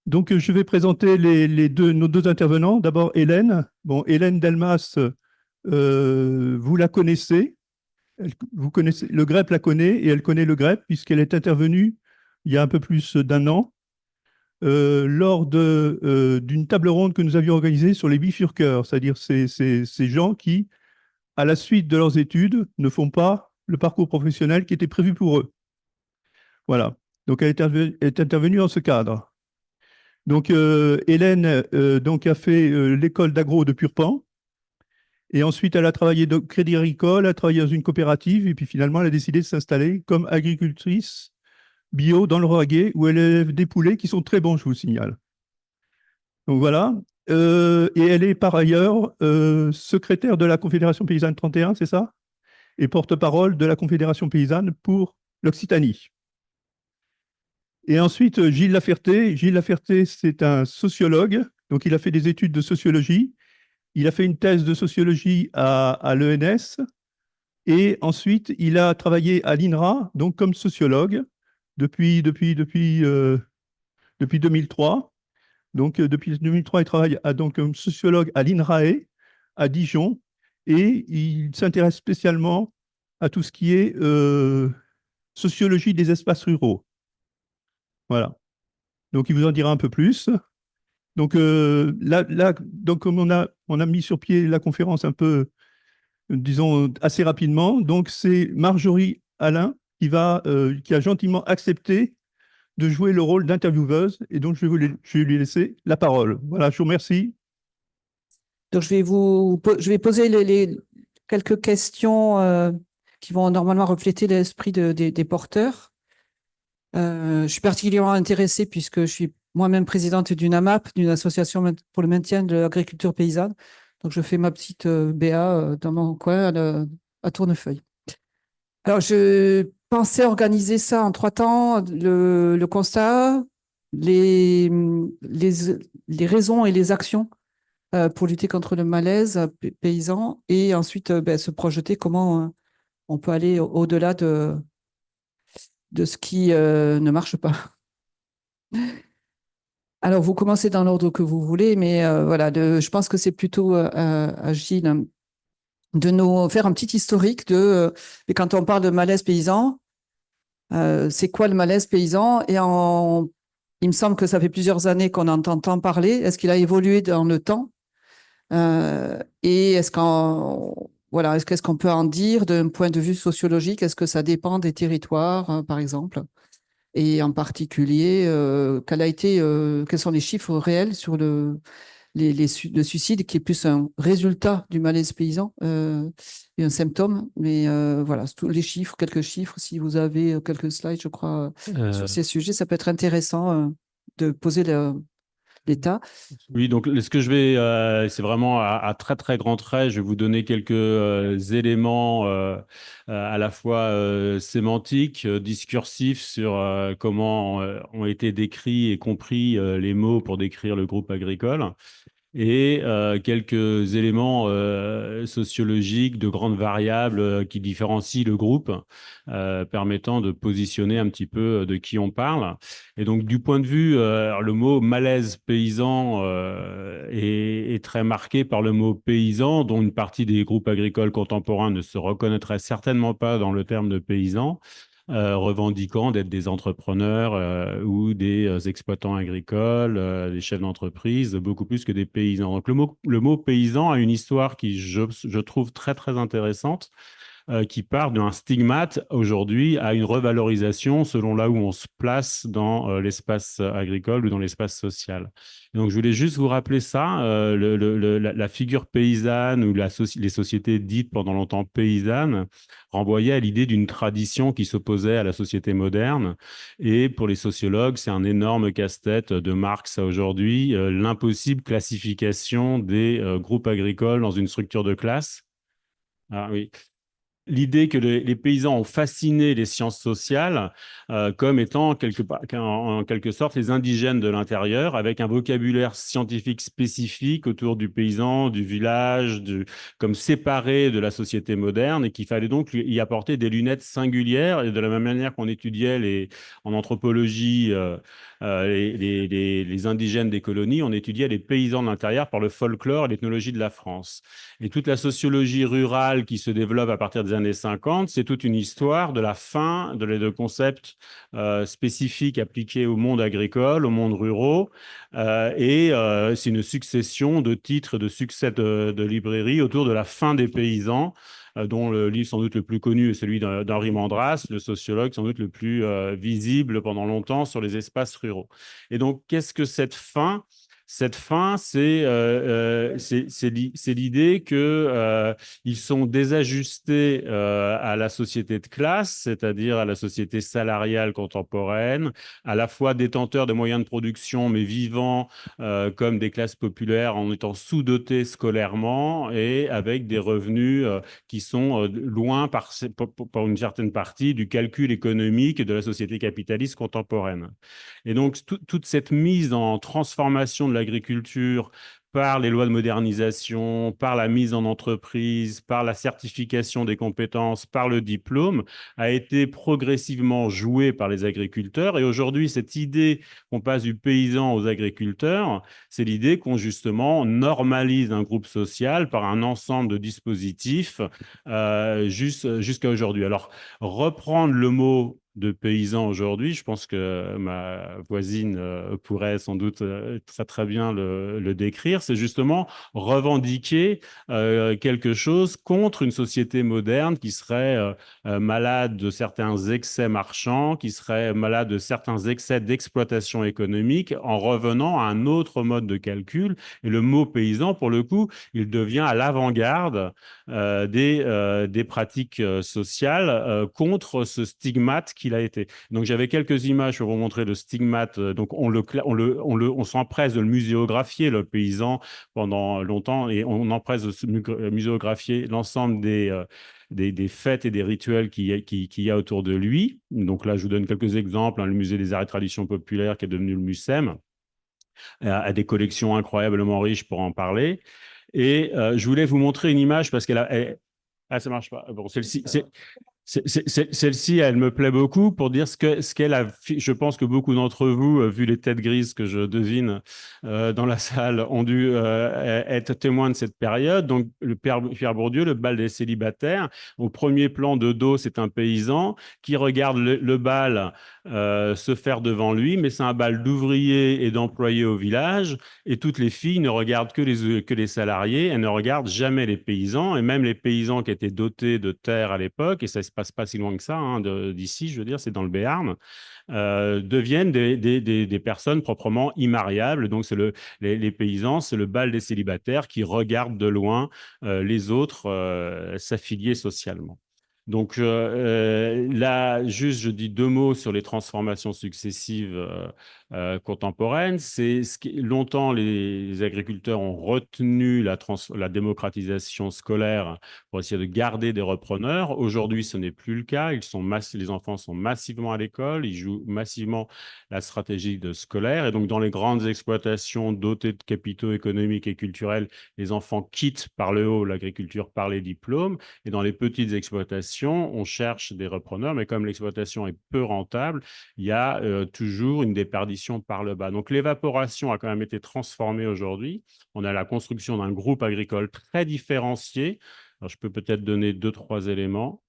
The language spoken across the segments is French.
Donc, je vais présenter nos deux intervenants. D'abord, Hélène. Bon, Hélène Delmas, vous la connaissez. Vous connaissez. Le GREP la connaît et elle connaît le GREP puisqu'elle est intervenue il y a un peu plus d'un an lors d'une table ronde que nous avions organisée sur les bifurqueurs, c'est-à-dire ces gens qui, à la suite de leurs études, ne font pas le parcours professionnel qui était prévu pour eux. Voilà. Donc, elle est intervenue en ce cadre. Donc, Hélène donc, a fait l'école d'agro de Purpan. Et ensuite, elle a travaillé au Crédit Agricole, elle a travaillé dans une coopérative. Et puis finalement, elle a décidé de s'installer comme agricultrice bio dans le Roaguet, où elle élève des poulets qui sont très bons, je vous le signale. Donc voilà. Et elle est par ailleurs secrétaire de la Confédération paysanne 31, c'est ça? Et porte-parole de la Confédération paysanne pour l'Occitanie. Et ensuite, Gilles Laferté. Gilles Laferté, c'est un sociologue. Donc, il a fait des études de sociologie. Il a fait une thèse de sociologie à l'ENS. Et ensuite, il a travaillé à l'INRA, donc comme sociologue, depuis 2003. Donc, depuis 2003, il travaille donc, comme sociologue à l'INRAE, à Dijon. Et il s'intéresse spécialement à tout ce qui est sociologie des espaces ruraux. Voilà. Donc, il vous en dira un peu plus. Donc, donc comme on a mis sur pied la conférence un peu, disons, assez rapidement, donc c'est Marjorie Alain qui a gentiment accepté de jouer le rôle d'intervieweuse, et donc je vais lui laisser la parole. Voilà, je vous remercie. Donc, je vais poser quelques questions qui vont normalement refléter l'esprit des porteurs. Je suis particulièrement intéressée puisque je suis moi-même présidente d'une AMAP, d'une association pour le maintien de l'agriculture paysanne. Donc, je fais ma petite BA dans mon coin à Tournefeuille. Alors, je pensais organiser ça en 3 temps. Le constat, les, les, les raisons et les actions pour lutter contre le malaise paysan et ensuite se projeter comment on peut aller au-delà de ce qui ne marche pas. Alors, vous commencez dans l'ordre que vous voulez, mais voilà, je pense que c'est plutôt à Gilles de nous faire un petit historique et quand on parle de malaise paysan, c'est quoi le malaise paysan? Il me semble que ça fait plusieurs années qu'on en entend parler. Est-ce qu'il a évolué dans le temps? Et qu'est-ce qu'on peut en dire d'un point de vue sociologique? Est-ce que ça dépend des territoires, par exemple? Et en particulier, quels sont les chiffres réels sur le suicide, qui est plus un résultat du malaise paysan et un symptôme. Mais voilà, tous les chiffres, quelques chiffres. Si vous avez quelques slides, je crois, sur ces sujets, ça peut être intéressant de poser l'état. Oui, donc ce que je vais, c'est vraiment à très très grands traits, je vais vous donner quelques éléments à la fois sémantiques, discursifs sur comment ont été décrits et compris les mots pour décrire le groupe agricole et quelques éléments sociologiques de grandes variables qui différencient le groupe, permettant de positionner un petit peu de qui on parle. Et donc, du point de vue, le mot malaise paysan est très marqué par le mot paysan, dont une partie des groupes agricoles contemporains ne se reconnaîtrait certainement pas dans le terme de paysan. Revendiquant d'être des entrepreneurs ou des exploitants agricoles, des chefs d'entreprise, beaucoup plus que des paysans. Donc le mot paysan a une histoire qui, je trouve, très, très intéressante, qui part d'un stigmate aujourd'hui à une revalorisation selon là où on se place dans l'espace agricole ou dans l'espace social. Et donc, je voulais juste vous rappeler ça, la figure paysanne ou les sociétés dites pendant longtemps paysannes renvoyaient à l'idée d'une tradition qui s'opposait à la société moderne. Et pour les sociologues, c'est un énorme casse-tête de Marx aujourd'hui, l'impossible classification des groupes agricoles dans une structure de classe. Ah oui, l'idée que les paysans ont fasciné les sciences sociales comme étant en quelque sorte les indigènes de l'intérieur, avec un vocabulaire scientifique spécifique autour du paysan, du village, comme séparé de la société moderne, et qu'il fallait donc y apporter des lunettes singulières. Et de la même manière qu'on étudiait en anthropologie les indigènes des colonies, on étudiait les paysans de l'intérieur par le folklore et l'ethnologie de la France. Et toute la sociologie rurale qui se développe à partir des années 50, c'est toute une histoire de la fin de concepts spécifiques appliqués au monde agricole, au monde ruraux, c'est une succession de titres, de succès de librairies autour de la fin des paysans, dont le livre sans doute le plus connu est celui d'Henri Mandras, le sociologue sans doute le plus visible pendant longtemps sur les espaces ruraux. Et donc, qu'est-ce que cette fin? Cette fin, c'est l'idée qu'ils sont désajustés à la société de classe, c'est-à-dire à la société salariale contemporaine, à la fois détenteurs de moyens de production, mais vivant comme des classes populaires en étant sous-dotés scolairement et avec des revenus qui sont loin, par une certaine partie, du calcul économique de la société capitaliste contemporaine. Et donc, toute cette mise en transformation de l'agriculture par les lois de modernisation, par la mise en entreprise, par la certification des compétences, par le diplôme, a été progressivement jouée par les agriculteurs. Et aujourd'hui, cette idée qu'on passe du paysan aux agriculteurs, c'est l'idée qu'on justement normalise un groupe social par un ensemble de dispositifs jusqu'à aujourd'hui. Alors, reprendre le mot de paysans aujourd'hui, je pense que ma voisine pourrait sans doute très très bien le décrire, c'est justement revendiquer quelque chose contre une société moderne qui serait malade de certains excès marchands, qui serait malade de certains excès d'exploitation économique en revenant à un autre mode de calcul. Et le mot paysan, pour le coup, il devient à l'avant-garde des pratiques sociales contre ce stigmate qu'il a été. Donc, j'avais quelques images pour vous montrer le stigmate. Donc, on s'empresse de le muséographier, le paysan, pendant longtemps, et on empresse de muséographier l'ensemble des fêtes et des rituels qu'il y a autour de lui. Donc là, je vous donne quelques exemples. Le musée des arts et traditions populaires, qui est devenu le MUSEM, a des collections incroyablement riches pour en parler. Et je voulais vous montrer une image parce ah, ça marche pas. Bon, celle-ci, elle me plaît beaucoup pour dire ce qu'elle a. Je pense que beaucoup d'entre vous, vu les têtes grises que je devine dans la salle, ont dû être témoins de cette période. Donc, Pierre Bourdieu, le bal des célibataires. Au premier plan de dos, c'est un paysan qui regarde le bal se faire devant lui, mais c'est un bal d'ouvriers et d'employés au village. Et toutes les filles ne regardent que les salariés, elles ne regardent jamais les paysans. Et même les paysans qui étaient dotés de terres à l'époque, et ça se passe pas si loin que ça d'ici, je veux dire, c'est dans le Béarn, deviennent des personnes proprement immariables. Donc, les paysans, c'est le bal des célibataires qui regardent de loin les autres s'affilier socialement. Donc là, juste, je dis deux mots sur les transformations successives contemporaines. Longtemps, les agriculteurs ont retenu la démocratisation scolaire pour essayer de garder des repreneurs. Aujourd'hui, ce n'est plus le cas. Les enfants sont massivement à l'école, ils jouent massivement la stratégie scolaire. Et donc, dans les grandes exploitations dotées de capitaux économiques et culturels, les enfants quittent par le haut l'agriculture par les diplômes. Et dans les petites exploitations, on cherche des repreneurs, mais comme l'exploitation est peu rentable, il y a toujours une déperdition par le bas. Donc, l'évaporation a quand même été transformée aujourd'hui. On a la construction d'un groupe agricole très différencié. Alors, je peux peut-être donner deux, trois éléments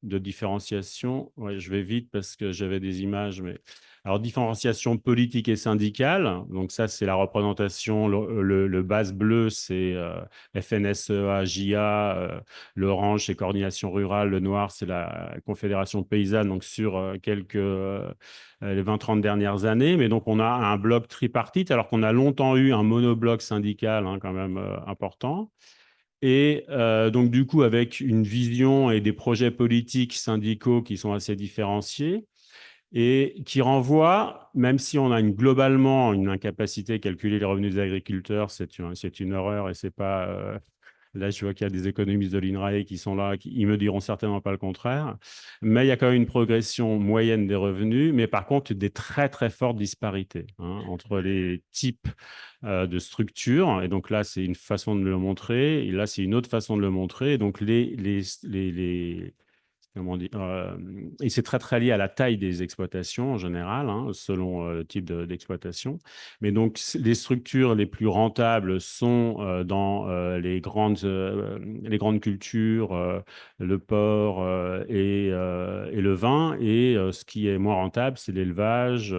de différenciation. Ouais, je vais vite parce que j'avais des images, mais alors différenciation politique et syndicale. Donc ça, c'est la représentation. Le base bleu, c'est FNSEA, JA. L'orange, c'est coordination rurale. Le noir, c'est la Confédération paysanne. Donc sur les 20-30 dernières années. Mais donc on a un bloc tripartite, alors qu'on a longtemps eu un monobloc syndical quand même important. Et donc, du coup, avec une vision et des projets politiques syndicaux qui sont assez différenciés et qui renvoient, même si on a globalement une incapacité à calculer les revenus des agriculteurs, c'est une horreur et c'est pas... Là, je vois qu'il y a des économistes de l'INRAE qui sont là, ils me diront certainement pas le contraire. Mais il y a quand même une progression moyenne des revenus, mais par contre, des très, très fortes disparités entre les types de structures. Et donc là, c'est une façon de le montrer. Et là, c'est une autre façon de le montrer. Et donc, comment dire, et c'est très, très lié à la taille des exploitations en général, hein, selon le type d'exploitation. Mais donc, les structures les plus rentables sont dans les grandes cultures, le porc et le vin. Et ce qui est moins rentable, c'est l'élevage,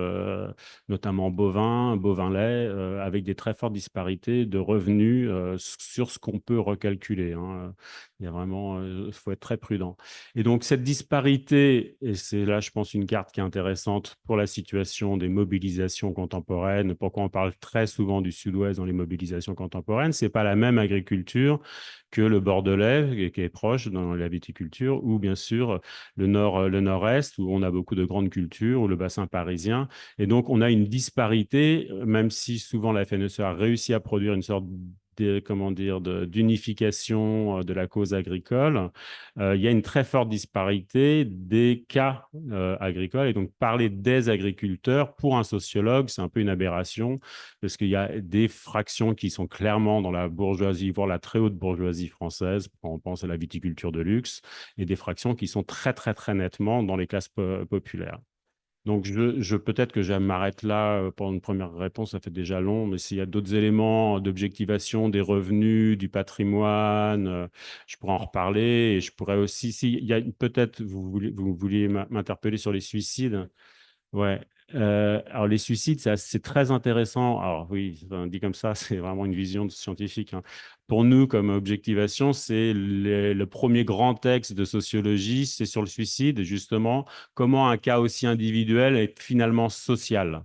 notamment bovin-lait, avec des très fortes disparités de revenus sur ce qu'on peut recalculer, hein. Il y a vraiment, faut être très prudent. Et donc, cette disparité, et c'est là, je pense, une carte qui est intéressante pour la situation des mobilisations contemporaines. Pourquoi on parle très souvent du Sud-Ouest dans les mobilisations contemporaines? C'est pas la même agriculture que le Bordelais, qui est proche dans la viticulture, ou bien sûr le Nord-Est, où on a beaucoup de grandes cultures, ou le bassin parisien. Et donc, on a une disparité, même si souvent la FNSEA a réussi à produire une sorte d'unification de la cause agricole. Il y a une très forte disparité des cas agricoles. Et donc, parler des agriculteurs, pour un sociologue, c'est un peu une aberration, parce qu'il y a des fractions qui sont clairement dans la bourgeoisie, voire la très haute bourgeoisie française, on pense à la viticulture de luxe, et des fractions qui sont très, très, très nettement dans les classes populaires. Donc, peut-être que je m'arrête là pour une première réponse, ça fait déjà long, mais s'il y a d'autres éléments d'objectivation des revenus, du patrimoine, je pourrais en reparler. Et je pourrais aussi, s'il y a peut-être, vous vouliez m'interpeller sur les suicides. Ouais. Alors, les suicides, c'est très intéressant. Alors, oui, dit comme ça, c'est vraiment une vision scientifique, hein. Pour nous, comme objectivation, c'est le premier grand texte de sociologie, c'est sur le suicide, justement, comment un cas aussi individuel est finalement social,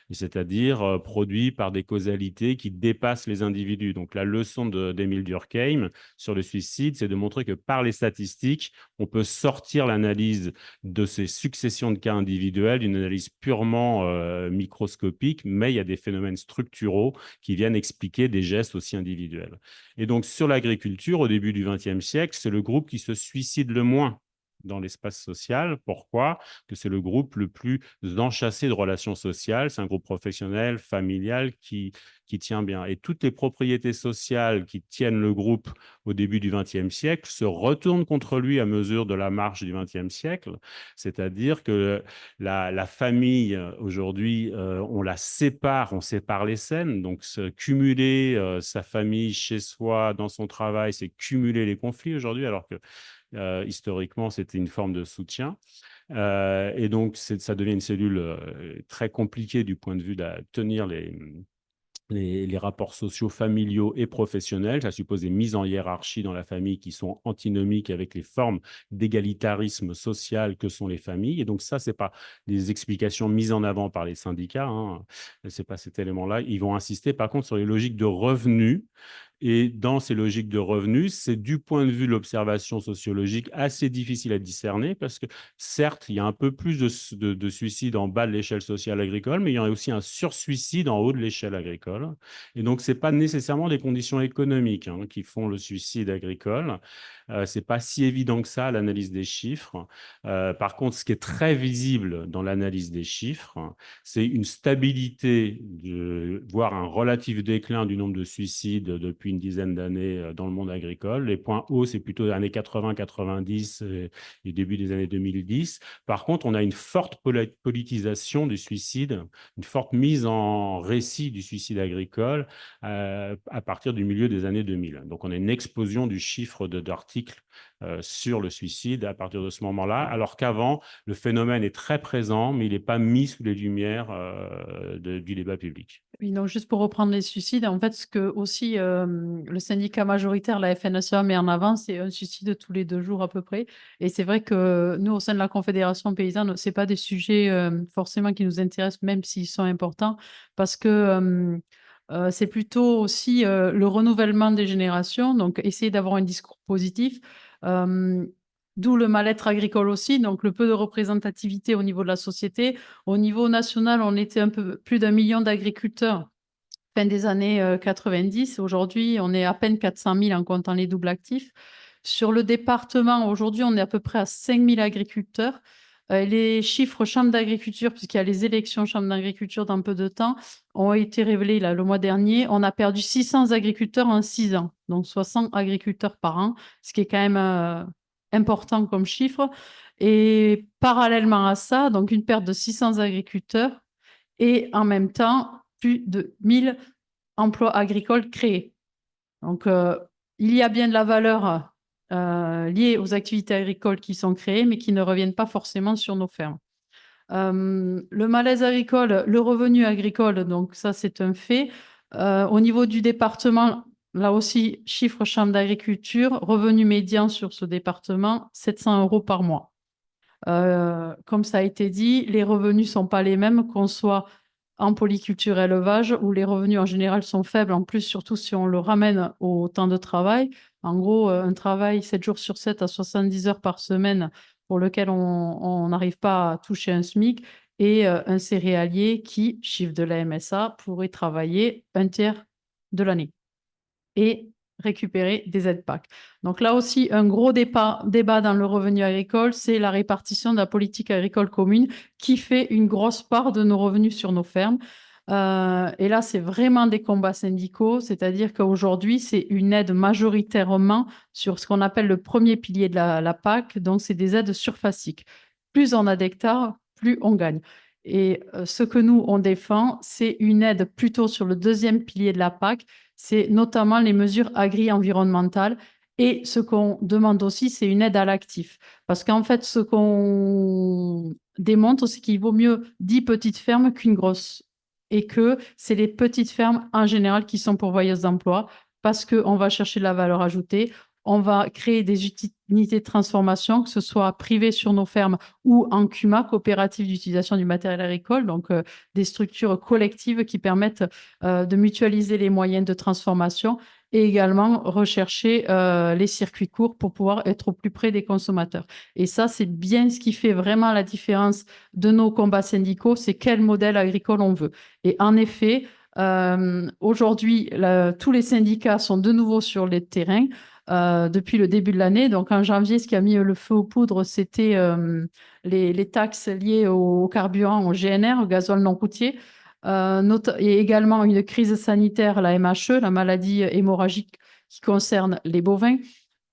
c'est-à-dire produit par des causalités qui dépassent les individus. Donc, la leçon d'Émile Durkheim sur le suicide, c'est de montrer que par les statistiques, on peut sortir l'analyse de ces successions de cas individuels, d'une analyse purement microscopique, mais il y a des phénomènes structuraux qui viennent expliquer des gestes aussi individuels. Et donc, sur l'agriculture, au début du XXe siècle, c'est le groupe qui se suicide le moins dans l'espace social. Pourquoi? Parce que c'est le groupe le plus enchâssé de relations sociales. C'est un groupe professionnel, familial qui tient bien. Et toutes les propriétés sociales qui tiennent le groupe au début du XXe siècle se retournent contre lui à mesure de la marche du XXe siècle. C'est-à-dire que la famille, aujourd'hui, on sépare les scènes. Donc, cumuler sa famille chez soi, dans son travail, c'est cumuler les conflits aujourd'hui, alors que historiquement, c'était une forme de soutien. Et donc, ça devient une cellule très compliquée du point de vue de tenir les rapports sociaux, familiaux et professionnels. Ça suppose des mises en hiérarchie dans la famille qui sont antinomiques avec les formes d'égalitarisme social que sont les familles. Et donc ça, ce n'est pas des explications mises en avant par les syndicats, hein. Ce n'est pas cet élément-là. Ils vont insister par contre sur les logiques de revenus. Et dans ces logiques de revenus, c'est du point de vue de l'observation sociologique assez difficile à discerner parce que certes, il y a un peu plus de suicides en bas de l'échelle sociale agricole, mais il y a aussi un sursuicide en haut de l'échelle agricole. Et donc, ce n'est pas nécessairement des conditions économiques, hein, qui font le suicide agricole. Ce n'est pas si évident que ça, l'analyse des chiffres. Par contre, ce qui est très visible dans l'analyse des chiffres, c'est une stabilité, voire un relatif déclin du nombre de suicides depuis une dizaine d'années dans le monde agricole. Les points hauts, c'est plutôt les années 80-90 et début des années 2010. Par contre, on a une forte politisation du suicide, une forte mise en récit du suicide agricole à partir du milieu des années 2000. Donc, on a une explosion du chiffre d'articles sur le suicide à partir de ce moment-là, alors qu'avant, le phénomène est très présent, mais il n'est pas mis sous les lumières du débat public. Oui, donc juste pour reprendre les suicides, en fait, ce que aussi le syndicat majoritaire, la FNSEA, met en avant, c'est un suicide tous les 2 jours à peu près. Et c'est vrai que nous, au sein de la Confédération paysanne, ce n'est pas des sujets forcément qui nous intéressent, même s'ils sont importants, parce que c'est plutôt aussi le renouvellement des générations, donc essayer d'avoir un discours positif. D'où le mal-être agricole aussi, donc le peu de représentativité au niveau de la société. Au niveau national, on était un peu plus d'1 million d'agriculteurs fin des années 90. Aujourd'hui, on est à peine 400 000 en comptant les doubles actifs. Sur le département, aujourd'hui, on est à peu près à 5 000 agriculteurs. Les chiffres chambre d'agriculture, puisqu'il y a les élections chambre d'agriculture dans peu de temps, ont été révélés là, le mois dernier. On a perdu 600 agriculteurs en 6 ans, donc 60 agriculteurs par an, ce qui est quand même important comme chiffre. Et parallèlement à ça, donc une perte de 600 agriculteurs et en même temps, plus de 1000 emplois agricoles créés. Donc, il y a bien de la valeur liée aux activités agricoles qui sont créées, mais qui ne reviennent pas forcément sur nos fermes. Le malaise agricole, le revenu agricole, donc ça c'est un fait. Au niveau du département, là aussi, chiffre chambre d'agriculture, revenu médian sur ce département, 700 € par mois. Comme ça a été dit, les revenus ne sont pas les mêmes, qu'on soit en polyculture élevage, où les revenus en général sont faibles, en plus, surtout si on le ramène au temps de travail. En gros, un travail 7 jours sur 7 à 70 heures par semaine pour lequel on n'arrive pas à toucher un SMIC, et un céréalier qui, chiffre de la MSA, pourrait travailler un tiers de l'année et récupérer des aides PAC. Donc là aussi, un gros débat dans le revenu agricole, c'est la répartition de la politique agricole commune qui fait une grosse part de nos revenus sur nos fermes. Et là, c'est vraiment des combats syndicaux, c'est-à-dire qu'aujourd'hui, c'est une aide majoritairement sur ce qu'on appelle le premier pilier de la PAC, donc c'est des aides surfaciques. Plus on a d'hectares, plus on gagne. Et ce que nous, on défend, c'est une aide plutôt sur le deuxième pilier de la PAC, c'est notamment les mesures agri-environnementales. Et ce qu'on demande aussi, c'est une aide à l'actif. Parce qu'en fait, ce qu'on démontre, c'est qu'il vaut mieux 10 petites fermes qu'une grosse. Et que c'est les petites fermes en général qui sont pourvoyeuses d'emplois parce qu'on va chercher de la valeur ajoutée. On va créer des unités de transformation, que ce soit privées sur nos fermes ou en CUMA, coopérative d'utilisation du matériel agricole, donc des structures collectives qui permettent de mutualiser les moyens de transformation et également rechercher les circuits courts pour pouvoir être au plus près des consommateurs. Et ça, c'est bien ce qui fait vraiment la différence de nos combats syndicaux, c'est quel modèle agricole on veut. Et en effet, aujourd'hui, tous les syndicats sont de nouveau sur les terrains depuis le début de l'année. Donc en janvier, ce qui a mis le feu aux poudres, c'était les taxes liées au carburant, au GNR, au gasoil non routier, et également une crise sanitaire, la MHE, la maladie hémorragique qui concerne les bovins.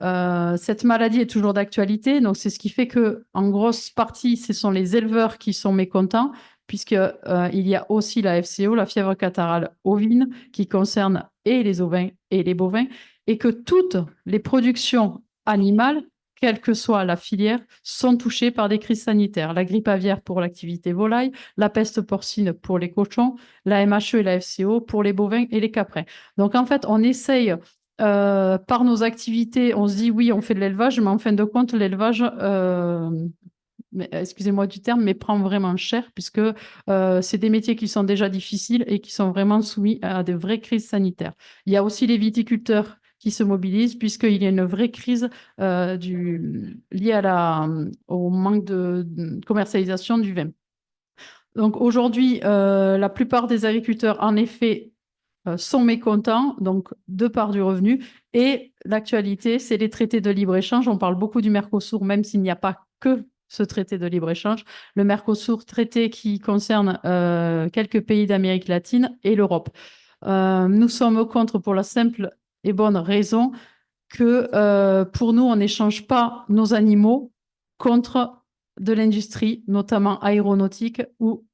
Cette maladie est toujours d'actualité, donc c'est ce qui fait que, en grosse partie, ce sont les éleveurs qui sont mécontents, puisqu'il y a aussi la FCO, la fièvre catarrhale ovine, qui concerne et les ovins et les bovins, et que toutes les productions animales, quelle que soit la filière, sont touchées par des crises sanitaires. La grippe aviaire pour l'activité volaille, la peste porcine pour les cochons, la MHE et la FCO pour les bovins et les caprins. Donc en fait, on essaye par nos activités, on se dit oui, on fait de l'élevage, mais en fin de compte, l'élevage, excusez-moi du terme, mais prend vraiment cher puisque c'est des métiers qui sont déjà difficiles et qui sont vraiment soumis à de vraies crises sanitaires. Il y a aussi les viticulteurs qui se mobilisent puisqu'il y a une vraie crise liée au manque de commercialisation du vin. Donc aujourd'hui, la plupart des agriculteurs, en effet, sont mécontents, donc de part du revenu. Et l'actualité, c'est les traités de libre-échange. On parle beaucoup du Mercosur, même s'il n'y a pas que ce traité de libre-échange. Le Mercosur, traité qui concerne quelques pays d'Amérique latine et l'Europe. Nous sommes contre pour la simple et bonne raison que pour nous, on n'échange pas nos animaux contre de l'industrie, notamment aéronautique ou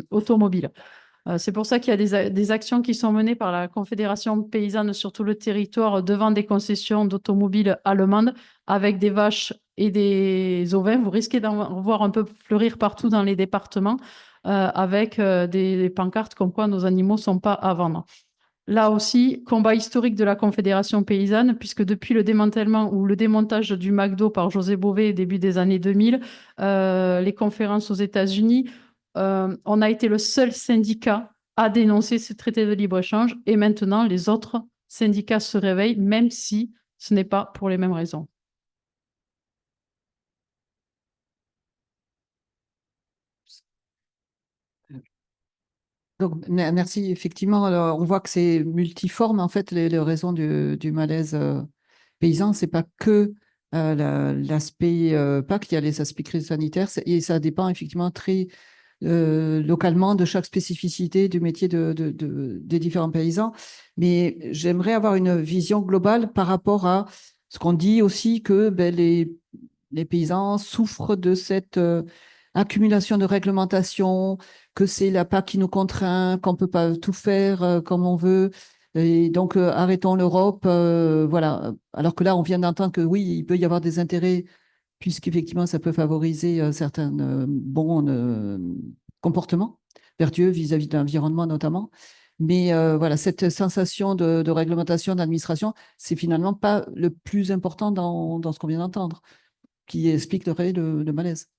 automobile. C'est pour ça qu'il y a des actions qui sont menées par la Confédération paysanne sur tout le territoire devant des concessions d'automobiles allemandes avec des vaches et des ovins. Vous risquez d'en voir un peu fleurir partout dans les départements avec des pancartes comme quoi nos animaux ne sont pas à vendre. Là aussi, combat historique de la Confédération paysanne, puisque depuis le démantèlement ou le démontage du McDo par José Bové début des années 2000, les conférences aux États-Unis, on a été le seul syndicat à dénoncer ce traité de libre-échange et maintenant les autres syndicats se réveillent, même si ce n'est pas pour les mêmes raisons. Donc, merci. Effectivement, alors, on voit que c'est multiforme, en fait, les raisons du malaise paysan. C'est pas que l'aspect PAC, il y a les aspects crise sanitaire, et ça dépend effectivement très localement de chaque spécificité du métier des différents paysans. Mais j'aimerais avoir une vision globale par rapport à Ce qu'on dit aussi que les paysans souffrent de cette accumulation de réglementation, que c'est la PAC qui nous contraint, qu'on ne peut pas tout faire comme on veut. Et donc, arrêtons l'Europe. Voilà. Alors que là, on vient d'entendre que oui, il peut y avoir des intérêts, puisqu'effectivement, ça peut favoriser certains bons comportements vertueux vis-à-vis de l'environnement notamment. Mais voilà, cette sensation de réglementation, d'administration, c'est finalement pas le plus important dans ce qu'on vient d'entendre, qui expliquerait le malaise.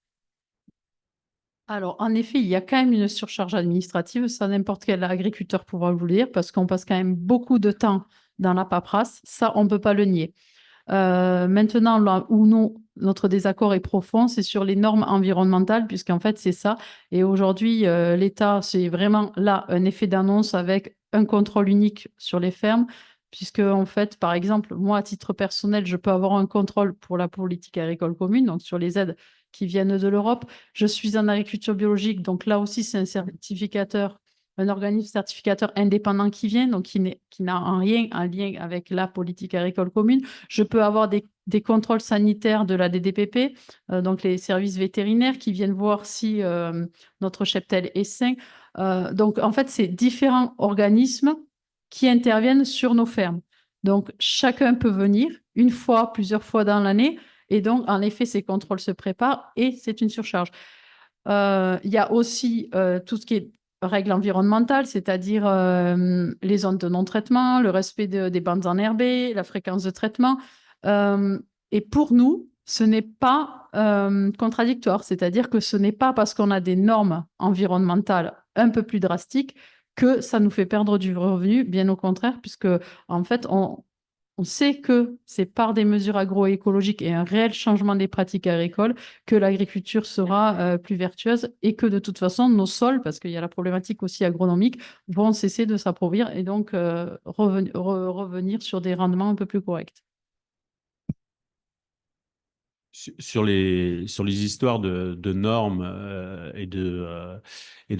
Alors, en effet, il y a quand même une surcharge administrative, ça n'importe quel agriculteur pourra vous le dire, parce qu'on passe quand même beaucoup de temps dans la paperasse, ça, on ne peut pas le nier. Maintenant, là où notre désaccord est profond, c'est sur les normes environnementales, puisqu'en fait, c'est ça. Et aujourd'hui, l'État, c'est vraiment là un effet d'annonce avec un contrôle unique sur les fermes, puisque, en fait, par exemple, moi, à titre personnel, je peux avoir un contrôle pour la politique agricole commune, donc sur les aides qui viennent de l'Europe. Je suis en agriculture biologique, donc là aussi, c'est un certificateur, un organisme certificateur indépendant qui vient, donc qui n'a en rien un lien avec la politique agricole commune. Je peux avoir des contrôles sanitaires de la DDPP, donc les services vétérinaires qui viennent voir si notre cheptel est sain. Donc, en fait, c'est différents organismes qui interviennent sur nos fermes. Donc, chacun peut venir une fois, plusieurs fois dans l'année. Et donc, en effet, ces contrôles se préparent et c'est une surcharge. Il y a aussi tout ce qui est règles environnementales, c'est-à-dire les zones de non-traitement, le respect des bandes enherbées, la fréquence de traitement. Et pour nous, ce n'est pas contradictoire, c'est-à-dire que ce n'est pas parce qu'on a des normes environnementales un peu plus drastiques que ça nous fait perdre du revenu, bien au contraire, puisque en fait, on sait que c'est par des mesures agroécologiques et un réel changement des pratiques agricoles que l'agriculture sera plus vertueuse et que de toute façon, nos sols, parce qu'il y a la problématique aussi agronomique, vont cesser de s'appauvrir et donc revenir sur des rendements un peu plus corrects. Sur les histoires de normes et de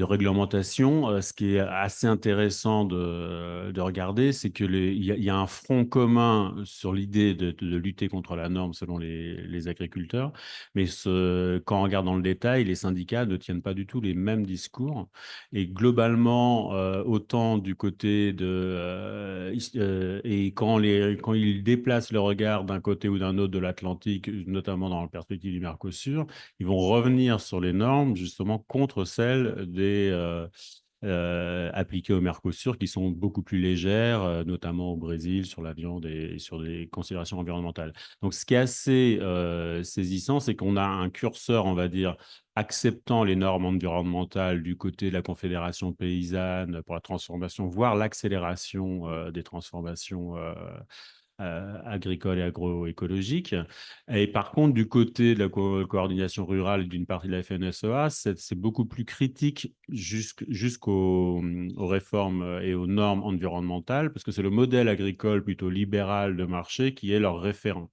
réglementation, ce qui est assez intéressant de regarder, c'est qu'il y a un front commun sur l'idée de lutter contre la norme selon les agriculteurs, mais quand on regarde dans le détail, les syndicats ne tiennent pas du tout les mêmes discours. Et globalement, autant du côté et quand ils déplacent le regard d'un côté ou d'un autre de l'Atlantique, notamment dans la perspective du Mercosur, ils vont revenir sur les normes justement contre celles appliquées au Mercosur, qui sont beaucoup plus légères, notamment au Brésil, sur la viande et sur des considérations environnementales. Donc, ce qui est assez saisissant, c'est qu'on a un curseur, on va dire, acceptant les normes environnementales du côté de la Confédération paysanne pour la transformation, voire l'accélération des transformations agricole et agroécologique. Et par contre, du côté de la coordination rurale d'une partie de la FNSEA, c'est beaucoup plus critique jusqu'aux réformes et aux normes environnementales, parce que c'est le modèle agricole plutôt libéral de marché qui est leur référent.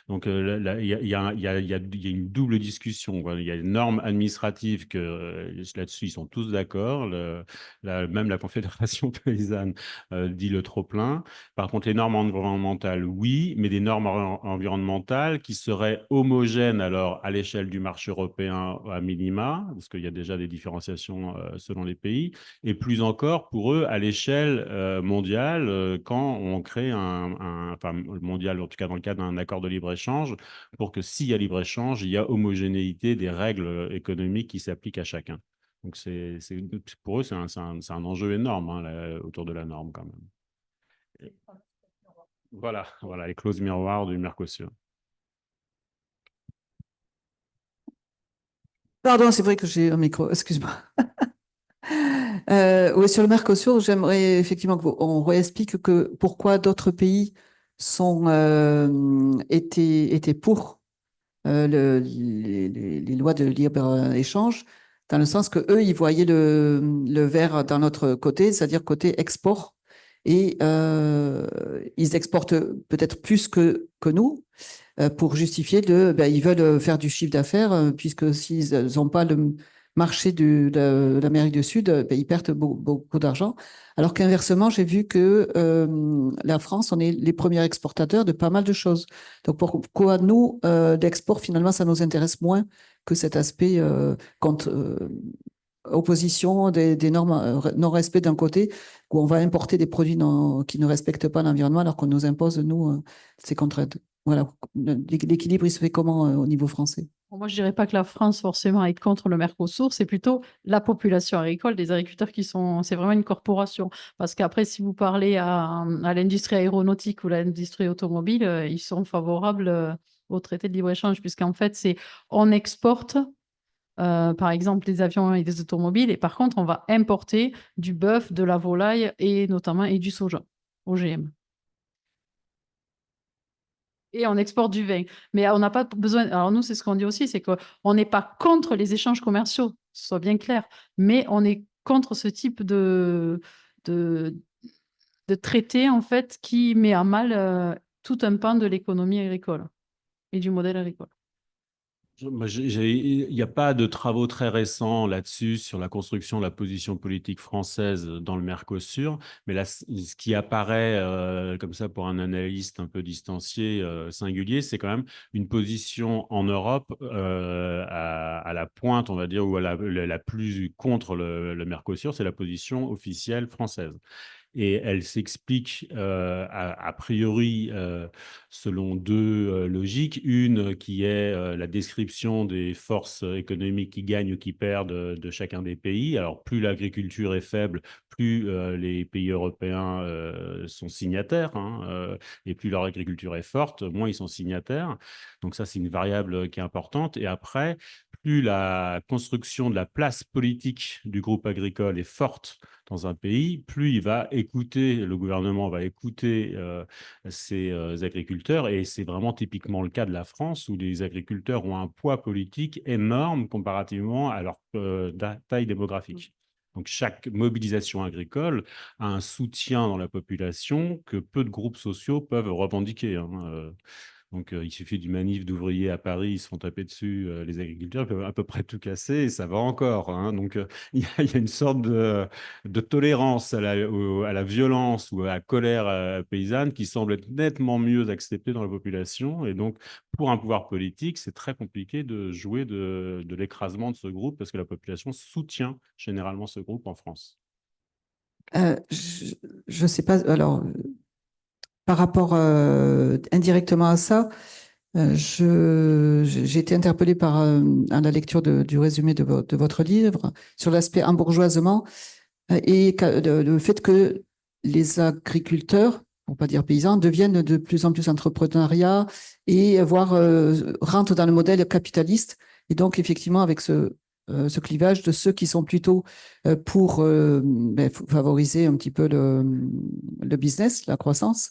Donc, il y a une double discussion. Il y a les normes administratives que là-dessus, ils sont tous d'accord. Même la Confédération paysanne dit le trop-plein. Par contre, les normes environnementales, oui, mais des normes environnementales qui seraient homogènes alors à l'échelle du marché européen à minima, parce qu'il y a déjà des différenciations selon les pays, et plus encore pour eux à l'échelle mondiale quand on crée enfin mondial en tout cas dans le cadre d'un accord de libre-échange, pour que s'il y a libre-échange, il y a homogénéité des règles économiques qui s'appliquent à chacun. Donc, pour eux, c'est un enjeu énorme autour de la norme quand même. Voilà, les clauses miroirs du Mercosur. Pardon, c'est vrai que j'ai un micro, excuse-moi. Oui, sur le Mercosur, j'aimerais effectivement qu'on réexplique que pourquoi d'autres pays étaient pour les lois de libre-échange, dans le sens que eux, ils voyaient le verre dans notre côté, c'est-à-dire côté export, et ils exportent peut-être plus que nous pour justifier ils veulent faire du chiffre d'affaires, puisque s'ils n'ont pas marché de l'Amérique du Sud, ben, ils perdent beaucoup d'argent. Alors qu'inversement, j'ai vu que la France, on est les premiers exportateurs de pas mal de choses. Donc pourquoi nous, l'export, finalement, ça nous intéresse moins que cet aspect opposition des normes, non-respect d'un côté, où on va importer des produits qui ne respectent pas l'environnement alors qu'on nous impose, nous, ces contraintes. Voilà. L'équilibre, il se fait comment au niveau français? Bon, moi, je dirais pas que la France forcément est contre le Mercosur, c'est plutôt la population agricole, des agriculteurs qui sont, c'est vraiment une corporation. Parce qu'après, si vous parlez à l'industrie aéronautique ou l'industrie automobile, ils sont favorables au traité de libre-échange, puisqu'en fait, on exporte, par exemple, des avions et des automobiles, et par contre, on va importer du bœuf, de la volaille et notamment du soja, OGM. Et on exporte du vin. Mais on n'a pas besoin. Alors, nous, c'est ce qu'on dit aussi, c'est qu'on n'est pas contre les échanges commerciaux, soit bien clair, mais on est contre ce type de, de traité, en fait, qui met à mal tout un pan de l'économie agricole et du modèle agricole. Il n'y a pas de travaux très récents là-dessus sur la construction de la position politique française dans le Mercosur, mais là, ce qui apparaît comme ça pour un analyste un peu distancié, singulier, c'est quand même une position en Europe à la pointe, on va dire, ou à la plus contre le Mercosur, c'est la position officielle française. Et elle s'explique a priori selon deux logiques. Une qui est la description des forces économiques qui gagnent ou qui perdent de chacun des pays. Alors plus l'agriculture est faible, plus les pays européens sont signataires, hein, et plus leur agriculture est forte, moins ils sont signataires. Donc ça, c'est une variable qui est importante. Et après, plus la construction de la place politique du groupe agricole est forte dans un pays, plus le gouvernement va écouter ses agriculteurs. Et c'est vraiment typiquement le cas de la France, où les agriculteurs ont un poids politique énorme comparativement à leur taille démographique. Donc, chaque mobilisation agricole a un soutien dans la population que peu de groupes sociaux peuvent revendiquer, hein. Donc, il suffit d'une manif d'ouvriers à Paris, ils se font taper dessus, les agriculteurs, ils peuvent à peu près tout casser et ça va encore, hein. Donc, il y a une sorte de tolérance à la violence ou à la colère paysanne qui semble être nettement mieux acceptée dans la population. Et donc, pour un pouvoir politique, c'est très compliqué de jouer de l'écrasement de ce groupe parce que la population soutient généralement ce groupe en France. Je ne sais pas, alors, par rapport indirectement à ça, j'ai été interpellée à la lecture du résumé de votre livre sur l'aspect embourgeoisement et le fait que les agriculteurs, pour pas dire paysans, deviennent de plus en plus entrepreneuriat et rentrent dans le modèle capitaliste. Et donc, effectivement, avec ce clivage de ceux qui sont plutôt pour favoriser un petit peu le business, la croissance,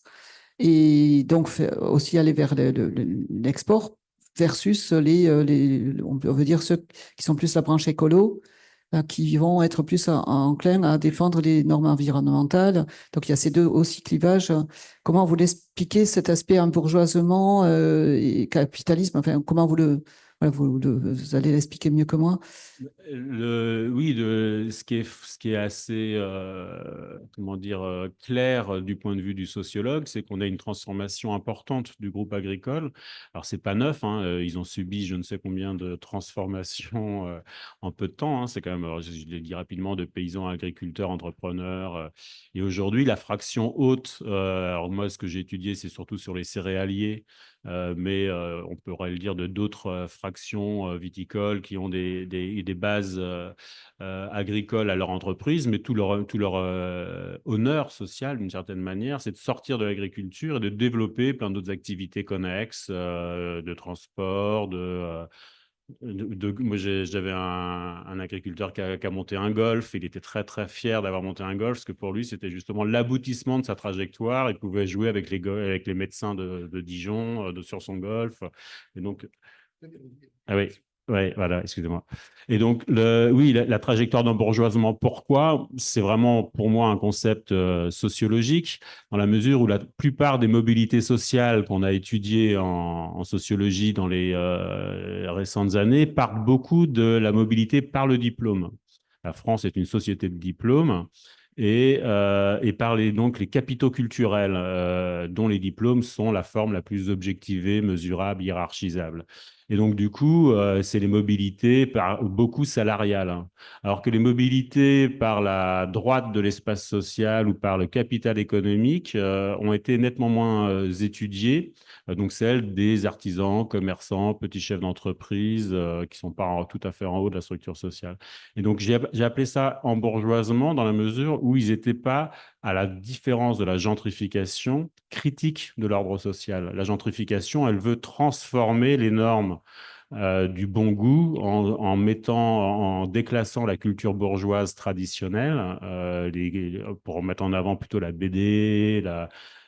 et donc aussi aller vers l'export versus on veut dire ceux qui sont plus la branche écolo, qui vont être plus enclins à défendre les normes environnementales. Donc il y a ces deux aussi clivages. Comment vous l'expliquez cet aspect embourgeoisement et capitalisme? Enfin, comment voilà, vous allez l'expliquer mieux que moi? Oui, ce qui est assez comment dire, clair du point de vue du sociologue, c'est qu'on a une transformation importante du groupe agricole. Alors, c'est pas neuf, hein, ils ont subi je ne sais combien de transformations en peu de temps, hein. C'est quand même, alors, je l'ai dit rapidement, de paysans à agriculteurs, entrepreneurs. Et aujourd'hui, la fraction haute, alors moi, ce que j'ai étudié, c'est surtout sur les céréaliers, mais on pourrait le dire de d'autres fractions viticoles qui ont des bases agricoles à leur entreprise, mais tout leur honneur social, d'une certaine manière, c'est de sortir de l'agriculture et de développer plein d'autres activités connexes, de transport, moi, j'avais un agriculteur qui a monté un golf. Il était très, très fier d'avoir monté un golf parce que pour lui, c'était justement l'aboutissement de sa trajectoire. Il pouvait jouer avec les médecins de Dijon sur son golf. Et donc, ah oui. Ouais, voilà, excusez-moi. Et donc, oui, la trajectoire d'embourgeoisement, pourquoi? C'est vraiment pour moi un concept sociologique, dans la mesure où la plupart des mobilités sociales qu'on a étudiées en sociologie dans les récentes années partent beaucoup de la mobilité par le diplôme. La France est une société de diplômes. Et par donc les capitaux culturels, dont les diplômes sont la forme la plus objectivée, mesurable, hiérarchisable. Et donc, du coup, c'est les mobilités beaucoup salariales, hein. Alors que les mobilités par la droite de l'espace social ou par le capital économique ont été nettement moins étudiées. Donc, celles des artisans, commerçants, petits chefs d'entreprise qui ne sont pas tout à fait en haut de la structure sociale. Et donc, j'ai appelé ça embourgeoisement dans la mesure où ils n'étaient pas, à la différence de la gentrification, critique de l'ordre social. La gentrification, elle veut transformer les normes du bon goût en déclassant la culture bourgeoise traditionnelle, pour mettre en avant plutôt la BD,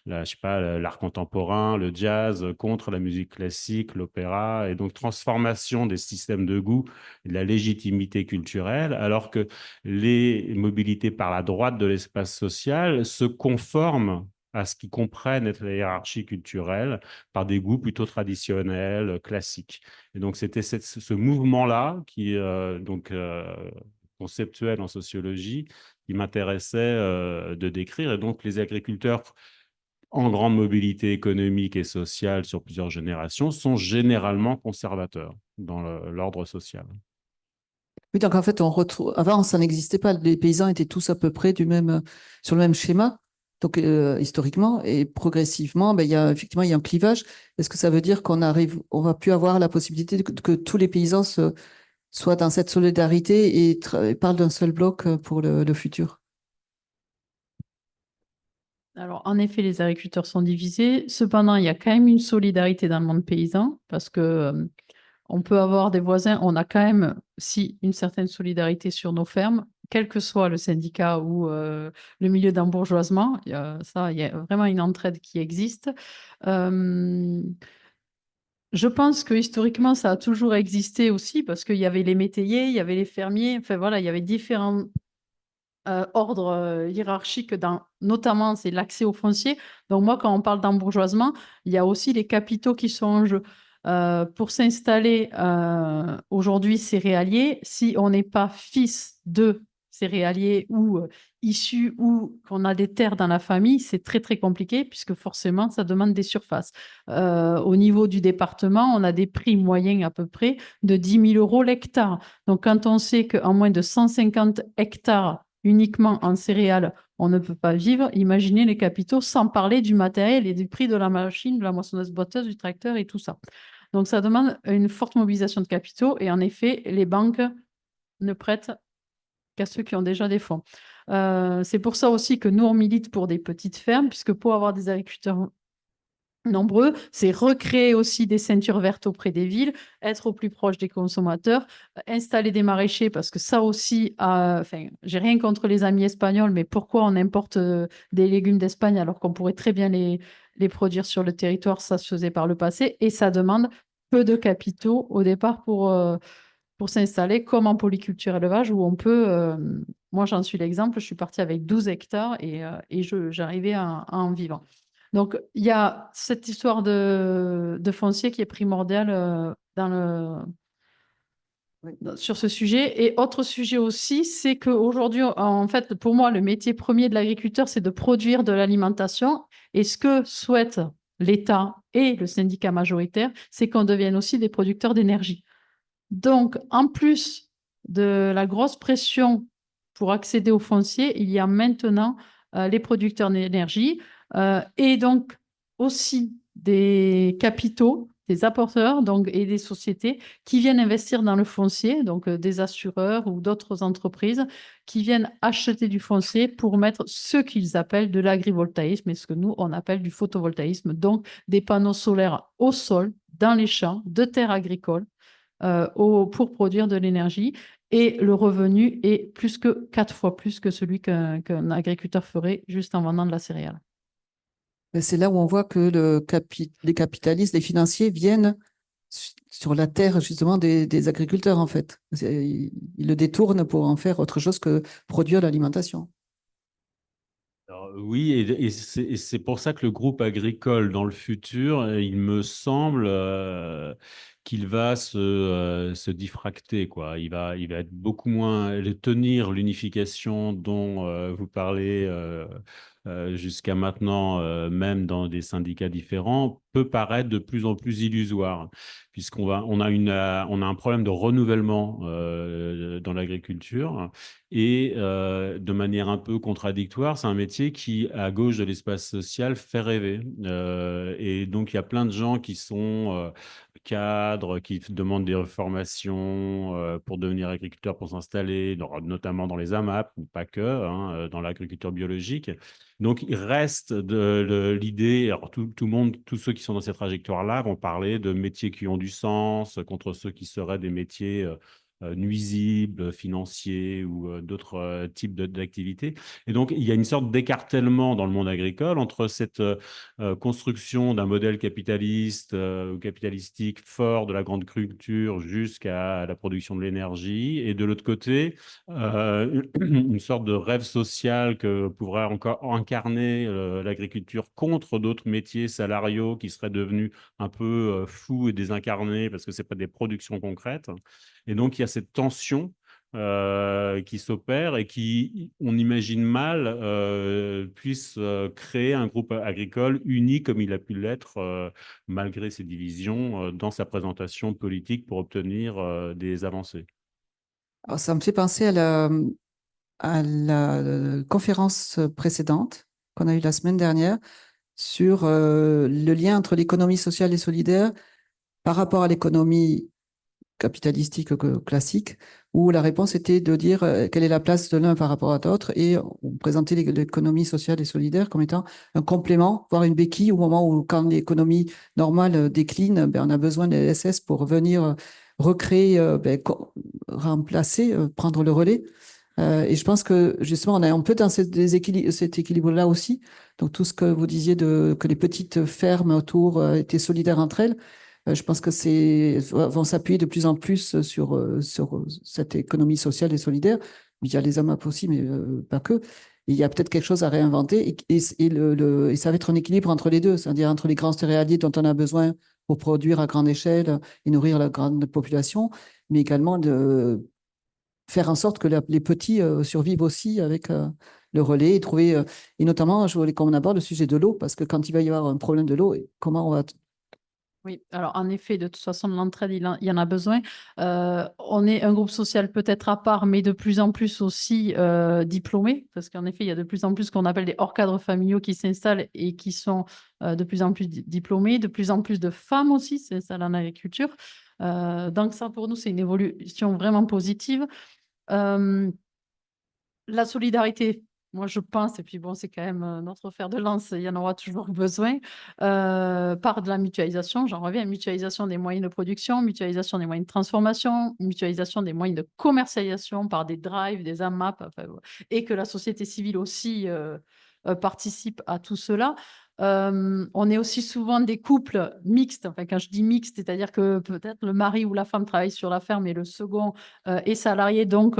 je sais pas, l'art contemporain, le jazz, contre la musique classique, l'opéra, et donc transformation des systèmes de goût et de la légitimité culturelle, alors que les mobilités par la droite de l'espace social se conforment à ce qu'ils comprennent être la hiérarchie culturelle par des goûts plutôt traditionnels, classiques. Et donc, c'était ce mouvement-là qui conceptuel en sociologie qui m'intéressait de décrire. Et donc, les agriculteurs en grande mobilité économique et sociale sur plusieurs générations sont généralement conservateurs dans l'ordre social. Oui, donc en fait, on retrouve. Avant, ça n'existait pas. Les paysans étaient tous à peu près sur le même schéma. Donc, historiquement et progressivement, ben, effectivement, il y a un clivage. Est-ce que ça veut dire on va plus avoir la possibilité que tous les paysans soient dans cette solidarité et parlent d'un seul bloc pour le futur? Alors, en effet, les agriculteurs sont divisés. Cependant, il y a quand même une solidarité dans le monde paysan parce que on peut avoir des voisins. On a quand même, si, une certaine solidarité sur nos fermes, quel que soit le syndicat ou le milieu d'embourgeoisement. Il y a vraiment une entraide qui existe. Je pense que historiquement, ça a toujours existé aussi parce qu'il y avait les métayers, il y avait les fermiers. Enfin voilà, il y avait différents ordre hiérarchique, notamment c'est l'accès au foncier. Donc moi, quand on parle d'embourgeoisement, il y a aussi les capitaux qui sont en jeu. Pour s'installer aujourd'hui céréalier, si on n'est pas fils de céréalier ou issu ou qu'on a des terres dans la famille, c'est très très compliqué puisque forcément ça demande des surfaces. Au niveau du département, on a des prix moyens à peu près de 10 000 euros l'hectare. Donc quand on sait qu'en moins de 150 hectares uniquement en céréales, on ne peut pas vivre. Imaginez les capitaux sans parler du matériel et du prix de la machine, de la moissonneuse boiteuse, du tracteur et tout ça. Donc, ça demande une forte mobilisation de capitaux et en effet, les banques ne prêtent qu'à ceux qui ont déjà des fonds. C'est pour ça aussi que nous, on milite pour des petites fermes, puisque pour avoir des agriculteurs nombreux, c'est recréer aussi des ceintures vertes auprès des villes, être au plus proche des consommateurs, installer des maraîchers, parce que ça aussi, enfin, j'ai rien contre les amis espagnols, mais pourquoi on importe des légumes d'Espagne alors qu'on pourrait très bien les produire sur le territoire? Ça se faisait par le passé et ça demande peu de capitaux au départ pour s'installer, comme en polyculture élevage, où on peut, moi j'en suis l'exemple, je suis partie avec 12 hectares et j'arrivais à en vivre. Donc, il y a cette histoire de foncier qui est primordiale sur ce sujet. Et autre sujet aussi, c'est qu'aujourd'hui, en fait, pour moi, le métier premier de l'agriculteur, c'est de produire de l'alimentation. Et ce que souhaitent l'État et le syndicat majoritaire, c'est qu'on devienne aussi des producteurs d'énergie. Donc, en plus de la grosse pression pour accéder au foncier, il y a maintenant les producteurs d'énergie et donc aussi des capitaux, des apporteurs donc, et des sociétés qui viennent investir dans le foncier, donc des assureurs ou d'autres entreprises qui viennent acheter du foncier pour mettre ce qu'ils appellent de l'agrivoltaïsme et ce que nous, on appelle du photovoltaïsme, donc des panneaux solaires au sol, dans les champs, de terres agricoles pour produire de l'énergie. Et le revenu est plus que 4 fois plus que celui qu'un agriculteur ferait juste en vendant de la céréale. C'est là où on voit que les capitalistes, les financiers viennent sur la terre, justement, des agriculteurs, en fait. Ils le détournent pour en faire autre chose que produire l'alimentation. Alors, oui, et c'est pour ça que le groupe agricole, dans le futur, il me semble qu'il va se diffracter, quoi. Il va être beaucoup moins, tenir l'unification dont vous parlez jusqu'à maintenant, même dans des syndicats différents, peut paraître de plus en plus illusoire, on a un problème de renouvellement dans l'agriculture. Et de manière un peu contradictoire, c'est un métier qui, à gauche de l'espace social, fait rêver. Et donc, il y a plein de gens qui sont cadres, qui demandent des formations pour devenir agriculteurs, pour s'installer, notamment dans les AMAP, ou pas que, hein, dans l'agriculture biologique. Donc, il reste l'idée, alors tout le monde, tous ceux qui sont dans cette trajectoire-là vont parler de métiers qui ont du sens contre ceux qui seraient des métiers nuisibles, financiers ou d'autres types d'activités. Et donc, il y a une sorte d'écartèlement dans le monde agricole entre cette construction d'un modèle capitaliste ou capitalistique fort de la grande culture jusqu'à la production de l'énergie, et de l'autre côté, une sorte de rêve social que pourrait encore incarner l'agriculture contre d'autres métiers salariaux qui seraient devenus un peu fous et désincarnés parce que ce n'est pas des productions concrètes. Et donc, il y a cette tension qui s'opère et qui, on imagine mal, puisse créer un groupe agricole uni comme il a pu l'être, malgré ses divisions, dans sa présentation politique pour obtenir des avancées. Alors, ça me fait penser à la conférence précédente qu'on a eue la semaine dernière sur le lien entre l'économie sociale et solidaire par rapport à l'économie capitalistique classique, où la réponse était de dire quelle est la place de l'un par rapport à l'autre, et on présentait l'économie sociale et solidaire comme étant un complément, voire une béquille au moment où, quand l'économie normale décline, ben, on a besoin des SS pour venir recréer, ben, remplacer, prendre le relais. Et je pense que justement, on est un peu dans cet équilibre-là aussi. Donc, tout ce que vous disiez que les petites fermes autour étaient solidaires entre elles, je pense que vont s'appuyer de plus en plus sur cette économie sociale et solidaire. Il y a les AMAP aussi, mais pas que. Il y a peut-être quelque chose à réinventer, et ça va être un équilibre entre les deux, c'est-à-dire entre les grands céréaliers dont on a besoin pour produire à grande échelle et nourrir la grande population, mais également de faire en sorte que les petits survivent aussi avec le relais, et trouver, et notamment, je voulais qu'on aborde le sujet de l'eau, parce que quand il va y avoir un problème de l'eau, comment on va... Oui, alors en effet, de toute façon, de l'entraide, il y en a besoin. On est un groupe social peut-être à part, mais de plus en plus aussi diplômés, parce qu'en effet, il y a de plus en plus qu'on appelle des hors-cadres familiaux qui s'installent et qui sont de plus en plus diplômés, de plus en plus de femmes aussi s'installent en agriculture. Donc ça, pour nous, c'est une évolution vraiment positive. La solidarité, moi je pense, et puis bon, c'est quand même notre fer de lance, il y en aura toujours besoin, par de la mutualisation, j'en reviens, mutualisation des moyens de production, mutualisation des moyens de transformation, mutualisation des moyens de commercialisation par des drives, des AMAP, enfin, et que la société civile aussi participe à tout cela. On est aussi souvent des couples mixtes. Enfin, quand je dis mixte, c'est-à-dire que peut-être le mari ou la femme travaille sur la ferme et le second est salarié, donc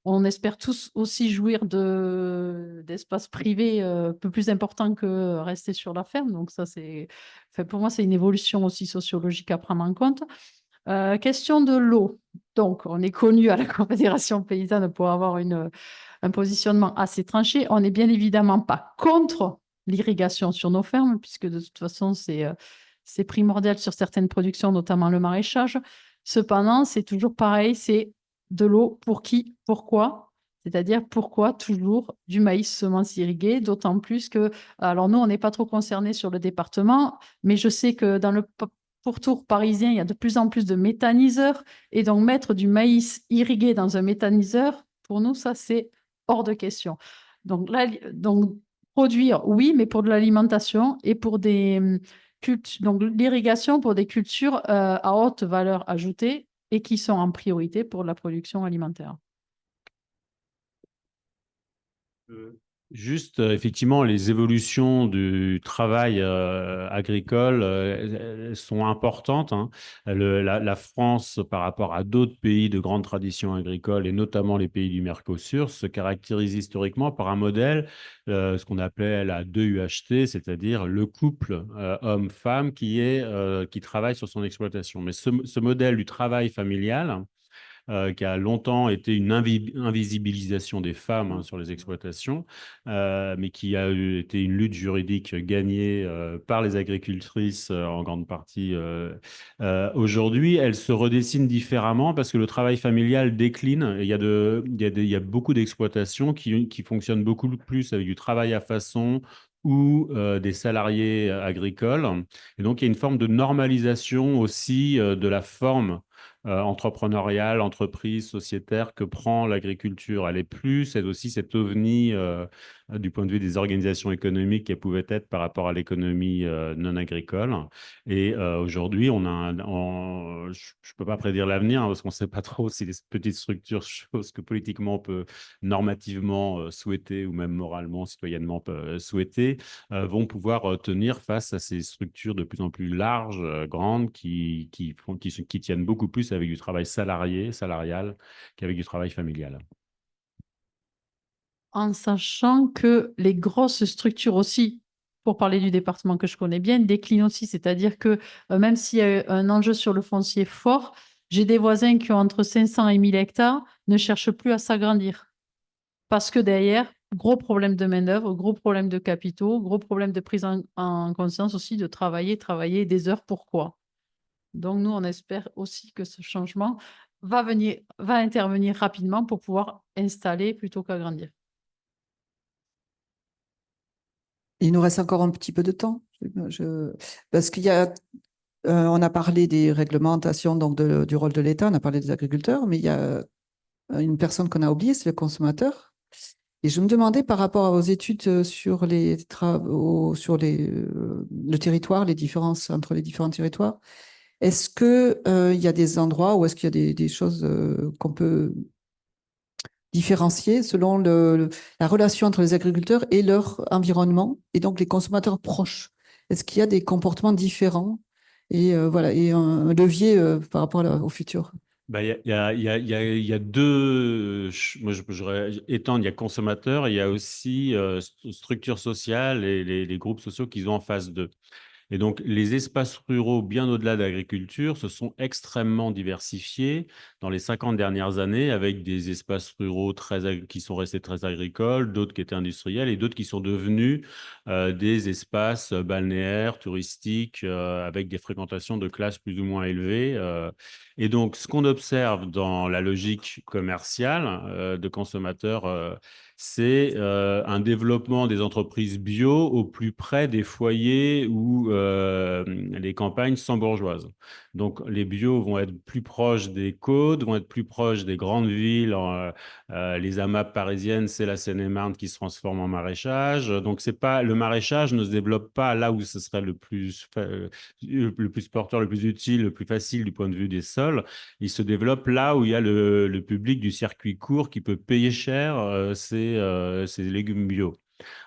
on espère tous aussi jouir d'espaces privés un peu plus importants que rester sur la ferme. Donc ça, enfin, pour moi, c'est une évolution aussi sociologique à prendre en compte. Question de l'eau. Donc, on est connu à la Confédération paysanne pour avoir un positionnement assez tranché. On n'est bien évidemment pas contre l'irrigation sur nos fermes, puisque de toute façon, c'est primordial sur certaines productions, notamment le maraîchage. Cependant, c'est toujours pareil, c'est de l'eau pour qui, pourquoi? C'est-à-dire pourquoi toujours du maïs semence irriguée, d'autant plus que, alors nous, on n'est pas trop concernés sur le département, mais je sais que dans le pourtour parisien, il y a de plus en plus de méthaniseurs, et donc mettre du maïs irrigué dans un méthaniseur, pour nous, ça, c'est hors de question. Donc, là, donc produire, oui, mais pour de l'alimentation et pour des cultures, donc l'irrigation pour des cultures à haute valeur ajoutée et qui sont en priorité pour la production alimentaire. Juste, effectivement, les évolutions du travail agricole elles sont importantes, hein. La France, par rapport à d'autres pays de grande tradition agricole, et notamment les pays du Mercosur, se caractérise historiquement par un modèle, ce qu'on appelait la 2UHT, c'est-à-dire le couple homme-femme qui travaille sur son exploitation. Mais ce modèle du travail familial, qui a longtemps été une invisibilisation des femmes, hein, sur les exploitations, mais qui a été une lutte juridique gagnée par les agricultrices en grande partie. Aujourd'hui, elle se redessine différemment parce que le travail familial décline. Et il y a beaucoup d'exploitations qui fonctionnent beaucoup plus avec du travail à façon ou des salariés agricoles. Et donc, il y a une forme de normalisation aussi de la forme entrepreneuriale, entreprise, sociétaire que prend l'agriculture. Elle est plus, c'est aussi cet ovni du point de vue des organisations économiques qu'elle pouvait être par rapport à l'économie non agricole. Et aujourd'hui, je ne peux pas prédire l'avenir, hein, parce qu'on ne sait pas trop si les petites structures, chose que politiquement on peut normativement souhaiter ou même moralement, citoyennement souhaiter, vont pouvoir tenir face à ces structures de plus en plus larges, grandes, qui tiennent beaucoup plus avec du travail salarial, qu'avec du travail familial. En sachant que les grosses structures aussi, pour parler du département que je connais bien, déclinent aussi. C'est-à-dire que même s'il y a un enjeu sur le foncier fort, j'ai des voisins qui ont entre 500 et 1000 hectares, ne cherchent plus à s'agrandir. Parce que derrière, gros problème de main-d'œuvre, gros problème de capitaux, gros problème de prise en conscience aussi de travailler des heures. Pourquoi? Donc, nous, on espère aussi que ce changement va intervenir rapidement pour pouvoir installer plutôt qu'agrandir. Il nous reste encore un petit peu de temps. Parce qu'il y a, on a parlé des réglementations, donc du rôle de l'État, on a parlé des agriculteurs, mais il y a une personne qu'on a oubliée, c'est le consommateur. Et je me demandais par rapport aux études sur les travaux, sur le territoire, les différences entre les différents territoires, est-ce que il y a des endroits où est-ce qu'il y a des choses qu'on peut différencier selon la relation entre les agriculteurs et leur environnement et donc les consommateurs proches? Est-ce qu'il y a des comportements différents et voilà et un levier par rapport au futur? Bah, il y a deux, moi j'aurais étendre, il y a consommateurs, il y a aussi structures sociales et les groupes sociaux qu'ils ont en face d'eux. Et donc, les espaces ruraux, bien au-delà de l'agriculture, se sont extrêmement diversifiés dans les 50 dernières années, avec des espaces ruraux qui sont restés très agricoles, d'autres qui étaient industriels et d'autres qui sont devenus des espaces balnéaires, touristiques, avec des fréquentations de classes plus ou moins élevées. Et donc, ce qu'on observe dans la logique commerciale de consommateurs, c'est un développement des entreprises bio au plus près des foyers ou les campagnes sans bourgeoises. Donc, les bio vont être plus proches des côtes, vont être plus proches des grandes villes. Les AMAP parisiennes, c'est la Seine-et-Marne qui se transforme en maraîchage. Donc, c'est pas, le maraîchage ne se développe pas là où ce serait le plus porteur, le plus utile, le plus facile du point de vue des sols. Il se développe là où il y a le public du circuit court qui peut payer cher ces légumes bio.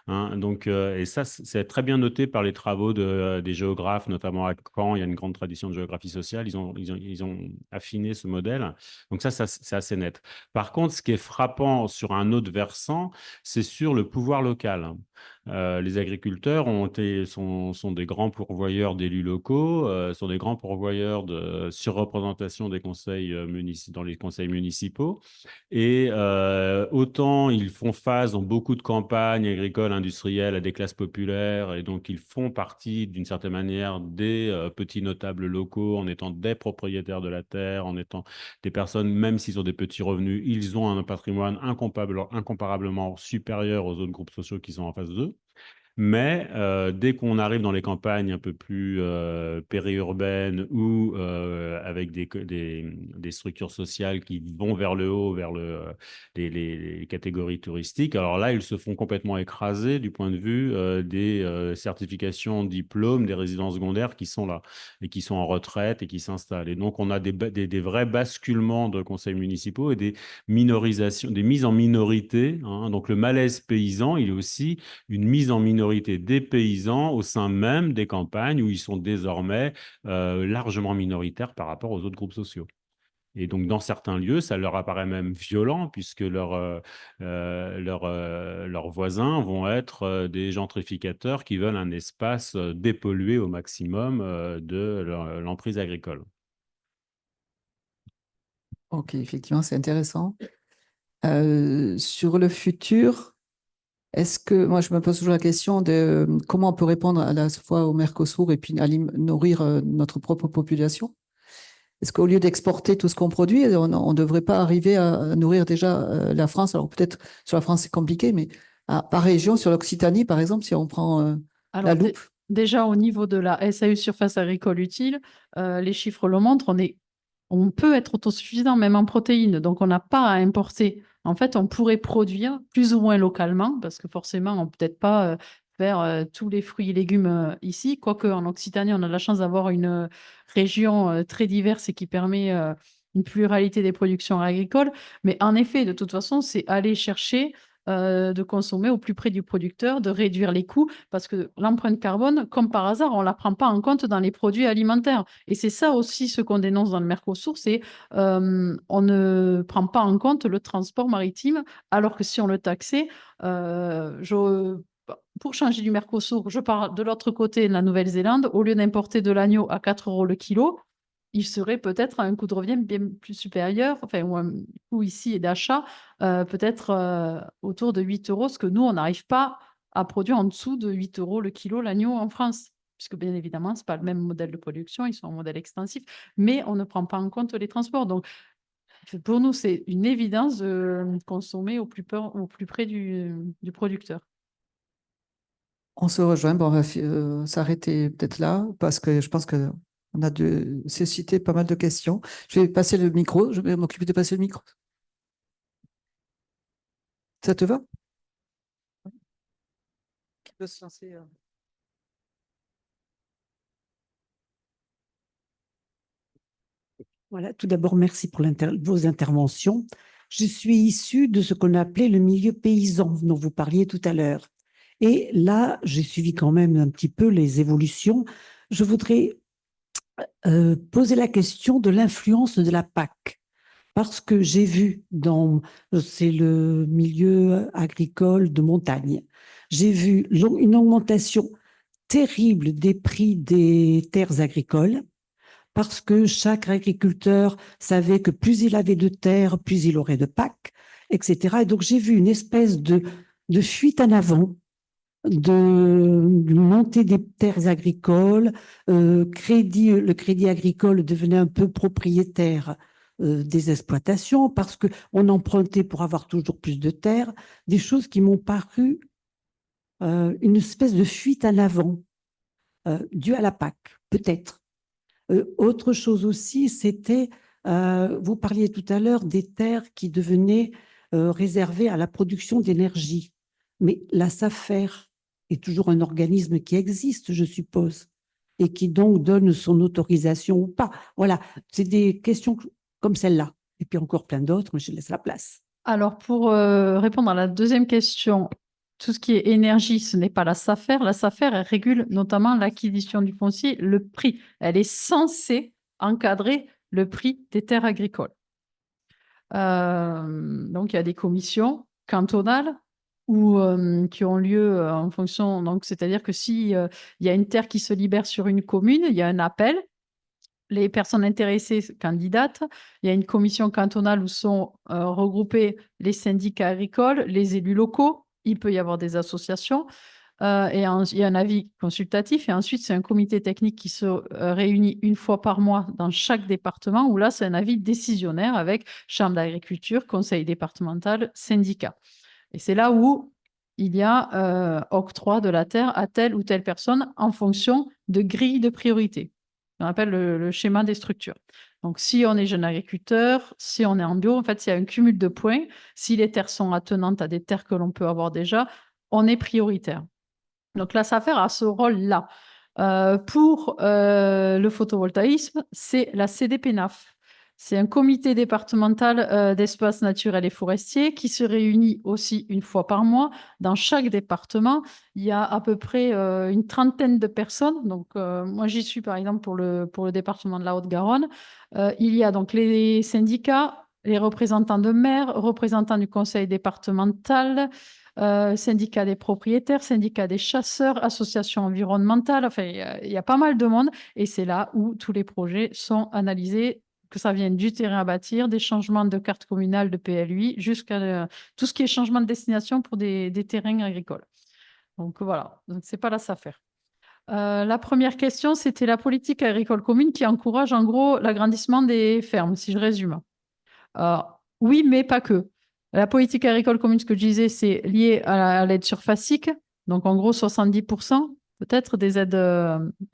Hein. Donc, et ça, c'est très bien noté par les travaux des géographes, notamment à Caen. Il y a une grande tradition de géographie sociale. Ils ont affiné ce modèle. Donc ça, c'est assez net. Par contre, ce qui est frappant sur un autre versant, c'est sur le pouvoir local. Les agriculteurs sont des grands pourvoyeurs d'élus locaux, sont des grands pourvoyeurs de surreprésentation des conseils dans les conseils municipaux. Et autant ils font face dans beaucoup de campagnes agricoles, industrielles, à des classes populaires, et donc ils font partie d'une certaine manière des petits notables locaux en étant des propriétaires de la terre, en étant des personnes, même s'ils ont des petits revenus, ils ont un patrimoine incomparablement supérieur aux autres groupes sociaux qui sont en face d'eux. Mais dès qu'on arrive dans les campagnes un peu plus périurbaines ou avec des structures sociales qui vont vers le haut, vers les catégories touristiques, alors là, ils se font complètement écraser du point de vue des certifications, diplômes, des résidences secondaires qui sont là et qui sont en retraite et qui s'installent. Et donc, on a des vrais basculements de conseils municipaux et des minorisations, des mises en minorité, hein. Donc, le malaise paysan, il est aussi une mise en minorité des paysans au sein même des campagnes où ils sont désormais largement minoritaires par rapport aux autres groupes sociaux. Et donc, dans certains lieux, ça leur apparaît même violent puisque leurs voisins vont être des gentrificateurs qui veulent un espace dépollué au maximum de l'emprise agricole. Ok, effectivement, c'est intéressant. Sur le futur, est-ce que, moi, je me pose toujours la question de comment on peut répondre à la fois au Mercosur et puis nourrir notre propre population? Est-ce qu'au lieu d'exporter tout ce qu'on produit, on ne devrait pas arriver à nourrir déjà la France? Alors peut-être sur la France, c'est compliqué, mais par région, sur l'Occitanie, par exemple, si on prend la Alors, loupe. déjà au niveau de la SAU surface agricole utile, les chiffres le montrent, on peut être autosuffisant même en protéines, donc on n'a pas à importer. En fait, on pourrait produire plus ou moins localement, parce que forcément, on ne peut peut-être pas faire tous les fruits et légumes ici, quoique en Occitanie, on a la chance d'avoir une région très diverse et qui permet une pluralité des productions agricoles. Mais en effet, de toute façon, c'est aller chercher de consommer au plus près du producteur, de réduire les coûts, parce que l'empreinte carbone, comme par hasard, on ne la prend pas en compte dans les produits alimentaires. Et c'est ça aussi ce qu'on dénonce dans le Mercosur, c'est on ne prend pas en compte le transport maritime, alors que si on le taxait, pour changer du Mercosur, je pars de l'autre côté de la Nouvelle-Zélande, au lieu d'importer de l'agneau à 4 euros le kilo, il serait peut-être à un coût de revient bien plus supérieur, enfin, ou un coût ici d'achat, peut-être autour de 8 euros, ce que nous, on n'arrive pas à produire en dessous de 8 euros le kilo l'agneau en France, puisque bien évidemment, ce n'est pas le même modèle de production, ils sont en modèle extensif, mais on ne prend pas en compte les transports. Donc, pour nous, c'est une évidence de consommer au plus près du producteur. On se rejoint, bon, on va s'arrêter peut-être là, parce que je pense qu'on a suscité pas mal de questions. Je vais passer le micro, je vais m'occuper de passer le micro. Ça te va? Qui peut se lancer Voilà, tout d'abord, merci pour vos interventions. Je suis issue de ce qu'on appelait le milieu paysan, dont vous parliez tout à l'heure. Et là, j'ai suivi quand même un petit peu les évolutions. Je voudrais poser la question de l'influence de la PAC, parce que j'ai vu c'est le milieu agricole de montagne, j'ai vu une augmentation terrible des prix des terres agricoles, parce que chaque agriculteur savait que plus il avait de terres, plus il aurait de PAC, etc. Et donc, j'ai vu une espèce de fuite en avant, de montée des terres agricoles. Le crédit agricole devenait un peu propriétaire des exploitations parce qu'on empruntait pour avoir toujours plus de terres, des choses qui m'ont paru une espèce de fuite en avant due à la PAC, peut-être. Autre chose aussi, c'était, vous parliez tout à l'heure des terres qui devenaient réservées à la production d'énergie. Mais la SAFER est toujours un organisme qui existe, je suppose, et qui donc donne son autorisation ou pas. Voilà, c'est des questions comme celle-là. Et puis encore plein d'autres, mais je laisse la place. Alors, pour répondre à la deuxième question, tout ce qui est énergie, ce n'est pas la SAFER. La SAFER, elle régule notamment l'acquisition du foncier, le prix. Elle est censée encadrer le prix des terres agricoles. Donc, il y a des commissions cantonales qui ont lieu en fonction. Donc, c'est-à-dire que si il y a une terre qui se libère sur une commune, il y a un appel. Les personnes intéressées candidatent. Il y a une commission cantonale où sont regroupés les syndicats agricoles, les élus locaux. Il peut y avoir des associations. Et il y a un avis consultatif. Et ensuite, c'est un comité technique qui se réunit une fois par mois dans chaque département, où là, c'est un avis décisionnaire avec chambre d'agriculture, conseil départemental, syndicat. Et c'est là où il y a octroi de la terre à telle ou telle personne en fonction de grilles de priorité. On appelle le schéma des structures. Donc, si on est jeune agriculteur, si on est en bio, en fait, il y a un cumul de points. Si les terres sont attenantes à des terres que l'on peut avoir déjà, on est prioritaire. Donc, la SAFER a ce rôle-là. Pour le photovoltaïsme, c'est la CDPNAF. C'est un comité départemental d'espaces naturels et forestiers qui se réunit aussi une fois par mois. Dans chaque département, il y a à peu près une trentaine de personnes. Donc, moi, j'y suis par exemple pour le département de la Haute-Garonne. Il y a donc les syndicats, les représentants de maires, représentants du conseil départemental, syndicat des propriétaires, syndicat des chasseurs, associations environnementales. Enfin, il y a pas mal de monde et c'est là où tous les projets sont analysés, que ça vienne du terrain à bâtir, des changements de carte communale, de PLUI, jusqu'à tout ce qui est changement de destination pour des terrains agricoles. Donc voilà, donc c'est pas la SAFER. La première question, c'était la politique agricole commune qui encourage en gros l'agrandissement des fermes, si je résume. Oui, mais pas que. La politique agricole commune, ce que je disais, c'est lié à l'aide surfacique. Donc, en gros, 70% peut-être des aides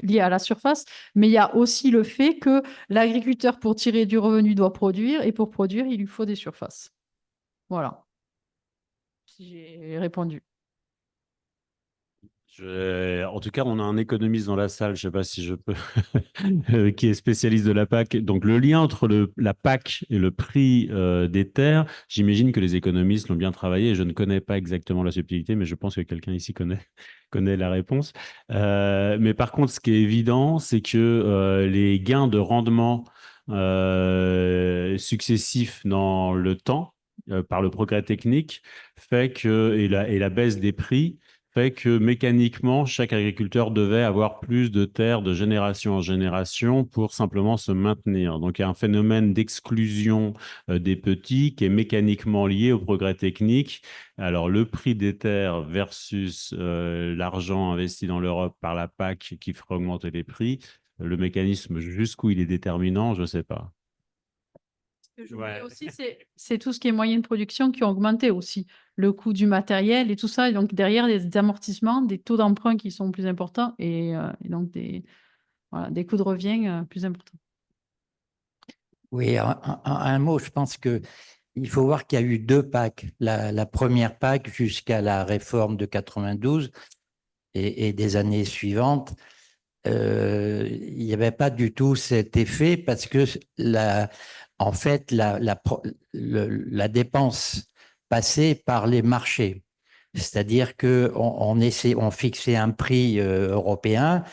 liées à la surface. Mais il y a aussi le fait que l'agriculteur, pour tirer du revenu, doit produire. Et pour produire, il lui faut des surfaces. Voilà. Si j'ai répondu. En tout cas, on a un économiste dans la salle, je ne sais pas si je peux, qui est spécialiste de la PAC. Donc, le lien entre la PAC et le prix des terres, j'imagine que les économistes l'ont bien travaillé. Je ne connais pas exactement la subtilité, mais je pense que quelqu'un ici connaît la réponse. Mais par contre, ce qui est évident, c'est que les gains de rendement successifs dans le temps, par le progrès technique, fait que, et la baisse des prix, fait que mécaniquement, chaque agriculteur devait avoir plus de terres de génération en génération pour simplement se maintenir. Donc, il y a un phénomène d'exclusion des petits qui est mécaniquement lié au progrès technique. Alors, le prix des terres versus l'argent investi dans l'Europe par la PAC qui ferait augmenter les prix, le mécanisme jusqu'où il est déterminant, je ne sais pas. Ce que je voulais aussi, c'est tout ce qui est moyens de production qui ont augmenté aussi. Le coût du matériel et tout ça. Et donc, derrière, des amortissements, des taux d'emprunt qui sont plus importants et donc des coûts de revient plus importants. Oui, un mot, je pense qu'il faut voir qu'il y a eu deux PAC. La première PAC jusqu'à la réforme de 92 et des années suivantes, il n'y avait pas du tout cet effet parce que en fait, la dépense passait par les marchés. C'est-à-dire qu'on fixait un prix européen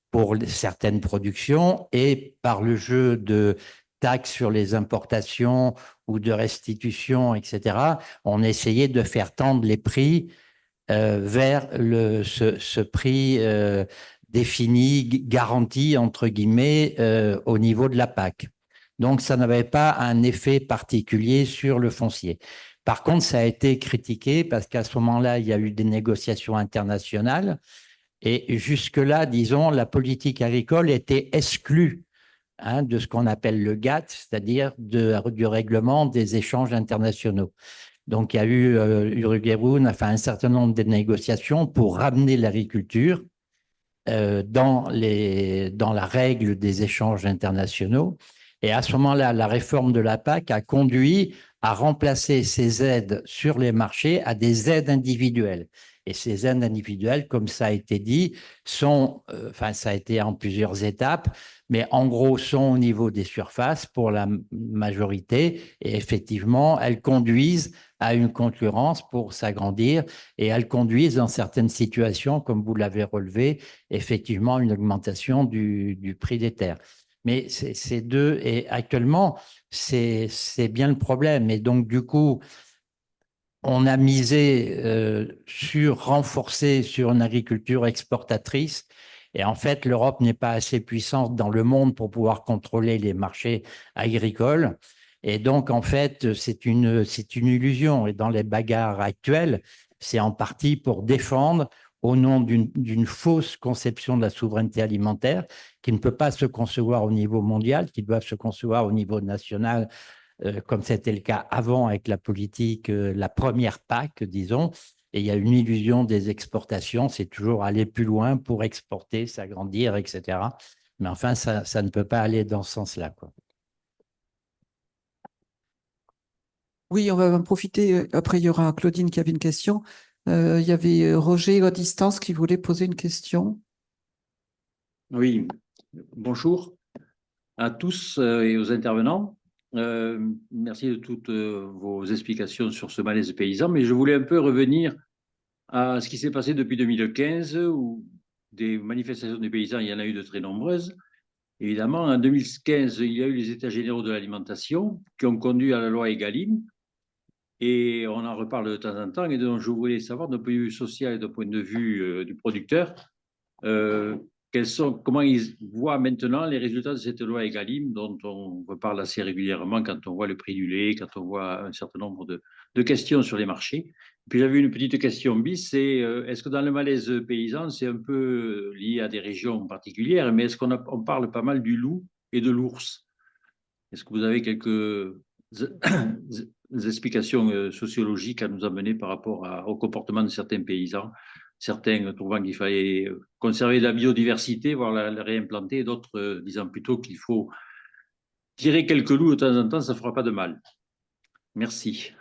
pour certaines productions et par le jeu de taxes sur les importations ou de restitution, etc., on essayait de faire tendre les prix vers ce prix défini, garanti, entre guillemets, au niveau de la PAC. Donc, ça n'avait pas un effet particulier sur le foncier. Par contre, ça a été critiqué parce qu'à ce moment-là, il y a eu des négociations internationales et jusque-là, disons, la politique agricole était exclue de ce qu'on appelle le GATT, c'est-à-dire du règlement des échanges internationaux. Donc, il y a eu Uruguay-Rune, enfin un certain nombre de négociations pour ramener l'agriculture dans la règle des échanges internationaux. Et à ce moment-là, la réforme de la PAC a conduit à remplacer ces aides sur les marchés à des aides individuelles. Et ces aides individuelles, comme ça a été dit, ça a été en plusieurs étapes, mais en gros, sont au niveau des surfaces pour la majorité. Et effectivement, elles conduisent à une concurrence pour s'agrandir et elles conduisent dans certaines situations, comme vous l'avez relevé, effectivement, une augmentation du prix des terres. Mais ces deux, et actuellement, c'est bien le problème. Et donc, du coup, on a misé renforcer sur une agriculture exportatrice. Et en fait, l'Europe n'est pas assez puissante dans le monde pour pouvoir contrôler les marchés agricoles. Et donc, en fait, c'est une illusion. Et dans les bagarres actuelles, c'est en partie pour défendre au nom d'une fausse conception de la souveraineté alimentaire qui ne peut pas se concevoir au niveau mondial, qui doit se concevoir au niveau national, comme c'était le cas avant avec la politique, la première PAC, disons. Et il y a une illusion des exportations, c'est toujours aller plus loin pour exporter, s'agrandir, etc. Mais enfin, ça ne peut pas aller dans ce sens-là, quoi. Oui, on va en profiter. Après, il y aura Claudine qui avait une question. Il y avait Roger à distance qui voulait poser une question. Oui, bonjour à tous et aux intervenants. Merci de toutes vos explications sur ce malaise paysan, mais je voulais un peu revenir à ce qui s'est passé depuis 2015, où des manifestations des paysans, il y en a eu de très nombreuses. Évidemment, en 2015, il y a eu les États généraux de l'alimentation qui ont conduit à la loi Egalim, et on en reparle de temps en temps, et donc je voulais savoir, d'un point de vue social et d'un point de vue du producteur, euh, comment ils voient maintenant les résultats de cette loi Egalim dont on reparle assez régulièrement quand on voit le prix du lait, quand on voit un certain nombre de questions sur les marchés. Puis j'avais une petite question bis, c'est est-ce que dans le malaise paysan, c'est un peu lié à des régions particulières, mais est-ce on parle pas mal du loup et de l'ours? Est-ce que vous avez quelques explications sociologiques à nous amener par rapport au comportement de certains paysans, certains trouvant qu'il fallait conserver la biodiversité, voire la réimplanter, et d'autres disant plutôt qu'il faut tirer quelques loups de temps en temps, ça ne fera pas de mal. Merci.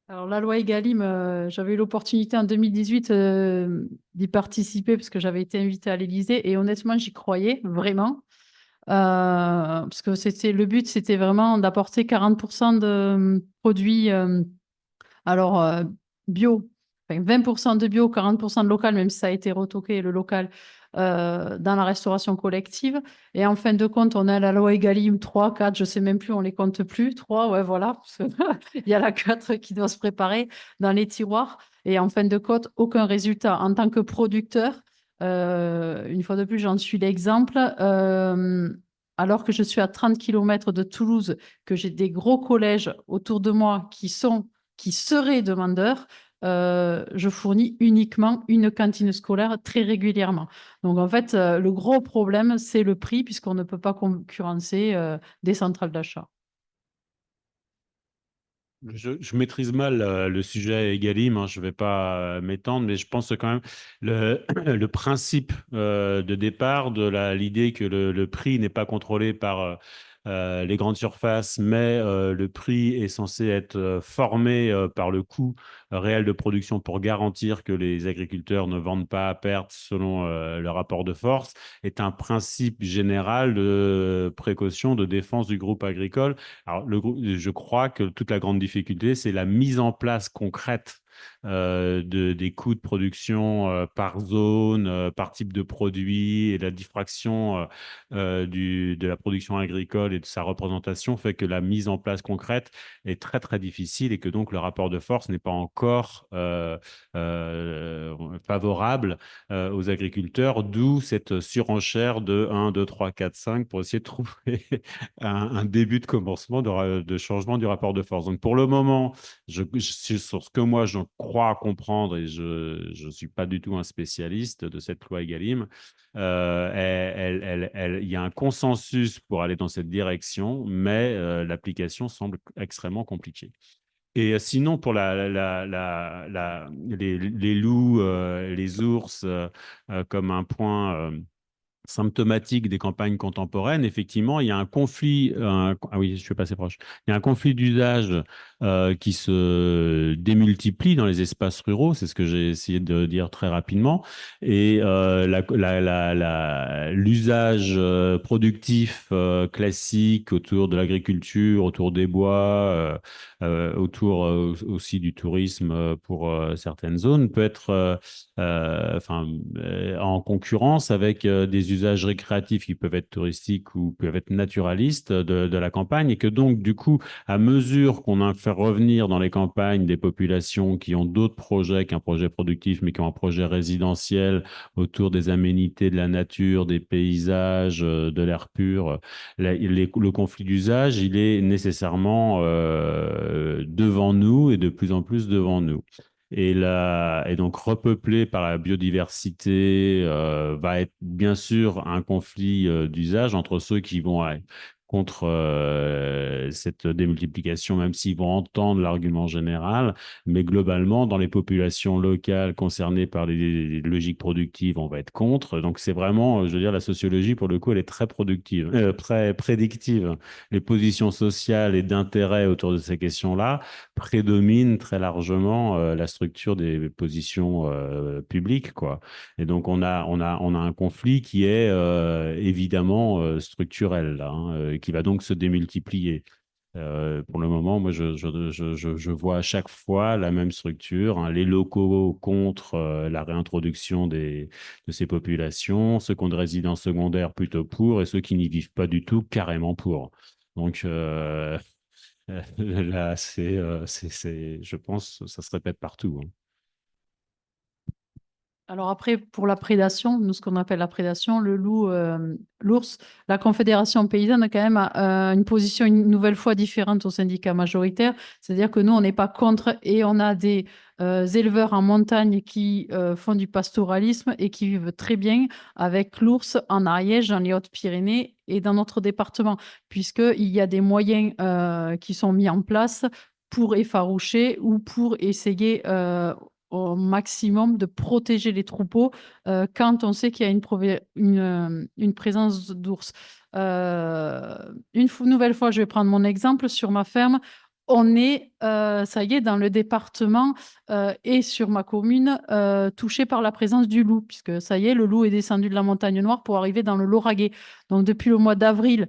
Alors, la loi Egalim, j'avais eu l'opportunité en 2018 d'y participer parce que j'avais été invitée à l'Élysée et honnêtement, j'y croyais vraiment. Parce que le but, c'était vraiment d'apporter 40% de produits bio, enfin 20% de bio, 40% de local, même si ça a été retoqué, le local, dans la restauration collective. Et en fin de compte, on a la loi Egalim 3, 4, je ne sais même plus, on ne les compte plus. 3, ouais, voilà. Il y a la 4 qui doit se préparer dans les tiroirs. Et en fin de compte, aucun résultat. En tant que producteur, une fois de plus, j'en suis l'exemple. Alors que je suis à 30 km de Toulouse, que j'ai des gros collèges autour de moi qui seraient demandeurs, je fournis uniquement une cantine scolaire très régulièrement. Donc, en fait, le gros problème, c'est le prix, puisqu'on ne peut pas concurrencer des centrales d'achat. Je maîtrise mal le sujet Egalim, hein, je ne vais pas m'étendre, mais je pense que quand même le principe de départ de l'idée que le prix n'est pas contrôlé par les grandes surfaces, mais le prix est censé être formé par le coût réel de production pour garantir que les agriculteurs ne vendent pas à perte selon le rapport de force, est un principe général de précaution, de défense du groupe agricole. Alors, je crois que toute la grande difficulté, c'est la mise en place concrète des coûts de production par zone, par type de produit, et la diffraction de la production agricole et de sa représentation fait que la mise en place concrète est très, très difficile et que donc le rapport de force n'est pas encore favorable aux agriculteurs, d'où cette surenchère de 1, 2, 3, 4, 5 pour essayer de trouver un début de commencement de changement du rapport de force. Donc pour le moment, sur ce que moi je crois comprendre, et je ne suis pas du tout un spécialiste de cette loi Egalim, il y a un consensus pour aller dans cette direction, mais l'application semble extrêmement compliquée. Et sinon, pour les loups, les ours, comme un point symptomatique des campagnes contemporaines, effectivement, il y a un conflit. Ah oui, je suis passé proche. Il y a un conflit d'usage qui se démultiplie dans les espaces ruraux. C'est ce que j'ai essayé de dire très rapidement. Et l'usage productif classique autour de l'agriculture, autour des bois, autour aussi du tourisme pour certaines zones peut être en concurrence avec des usages récréatifs qui peuvent être touristiques ou peuvent être naturalistes de la campagne, et que donc, du coup, à mesure qu'on a fait revenir dans les campagnes des populations qui ont d'autres projets qu'un projet productif, mais qui ont un projet résidentiel autour des aménités de la nature, des paysages, de l'air pur, le conflit d'usage, il est nécessairement devant nous et de plus en plus devant nous. Et donc, repeupler par la biodiversité va être bien sûr un conflit d'usage entre ceux qui vont contre cette démultiplication, même s'ils vont entendre l'argument général. Mais globalement, dans les populations locales concernées par les logiques productives, on va être contre. Donc, c'est vraiment, je veux dire, la sociologie, pour le coup, elle est très productive, très prédictive. Les positions sociales et d'intérêt autour de ces questions-là prédominent très largement la structure des positions publiques, quoi. Et donc, on a un conflit qui est évidemment structurel, là, hein, qui va donc se démultiplier. Pour le moment, moi, je vois à chaque fois la même structure, hein, les locaux contre la réintroduction de ces populations, ceux qui ont des résidences secondaires plutôt pour, et ceux qui n'y vivent pas du tout carrément pour. Donc, là, je pense, ça se répète partout, hein. Alors après, pour la prédation, nous, ce qu'on appelle la prédation, le loup, l'ours, la Confédération paysanne a quand même une position une nouvelle fois différente au syndicat majoritaire. C'est-à-dire que nous, on n'est pas contre et on a des éleveurs en montagne qui font du pastoralisme et qui vivent très bien avec l'ours en Ariège, dans les Hautes-Pyrénées et dans notre département, puisqu'il y a des moyens qui sont mis en place pour effaroucher ou pour essayer au maximum de protéger les troupeaux quand on sait qu'il y a une présence d'ours. Nouvelle fois, je vais prendre mon exemple sur ma ferme. On est, ça y est, dans le département et sur ma commune, touché par la présence du loup, puisque ça y est, le loup est descendu de la montagne noire pour arriver dans le Lauragais. Donc, depuis le mois d'avril,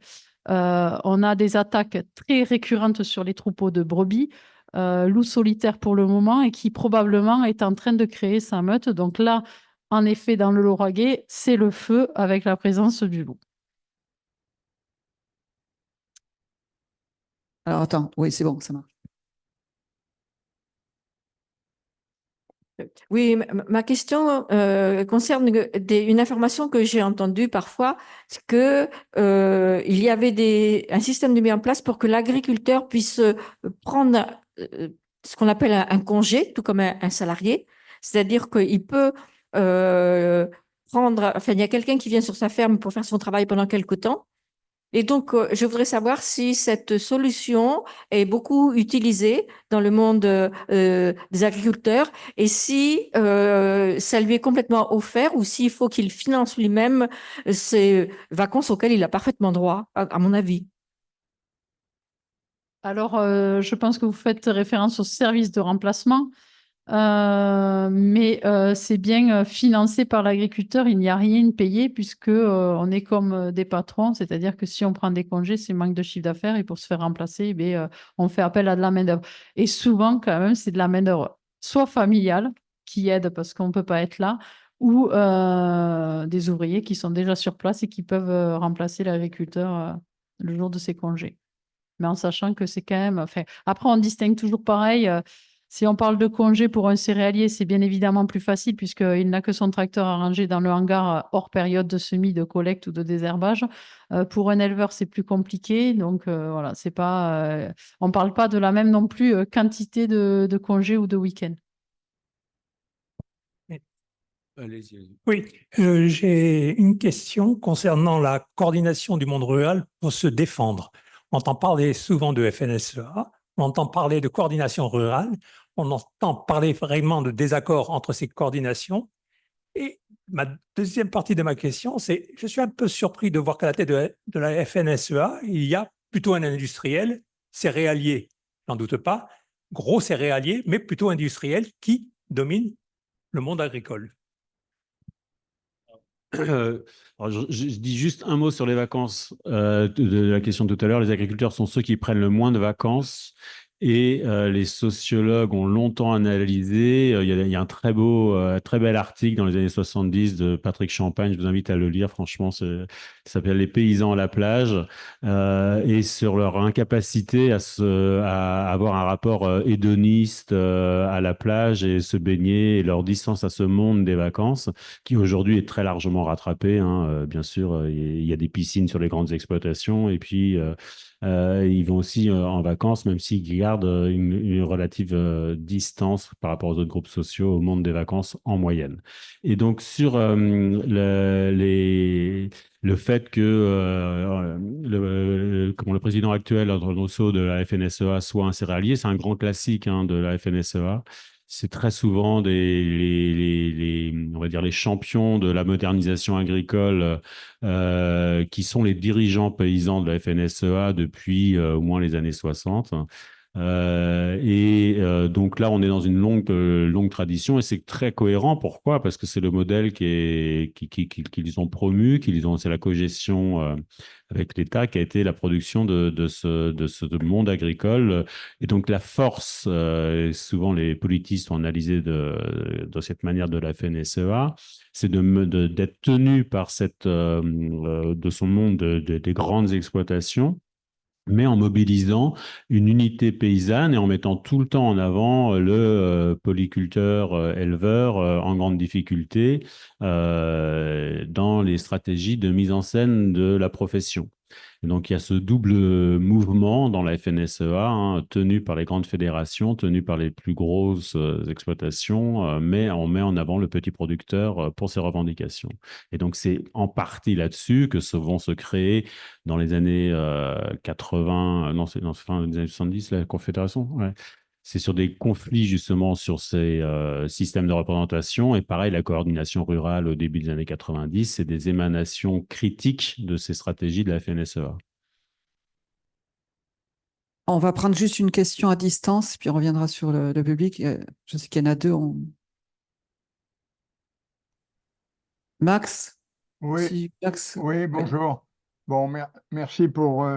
on a des attaques très récurrentes sur les troupeaux de brebis. Loup solitaire pour le moment et qui probablement est en train de créer sa meute. Donc là, en effet, dans le Lauragais, c'est le feu avec la présence du loup. Alors attends, oui, c'est bon, ça marche. Oui, ma question concerne une information que j'ai entendue parfois, c'est que il y avait un système de mis en place pour que l'agriculteur puisse prendre ce qu'on appelle un congé, tout comme un salarié. C'est-à-dire qu'il peut enfin, il y a quelqu'un qui vient sur sa ferme pour faire son travail pendant quelque temps. Et donc, je voudrais savoir si cette solution est beaucoup utilisée dans le monde des agriculteurs et si ça lui est complètement offert ou s'il faut qu'il finance lui-même ces vacances auxquelles il a parfaitement droit, à mon avis. Alors, je pense que vous faites référence au service de remplacement. Mais c'est bien financé par l'agriculteur, il n'y a rien payé puisque on est comme des patrons, c'est-à-dire que si on prend des congés, c'est manque de chiffre d'affaires et pour se faire remplacer, on fait appel à de la main-d'œuvre. Et souvent, quand même, c'est de la main-d'œuvre soit familiale qui aide parce qu'on ne peut pas être là, ou des ouvriers qui sont déjà sur place et qui peuvent remplacer l'agriculteur le jour de ses congés. Mais en sachant que c'est quand même. Enfin, après, on distingue toujours pareil. Si on parle de congé pour un céréalier, c'est bien évidemment plus facile puisqu'il n'a que son tracteur à ranger dans le hangar hors période de semis, de collecte ou de désherbage. Pour un éleveur, c'est plus compliqué. Donc voilà, c'est pas, on ne parle pas de la même non plus quantité de congés ou de week-ends. Allez-y. Oui, j'ai une question concernant la coordination du monde rural pour se défendre. On entend parler souvent de FNSEA, on entend parler de coordination rurale, on entend parler vraiment de désaccords entre ces coordinations. Et ma deuxième partie de ma question, c'est je suis un peu surpris de voir qu'à la tête de la FNSEA, il y a plutôt un industriel, céréalier, j'en doute pas, gros céréalier, mais plutôt industriel qui domine le monde agricole. Alors, je dis juste un mot sur les vacances de la question de tout à l'heure. Les agriculteurs sont ceux qui prennent le moins de vacances et les sociologues ont longtemps analysé. Il y a un très bel article dans les années 70 de Patrick Champagne. Je vous invite à le lire. Franchement, ça s'appelle Les paysans à la plage et sur leur incapacité à avoir un rapport hédoniste à la plage et se baigner et leur distance à ce monde des vacances qui aujourd'hui est très largement rattrapé, hein. Bien sûr, il y a des piscines sur les grandes exploitations et puis ils vont aussi en vacances, même s'ils gardent garde une relative distance par rapport aux autres groupes sociaux au monde des vacances en moyenne. Et donc, sur le fait que le président actuel, Antoine Rousseau, de la FNSEA, soit un céréalier, c'est un grand classique hein, de la FNSEA. C'est très souvent on va dire les champions de la modernisation agricole qui sont les dirigeants paysans de la FNSEA depuis au moins les années 60. Donc là, on est dans une longue tradition et c'est très cohérent. Pourquoi? Parce que c'est le modèle qu'ils ont promu, c'est la cogestion avec l'État qui a été la production de ce monde agricole. Et donc la force, souvent les politistes ont analysé de cette manière de la FNSEA, c'est d'être tenu par de son monde des grandes exploitations, mais en mobilisant une unité paysanne et en mettant tout le temps en avant le polyculteur éleveur en grande difficulté dans les stratégies de mise en scène de la profession. Et donc, il y a ce double mouvement dans la FNSEA, hein, tenu par les grandes fédérations, tenu par les plus grosses exploitations, mais on met en avant le petit producteur pour ses revendications. Et donc, c'est en partie là-dessus que vont se créer dans les années 80, non, c'est fin des années 70, la Confédération, ouais. C'est sur des conflits justement sur ces systèmes de représentation. Et pareil, la coordination rurale au début des années 90, c'est des émanations critiques de ces stratégies de la FNSEA. On va prendre juste une question à distance, puis on reviendra sur le public. Je sais qu'il y en a deux. Max? Oui, Max. oui, bonjour. Bon, merci pour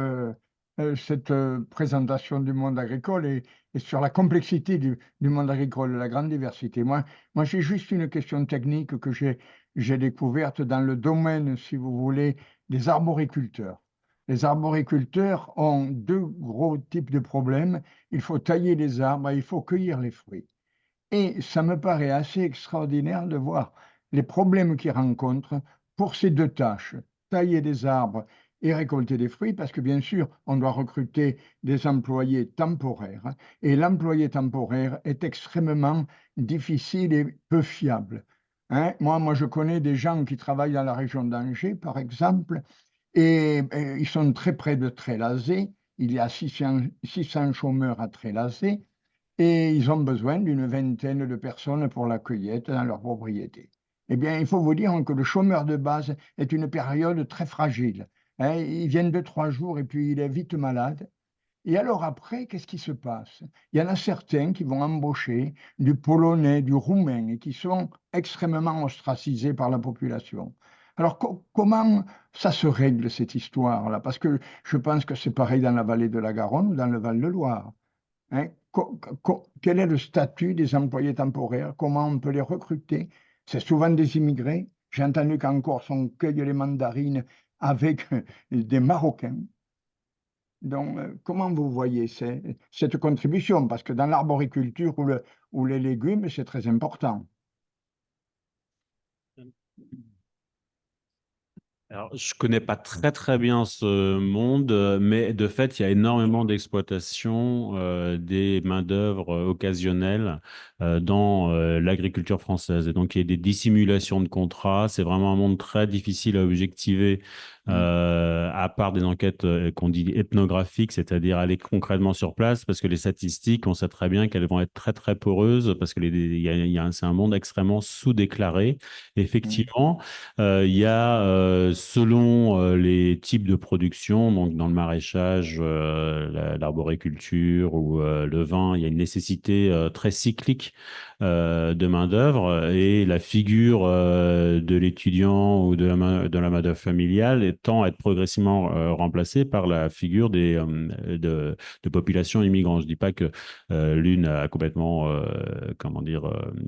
cette présentation du monde agricole et sur la complexité du monde agricole, la grande diversité. Moi j'ai juste une question technique que j'ai découverte dans le domaine, si vous voulez, des arboriculteurs. Les arboriculteurs ont deux gros types de problèmes. Il faut tailler les arbres et il faut cueillir les fruits. Et ça me paraît assez extraordinaire de voir les problèmes qu'ils rencontrent pour ces deux tâches, tailler des arbres et récolter des fruits, parce que bien sûr, on doit recruter des employés temporaires, et l'employé temporaire est extrêmement difficile et peu fiable. Hein, moi, je connais des gens qui travaillent dans la région d'Angers, par exemple, et ils sont très près de Trélazé. Il y a 600 chômeurs à Trélazé, et ils ont besoin d'une vingtaine de personnes pour la cueillette dans leur propriété. Eh bien, il faut vous dire que le chômeur de base est une période très fragile. Hein, il vient 2-3 jours et puis il est vite malade. Et alors après, qu'est-ce qui se passe? Il y en a certains qui vont embaucher du Polonais, du Roumain, et qui sont extrêmement ostracisés par la population. Alors comment ça se règle cette histoire-là? Parce que je pense que c'est pareil dans la vallée de la Garonne ou dans le Val-de-Loire. Hein, quel est le statut des employés temporaires? Comment on peut les recruter? C'est souvent des immigrés. J'ai entendu qu'en Corse, on cueille les mandarines avec des Marocains. Donc, comment vous voyez cette contribution? Parce que dans l'arboriculture ou les légumes, c'est très important. Alors, je connais pas très bien ce monde, mais de fait, il y a énormément d'exploitation des main-d'œuvre occasionnelles dans l'agriculture française. Et donc, il y a des dissimulations de contrats. C'est vraiment un monde très difficile à objectiver, à part des enquêtes qu'on dit ethnographiques, c'est-à-dire aller concrètement sur place, parce que les statistiques, on sait très bien qu'elles vont être très poreuses, parce que c'est un monde extrêmement sous-déclaré. Effectivement, il y a selon les types de production, donc dans le maraîchage, l'arboriculture ou le vin, il y a une nécessité très cyclique de main-d'œuvre, et la figure de l'étudiant ou de la main-d'œuvre familiale tend à être progressivement remplacée par la figure de populations immigrantes. Je ne dis pas que l'une a complètement,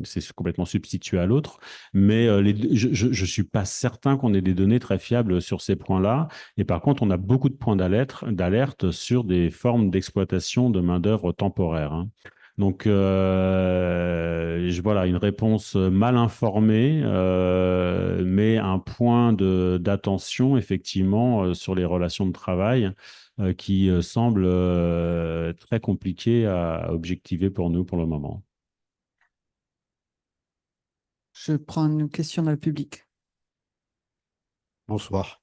c'est complètement substitué à l'autre, mais je ne suis pas certain qu'on ait des données très fiables sur ces points-là. Et par contre, on a beaucoup de points d'alerte sur des formes d'exploitation de main-d'œuvre temporaire, hein. Donc, voilà, une réponse mal informée, mais un point d'attention, effectivement, sur les relations de travail qui semble très compliqué à objectiver pour nous pour le moment. Je prends une question dans le public. Bonsoir.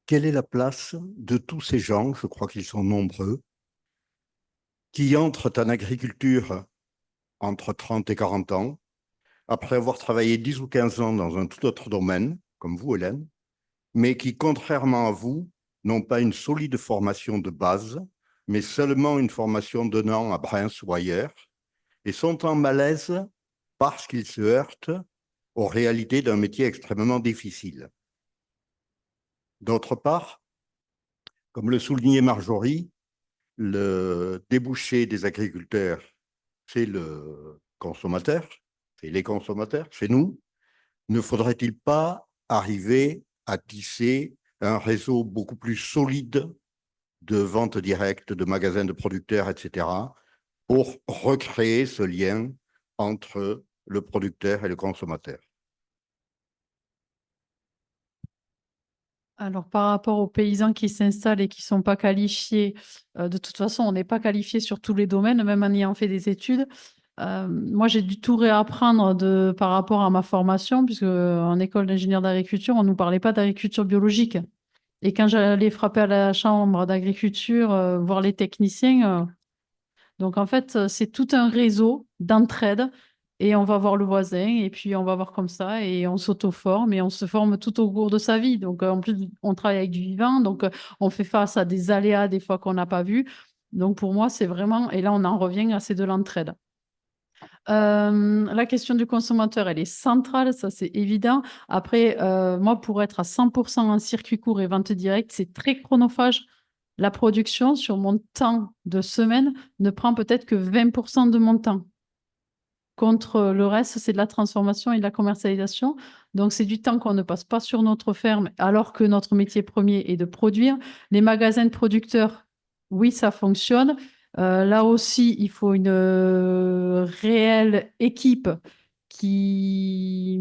Quelle est la place de tous ces gens, je crois qu'ils sont nombreux, qui entrent en agriculture entre 30 et 40 ans, après avoir travaillé 10 ou 15 ans dans un tout autre domaine, comme vous, Hélène, mais qui, contrairement à vous, n'ont pas une solide formation de base, mais seulement une formation donnant à Reims ou ailleurs, et sont en malaise parce qu'ils se heurtent aux réalités d'un métier extrêmement difficile. D'autre part, comme le soulignait Marjorie, le débouché des agriculteurs, c'est le consommateur, c'est les consommateurs, c'est nous. Ne faudrait-il pas arriver à tisser un réseau beaucoup plus solide de vente directe, de magasins de producteurs, etc., pour recréer ce lien entre le producteur et le consommateur? Alors, par rapport aux paysans qui s'installent et qui ne sont pas qualifiés, de toute façon, on n'est pas qualifié sur tous les domaines, même en ayant fait des études. Moi, j'ai dû tout réapprendre par rapport à ma formation, puisque en école d'ingénieur d'agriculture, on ne nous parlait pas d'agriculture biologique. Et quand j'allais frapper à la chambre d'agriculture, voir les techniciens, donc en fait, c'est tout un réseau d'entraide et on va voir le voisin et puis on va voir comme ça et on s'auto-forme et on se forme tout au cours de sa vie. Donc en plus, on travaille avec du vivant, donc on fait face à des aléas des fois qu'on n'a pas vus. Donc pour moi, c'est vraiment, et là on en revient à c'est de l'entraide. La question du consommateur, elle est centrale, ça c'est évident. Après, moi, pour être à 100% en circuit court et vente directe, c'est très chronophage. La production, sur mon temps de semaine, ne prend peut-être que 20% de mon temps. Contre le reste, c'est de la transformation et de la commercialisation. Donc, c'est du temps qu'on ne passe pas sur notre ferme, alors que notre métier premier est de produire. Les magasins de producteurs, oui, ça fonctionne. Là aussi, il faut une réelle équipe qui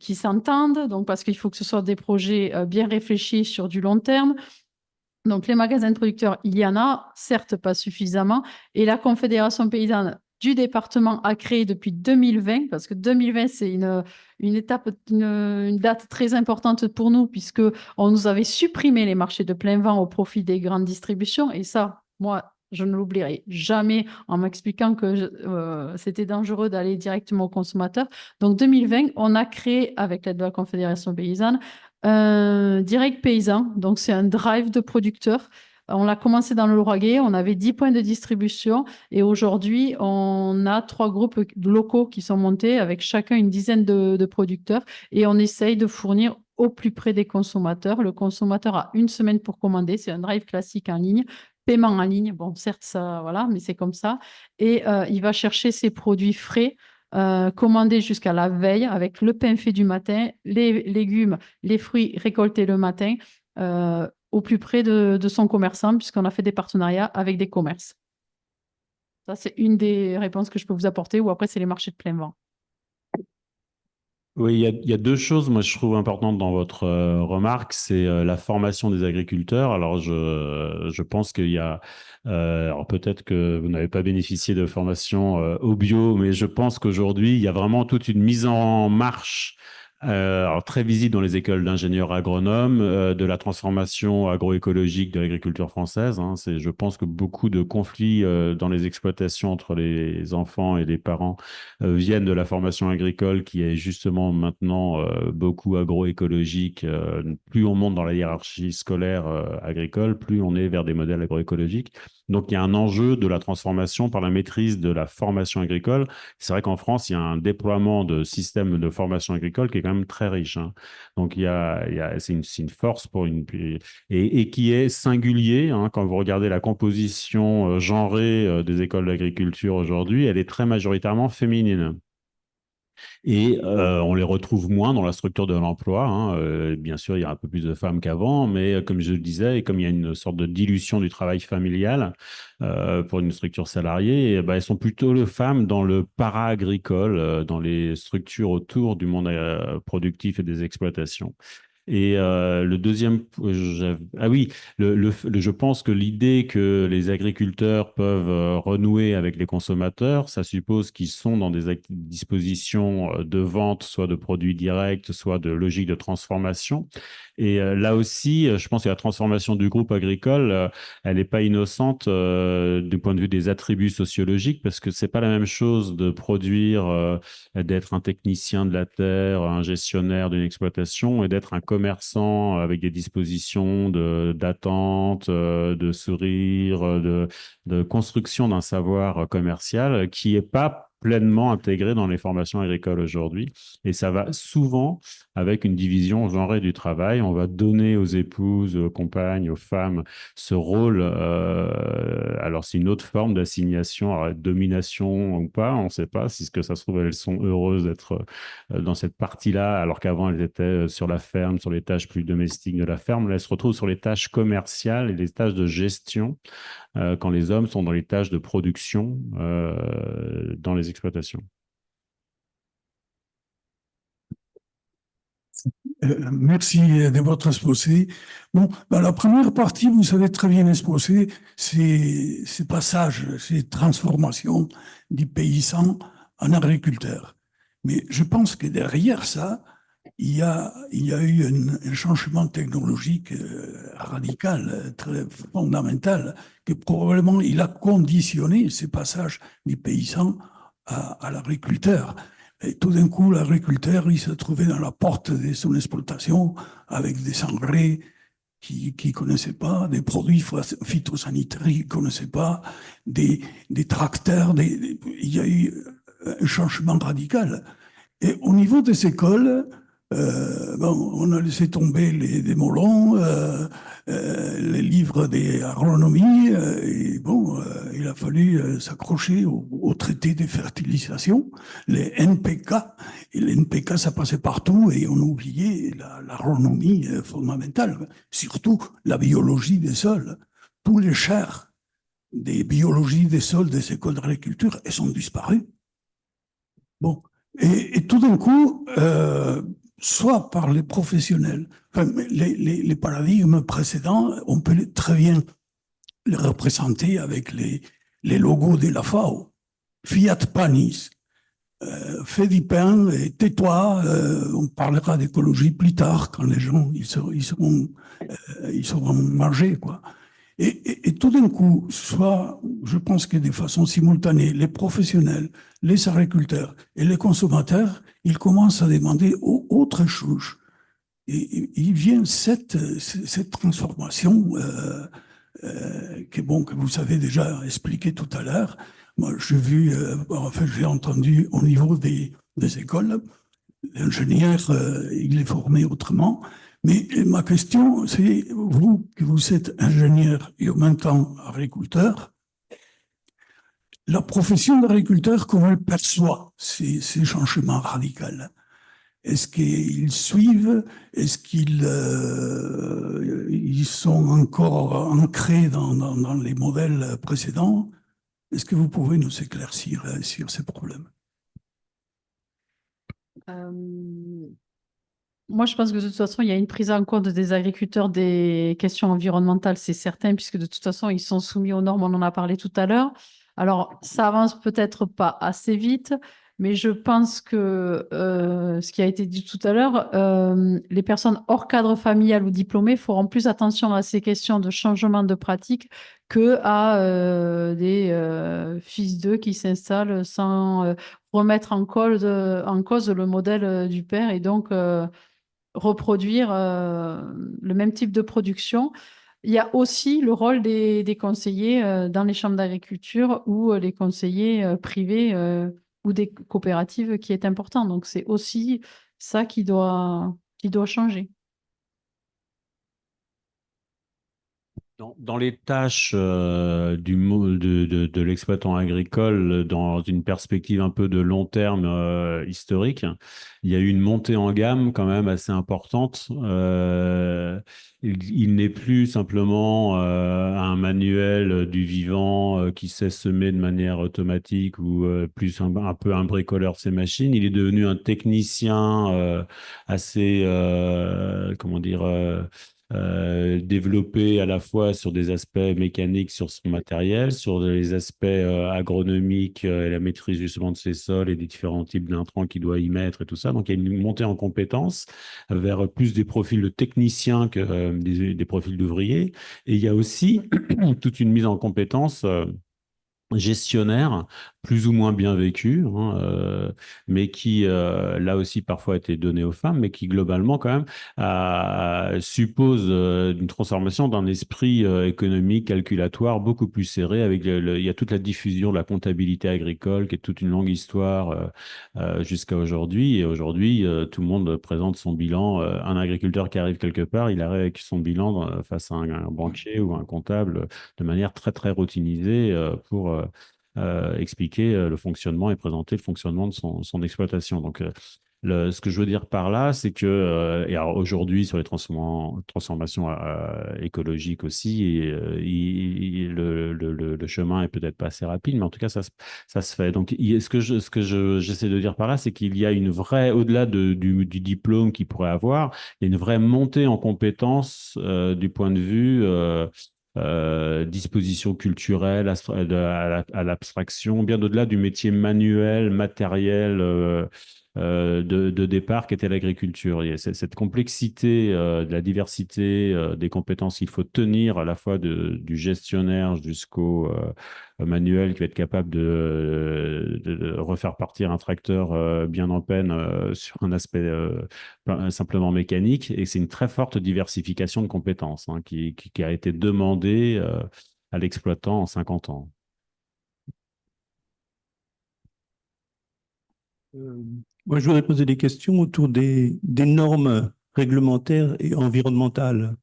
s'entende, donc parce qu'il faut que ce soit des projets bien réfléchis sur du long terme. Donc, les magasins de producteurs, il y en a, certes pas suffisamment. Et la Confédération paysanne du département a créé depuis 2020, parce que 2020, c'est une étape, une date très importante pour nous, puisqu'on nous avait supprimé les marchés de plein vent au profit des grandes distributions. Et ça, moi, je ne l'oublierai jamais en m'expliquant que c'était dangereux d'aller directement au consommateur. Donc, 2020, on a créé, avec l'aide de la Confédération paysanne, Direct Paysan, donc c'est un drive de producteurs. On l'a commencé dans le Lauragais, on avait 10 points de distribution et aujourd'hui, on a 3 groupes locaux qui sont montés avec chacun une dizaine de producteurs et on essaye de fournir au plus près des consommateurs. Le consommateur a une semaine pour commander, c'est un drive classique en ligne, paiement en ligne, bon certes, ça, voilà, mais c'est comme ça. Et il va chercher ses produits frais, commandés jusqu'à la veille avec le pain fait du matin, les légumes, les fruits récoltés le matin, au plus près de son commerçant, puisqu'on a fait des partenariats avec des commerces. Ça, c'est une des réponses que je peux vous apporter, ou après, c'est les marchés de plein vent. Oui, il y a deux choses, moi, je trouve importantes dans votre remarque. C'est la formation des agriculteurs. Alors, je pense qu'il y a, alors peut-être que vous n'avez pas bénéficié de formation au bio, mais je pense qu'aujourd'hui, il y a vraiment toute une mise en marche, alors très visible dans les écoles d'ingénieurs agronomes, de la transformation agroécologique de l'agriculture française. Hein. Je pense que beaucoup de conflits dans les exploitations entre les enfants et les parents viennent de la formation agricole qui est justement maintenant beaucoup agroécologique. Plus on monte dans la hiérarchie scolaire agricole, plus on est vers des modèles agroécologiques. Donc, il y a un enjeu de la transformation par la maîtrise de la formation agricole. C'est vrai qu'en France, il y a un déploiement de systèmes de formation agricole qui est quand même très riche. Hein. Donc, c'est une force pour et qui est singulier. Hein, quand vous regardez la composition genrée des écoles d'agriculture aujourd'hui, elle est très majoritairement féminine. Et on les retrouve moins dans la structure de l'emploi. Hein. Bien sûr, il y a un peu plus de femmes qu'avant, mais comme je le disais, et comme il y a une sorte de dilution du travail familial pour une structure salariée, et ben, elles sont plutôt les femmes dans le para-agricole, dans les structures autour du monde productif et des exploitations. Et le deuxième, ah oui, je pense que l'idée que les agriculteurs peuvent renouer avec les consommateurs, ça suppose qu'ils sont dans des dispositions de vente, soit de produits directs, soit de logique de transformation. Et là aussi, je pense que la transformation du groupe agricole, elle n'est pas innocente du point de vue des attributs sociologiques, parce que c'est pas la même chose de produire, d'être un technicien de la terre, un gestionnaire d'une exploitation, et d'être un commerçant avec des dispositions d'attente, de sourire, de construction d'un savoir commercial qui n'est pas pleinement intégré dans les formations agricoles aujourd'hui. Et ça va souvent avec une division genrée du travail. On va donner aux épouses, aux compagnes, aux femmes ce rôle. Alors, c'est une autre forme d'assignation, alors, domination ou pas, on ne sait pas. Si ce que ça se trouve, elles sont heureuses d'être dans cette partie-là, alors qu'avant, elles étaient sur la ferme, sur les tâches plus domestiques de la ferme. Là, elles se retrouvent sur les tâches commerciales et les tâches de gestion quand les hommes sont dans les tâches de production dans les exploitations. Merci de votre exposé. Bon, dans la première partie, vous avez très bien exposé ces passages, ces transformations du paysan en agriculteur. Mais je pense que derrière ça, il y a eu un changement technologique radical, très fondamental, que probablement il a conditionné ces passages du paysan à l'agriculteur. Et tout d'un coup, l'agriculteur, il se trouvait dans la porte de son exploitation avec des engrais qu'il ne connaissait pas, des produits phytosanitaires qu'il ne connaissait pas, des tracteurs. Il y a eu un changement radical. Et au niveau des écoles, on a laissé tomber des molons, les livres d'agronomie, et il a fallu s'accrocher au traité de fertilisation, les NPK. Et les NPK, ça passait partout et on a oublié l'agronomie fondamentale, surtout la biologie des sols. Tous les chars des biologies des sols des écoles d'agriculture, elles sont disparues. Bon. Et tout d'un coup, soit par les professionnels, enfin, les paradigmes précédents, on peut très bien les représenter avec les logos de la FAO. Fiat Panis, fais du pain et tais-toi, on parlera d'écologie plus tard quand les gens ils seront mangés, quoi. Et tout d'un coup, soit, je pense que de façon simultanée, les professionnels, les agriculteurs et les consommateurs, ils commencent à demander autre chose. Et il vient cette transformation que vous avez déjà expliqué tout à l'heure. Moi, j'ai entendu au niveau des écoles, l'ingénieur, il est formé autrement. Mais ma question, c'est vous, que vous êtes ingénieur et en même temps agriculteur, la profession d'agriculteur, comment elle perçoit ces changements radicaux? Est-ce qu'ils suivent? Est-ce qu'ils sont encore ancrés dans les modèles précédents? Est-ce que vous pouvez nous éclaircir sur ces problèmes? Moi, je pense que de toute façon, il y a une prise en compte des agriculteurs des questions environnementales, c'est certain, puisque de toute façon, ils sont soumis aux normes, on en a parlé tout à l'heure. Alors, ça avance peut-être pas assez vite, mais je pense que ce qui a été dit tout à l'heure, les personnes hors cadre familial ou diplômées feront plus attention à ces questions de changement de pratique que à des fils d'eux qui s'installent sans remettre en cause le modèle du père et donc reproduire le même type de production. Il y a aussi le rôle des conseillers dans les chambres d'agriculture ou les conseillers privés ou des coopératives qui est important. Donc, c'est aussi ça qui doit changer. Dans les tâches de l'exploitant agricole, dans une perspective un peu de long terme historique, il y a eu une montée en gamme quand même assez importante. Il n'est plus simplement à un manuel du vivant qui sait semer de manière automatique ou plus un peu un bricoleur de ses machines. Il est devenu un technicien assez, comment dire, développé à la fois sur des aspects mécaniques sur son matériel, sur les aspects agronomiques et la maîtrise justement de ses sols et des différents types d'intrants qu'il doit y mettre et tout ça. Donc il y a une montée en compétences vers plus des profils de techniciens que des profils d'ouvriers. Et il y a aussi toute une mise en compétences gestionnaire, plus ou moins bien vécu, hein, mais qui, là aussi, parfois a été donné aux femmes, mais qui, globalement, quand même, suppose une transformation d'un esprit économique, calculatoire, beaucoup plus serré. Il y a toute la diffusion de la comptabilité agricole, qui est toute une longue histoire jusqu'à aujourd'hui. Et aujourd'hui, tout le monde présente son bilan. Un agriculteur qui arrive quelque part, il arrive avec son bilan face à un banquier ou un comptable de manière très, très routinisée pour expliquer le fonctionnement et présenter le fonctionnement de son exploitation. Donc, ce que je veux dire par là, c'est que, et alors aujourd'hui, sur les transformations écologiques aussi, le chemin est peut-être pas assez rapide, mais en tout cas, ça se fait. Donc, ce que j'essaie de dire par là, c'est qu'il y a une vraie, au-delà du diplôme qu'il pourrait avoir, il y a une vraie montée en compétences du point de vue disposition culturelle, à l'abstraction, bien au-delà du métier manuel, matériel de départ qu'était l'agriculture. Il y a cette complexité de la diversité des compétences qu'il faut tenir à la fois du gestionnaire jusqu'au manuel qui va être capable de refaire partir un tracteur bien en peine sur un aspect simplement mécanique. Et c'est une très forte diversification de compétences hein, qui a été demandée à l'exploitant en 50 ans. Moi, je voudrais poser des questions autour des normes réglementaires et environnementales,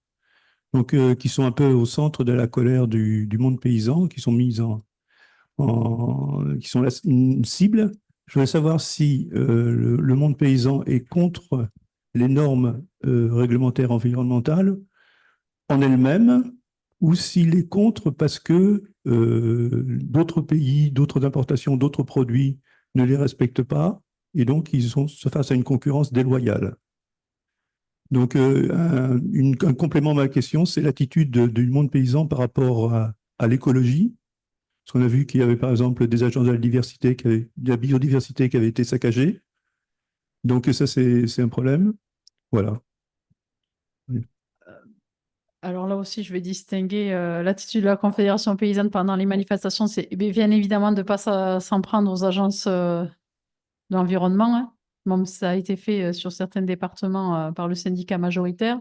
donc, qui sont un peu au centre de la colère du monde paysan, qui sont mises qui sont une cible. Je voudrais savoir si le monde paysan est contre les normes réglementaires environnementales en elles-mêmes, ou s'il est contre parce que d'autres pays, d'autres importations, d'autres produits ne les respectent pas, et donc ils sont face à une concurrence déloyale. Donc, un complément à ma question, c'est l'attitude du monde paysan par rapport à l'écologie. Parce qu'on a vu qu'il y avait par exemple des agences de la biodiversité qui avaient été saccagées. Donc ça, c'est un problème. Voilà. Alors là aussi, je vais distinguer l'attitude de la Confédération paysanne pendant les manifestations. C'est bien évidemment de ne pas s'en prendre aux agences de l'environnement, hein. Même ça a été fait sur certains départements par le syndicat majoritaire.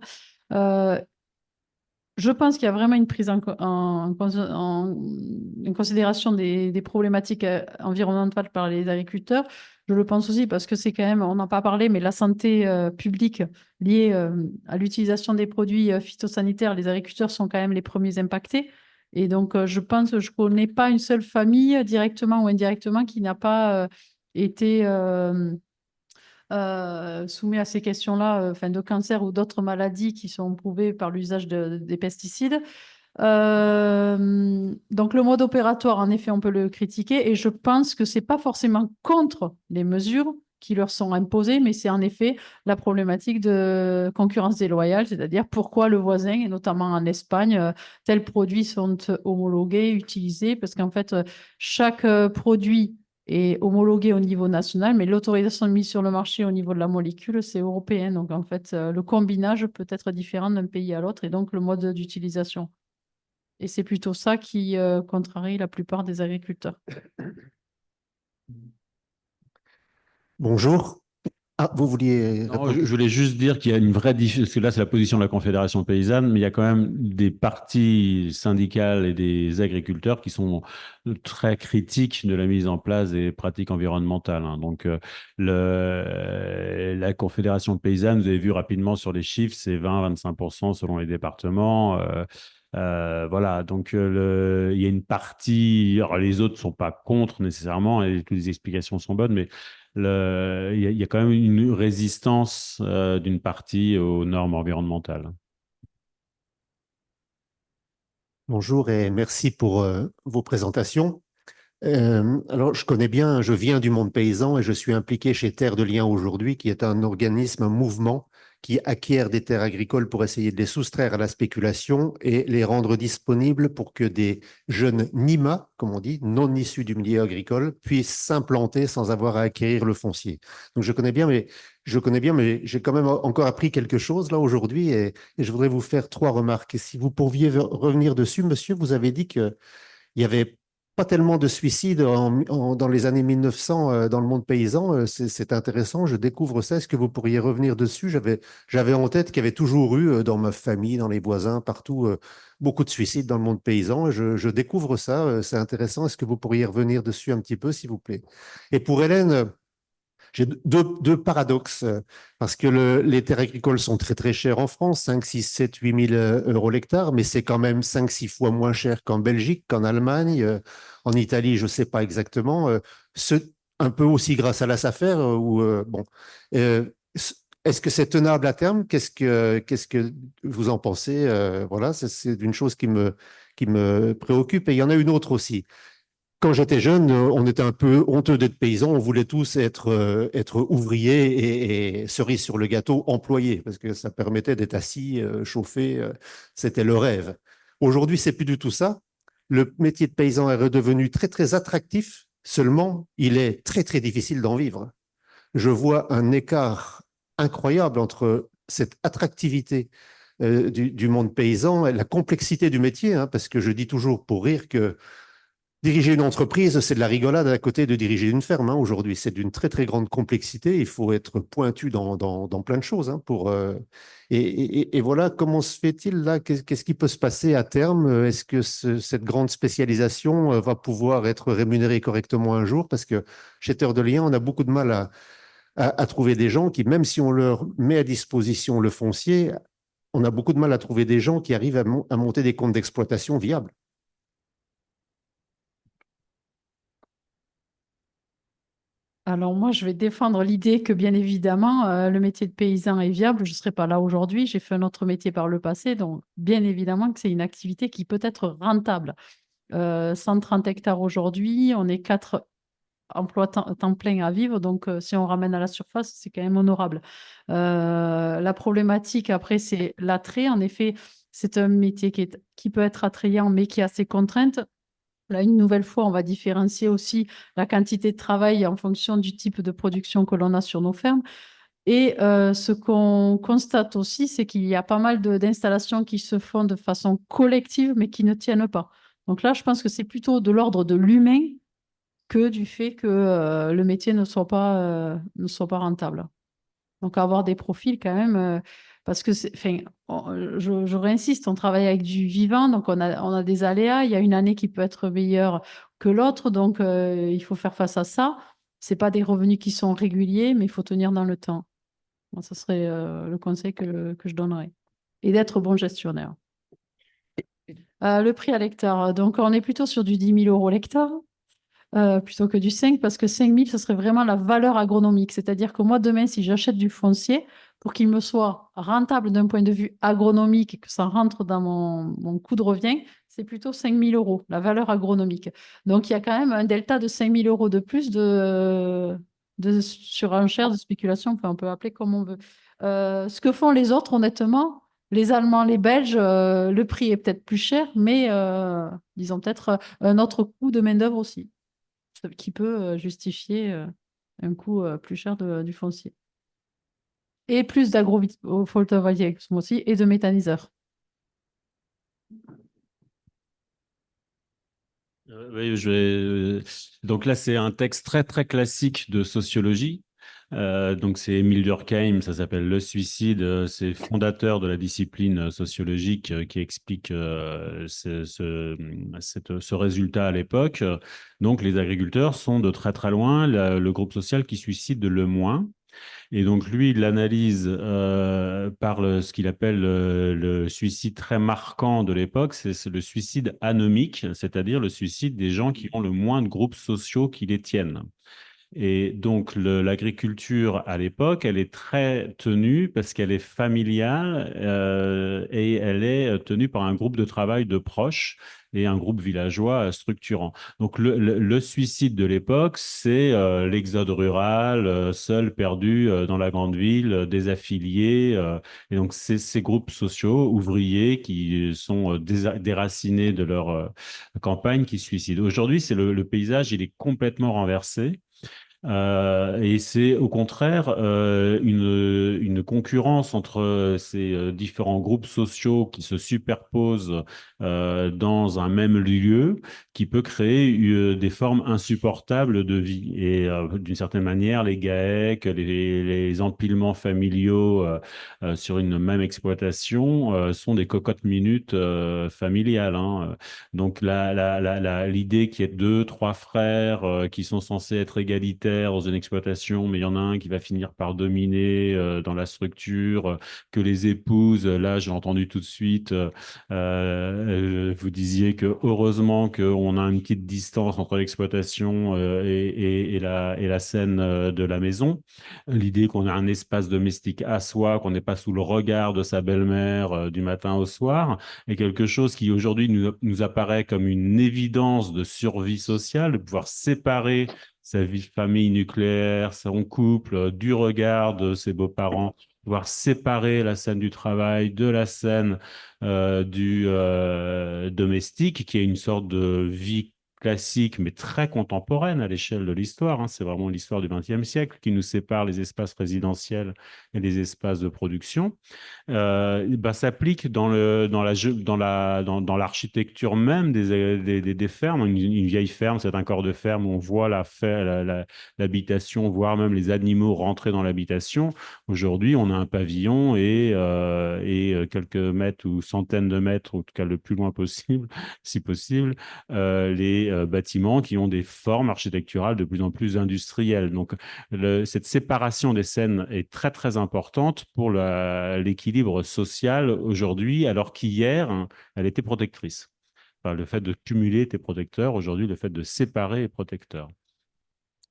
Je pense qu'il y a vraiment une prise en considération des problématiques environnementales par les agriculteurs. Je le pense aussi parce que c'est quand même, on n'en a pas parlé, mais la santé publique liée à l'utilisation des produits phytosanitaires, les agriculteurs sont quand même les premiers impactés. Et donc, je pense que je ne connais pas une seule famille, directement ou indirectement, qui n'a pas été soumis à ces questions-là, de cancer ou d'autres maladies qui sont prouvées par l'usage des pesticides. Donc le mode opératoire, en effet, on peut le critiquer et je pense que c'est pas forcément contre les mesures qui leur sont imposées, mais c'est en effet la problématique de concurrence déloyale, c'est-à-dire pourquoi le voisin, et notamment en Espagne, tels produits sont homologués, utilisés, parce qu'en fait, chaque produit est homologué au niveau national, mais l'autorisation de mise sur le marché au niveau de la molécule, c'est européen. Donc, en fait, le combinage peut être différent d'un pays à l'autre et donc le mode d'utilisation. Et c'est plutôt ça qui contrarie la plupart des agriculteurs. Bonjour. Ah, vous vouliez Non, répondre? je voulais juste dire qu'il y a une vraie différence, parce que là, c'est la position de la Confédération paysanne, mais il y a quand même des partis syndicales et des agriculteurs qui sont très critiques de la mise en place des pratiques environnementales, hein. Donc, la Confédération paysanne, vous avez vu rapidement sur les chiffres, c'est 20-25% selon les départements. Voilà, donc il y a une partie, alors les autres ne sont pas contre nécessairement, et toutes les explications sont bonnes, mais il y a quand même une résistance d'une partie aux normes environnementales. Bonjour et merci pour vos présentations. Alors, je connais bien, je viens du monde paysan et je suis impliqué chez Terre de Liens aujourd'hui, qui est un organisme, un mouvement qui acquiert des terres agricoles pour essayer de les soustraire à la spéculation et les rendre disponibles pour que des jeunes NIMA, comme on dit, non issus du milieu agricole, puissent s'implanter sans avoir à acquérir le foncier. Donc, je connais bien, mais j'ai quand même encore appris quelque chose là aujourd'hui et je voudrais vous faire 3 remarques. Et si vous pouviez revenir dessus, monsieur, vous avez dit qu'il y avait pas tellement de suicides dans les années 1900 dans le monde paysan. C'est intéressant, je découvre ça. Est-ce que vous pourriez revenir dessus? J'avais en tête qu'il y avait toujours eu dans ma famille, dans les voisins, partout, beaucoup de suicides dans le monde paysan. Je découvre ça, c'est intéressant. Est-ce que vous pourriez revenir dessus un petit peu, s'il vous plaît? Et pour Hélène, j'ai deux paradoxes, parce que les terres agricoles sont très très chères en France, 5, 6, 7, 8 000 euros l'hectare, mais c'est quand même 5, 6 fois moins cher qu'en Belgique, qu'en Allemagne, en Italie, je ne sais pas exactement, un peu aussi grâce à la SAFER. Bon, est-ce que c'est tenable à terme? Qu'est-ce que vous en pensez? Voilà, c'est une chose qui me préoccupe. Et il y en a une autre aussi. Quand j'étais jeune, on était un peu honteux d'être paysan. On voulait tous être ouvriers et cerise sur le gâteau, employés, parce que ça permettait d'être assis, chauffé. C'était le rêve. Aujourd'hui, c'est plus du tout ça. Le métier de paysan est redevenu très, très attractif. Seulement, il est très, très difficile d'en vivre. Je vois un écart incroyable entre cette attractivité du monde paysan et la complexité du métier, hein, parce que je dis toujours pour rire que diriger une entreprise, c'est de la rigolade à côté de diriger une ferme. Hein, aujourd'hui, c'est d'une très, très grande complexité. Il faut être pointu dans plein de choses. Hein, et voilà, comment se fait-il là? Qu'est-ce qui peut se passer à terme? Est-ce que cette grande spécialisation va pouvoir être rémunérée correctement un jour? Parce que chez Terre de Liens, on a beaucoup de mal à trouver des gens qui, même si on leur met à disposition le foncier, on a beaucoup de mal à trouver des gens qui arrivent à monter des comptes d'exploitation viables. Alors moi, je vais défendre l'idée que bien évidemment, le métier de paysan est viable. Je ne serais pas là aujourd'hui. J'ai fait un autre métier par le passé. Donc, bien évidemment que c'est une activité qui peut être rentable. 130 hectares aujourd'hui, on est 4 emplois temps plein à vivre. Donc, si on ramène à la surface, c'est quand même honorable. La problématique, après, c'est l'attrait. En effet, c'est un métier qui peut être attrayant, mais qui a ses contraintes. Là, une nouvelle fois, on va différencier aussi la quantité de travail en fonction du type de production que l'on a sur nos fermes. Et ce qu'on constate aussi, c'est qu'il y a pas mal d'installations qui se font de façon collective, mais qui ne tiennent pas. Donc là, je pense que c'est plutôt de l'ordre de l'humain que du fait que le métier ne soit pas rentable. Donc avoir des profils quand même, parce que je réinsiste, on travaille avec du vivant, donc on a des aléas. Il y a une année qui peut être meilleure que l'autre, donc il faut faire face à ça. C'est pas des revenus qui sont réguliers, mais il faut tenir dans le temps. Moi, ce serait le conseil que je donnerais. Et d'être bon gestionnaire. Le prix à l'hectare, donc on est plutôt sur du 10 000 € l'hectare. Plutôt que du 5, parce que 5 000, ce serait vraiment la valeur agronomique. C'est-à-dire que moi, demain, si j'achète du foncier, pour qu'il me soit rentable d'un point de vue agronomique et que ça rentre dans mon coût de revient, c'est plutôt 5 000 €, la valeur agronomique. Donc, il y a quand même un delta de 5 000 € de plus de surenchère, de spéculation, enfin, on peut appeler comme on veut. Ce que font les autres, honnêtement, les Allemands, les Belges, le prix est peut-être plus cher, mais ils ont peut-être un autre coût de main-d'œuvre aussi, qui peut justifier un coût plus cher du foncier. Et plus d'agro-photovoltaïque aussi et de méthaniseurs. Oui, donc là, c'est un texte très, très classique de sociologie. Donc, c'est Émile Durkheim, ça s'appelle Le suicide. C'est fondateur de la discipline sociologique qui explique ce résultat à l'époque. Donc, les agriculteurs sont de très, très loin le groupe social qui suicide le moins. Et donc, lui, il l'analyse par ce qu'il appelle le suicide très marquant de l'époque, c'est le suicide anomique, c'est-à-dire le suicide des gens qui ont le moins de groupes sociaux qui les tiennent. Et donc, l'agriculture, à l'époque, elle est très tenue parce qu'elle est familiale et elle est tenue par un groupe de travail de proches et un groupe villageois structurant. Donc, le suicide de l'époque, c'est l'exode rural, seul, perdu dans la grande ville, désaffilié. Et donc, c'est ces groupes sociaux, ouvriers, qui sont déracinés de leur campagne, qui se suicident. Aujourd'hui, c'est le paysage, il est complètement renversé. Et c'est au contraire une concurrence entre ces différents groupes sociaux qui se superposent dans un même lieu qui peut créer des formes insupportables de vie. Et d'une certaine manière, les GAEC, les empilements familiaux sur une même exploitation sont des cocottes minutes familiales, hein. Donc l'idée qu'il y ait deux, trois frères qui sont censés être égalitaires dans une exploitation, mais il y en a un qui va finir par dominer dans la structure, que les épouses, là j'ai entendu tout de suite, vous disiez que heureusement qu'on a une petite distance entre l'exploitation et la scène de la maison. L'idée qu'on a un espace domestique à soi, qu'on n'est pas sous le regard de sa belle-mère du matin au soir, est quelque chose qui aujourd'hui nous apparaît comme une évidence de survie sociale, de pouvoir séparer sa vie de famille nucléaire, son couple, du regard de ses beaux-parents, pouvoir séparer la scène du travail de la scène du domestique, qui est une sorte de vie classique, mais très contemporaine à l'échelle de l'histoire, hein. C'est vraiment l'histoire du XXe siècle qui nous sépare les espaces résidentiels et les espaces de production. S'applique dans l'architecture même des fermes. Une vieille ferme, c'est un corps de ferme où on voit l'habitation, voire même les animaux rentrer dans l'habitation. Aujourd'hui, on a un pavillon et quelques mètres ou centaines de mètres, en tout cas le plus loin possible, si possible, les bâtiments qui ont des formes architecturales de plus en plus industrielles. Donc, cette séparation des scènes est très, très importante pour l'équilibre social aujourd'hui, alors qu'hier, hein, elle était protectrice. Enfin, le fait de cumuler était protecteur. Aujourd'hui, le fait de séparer est protecteur.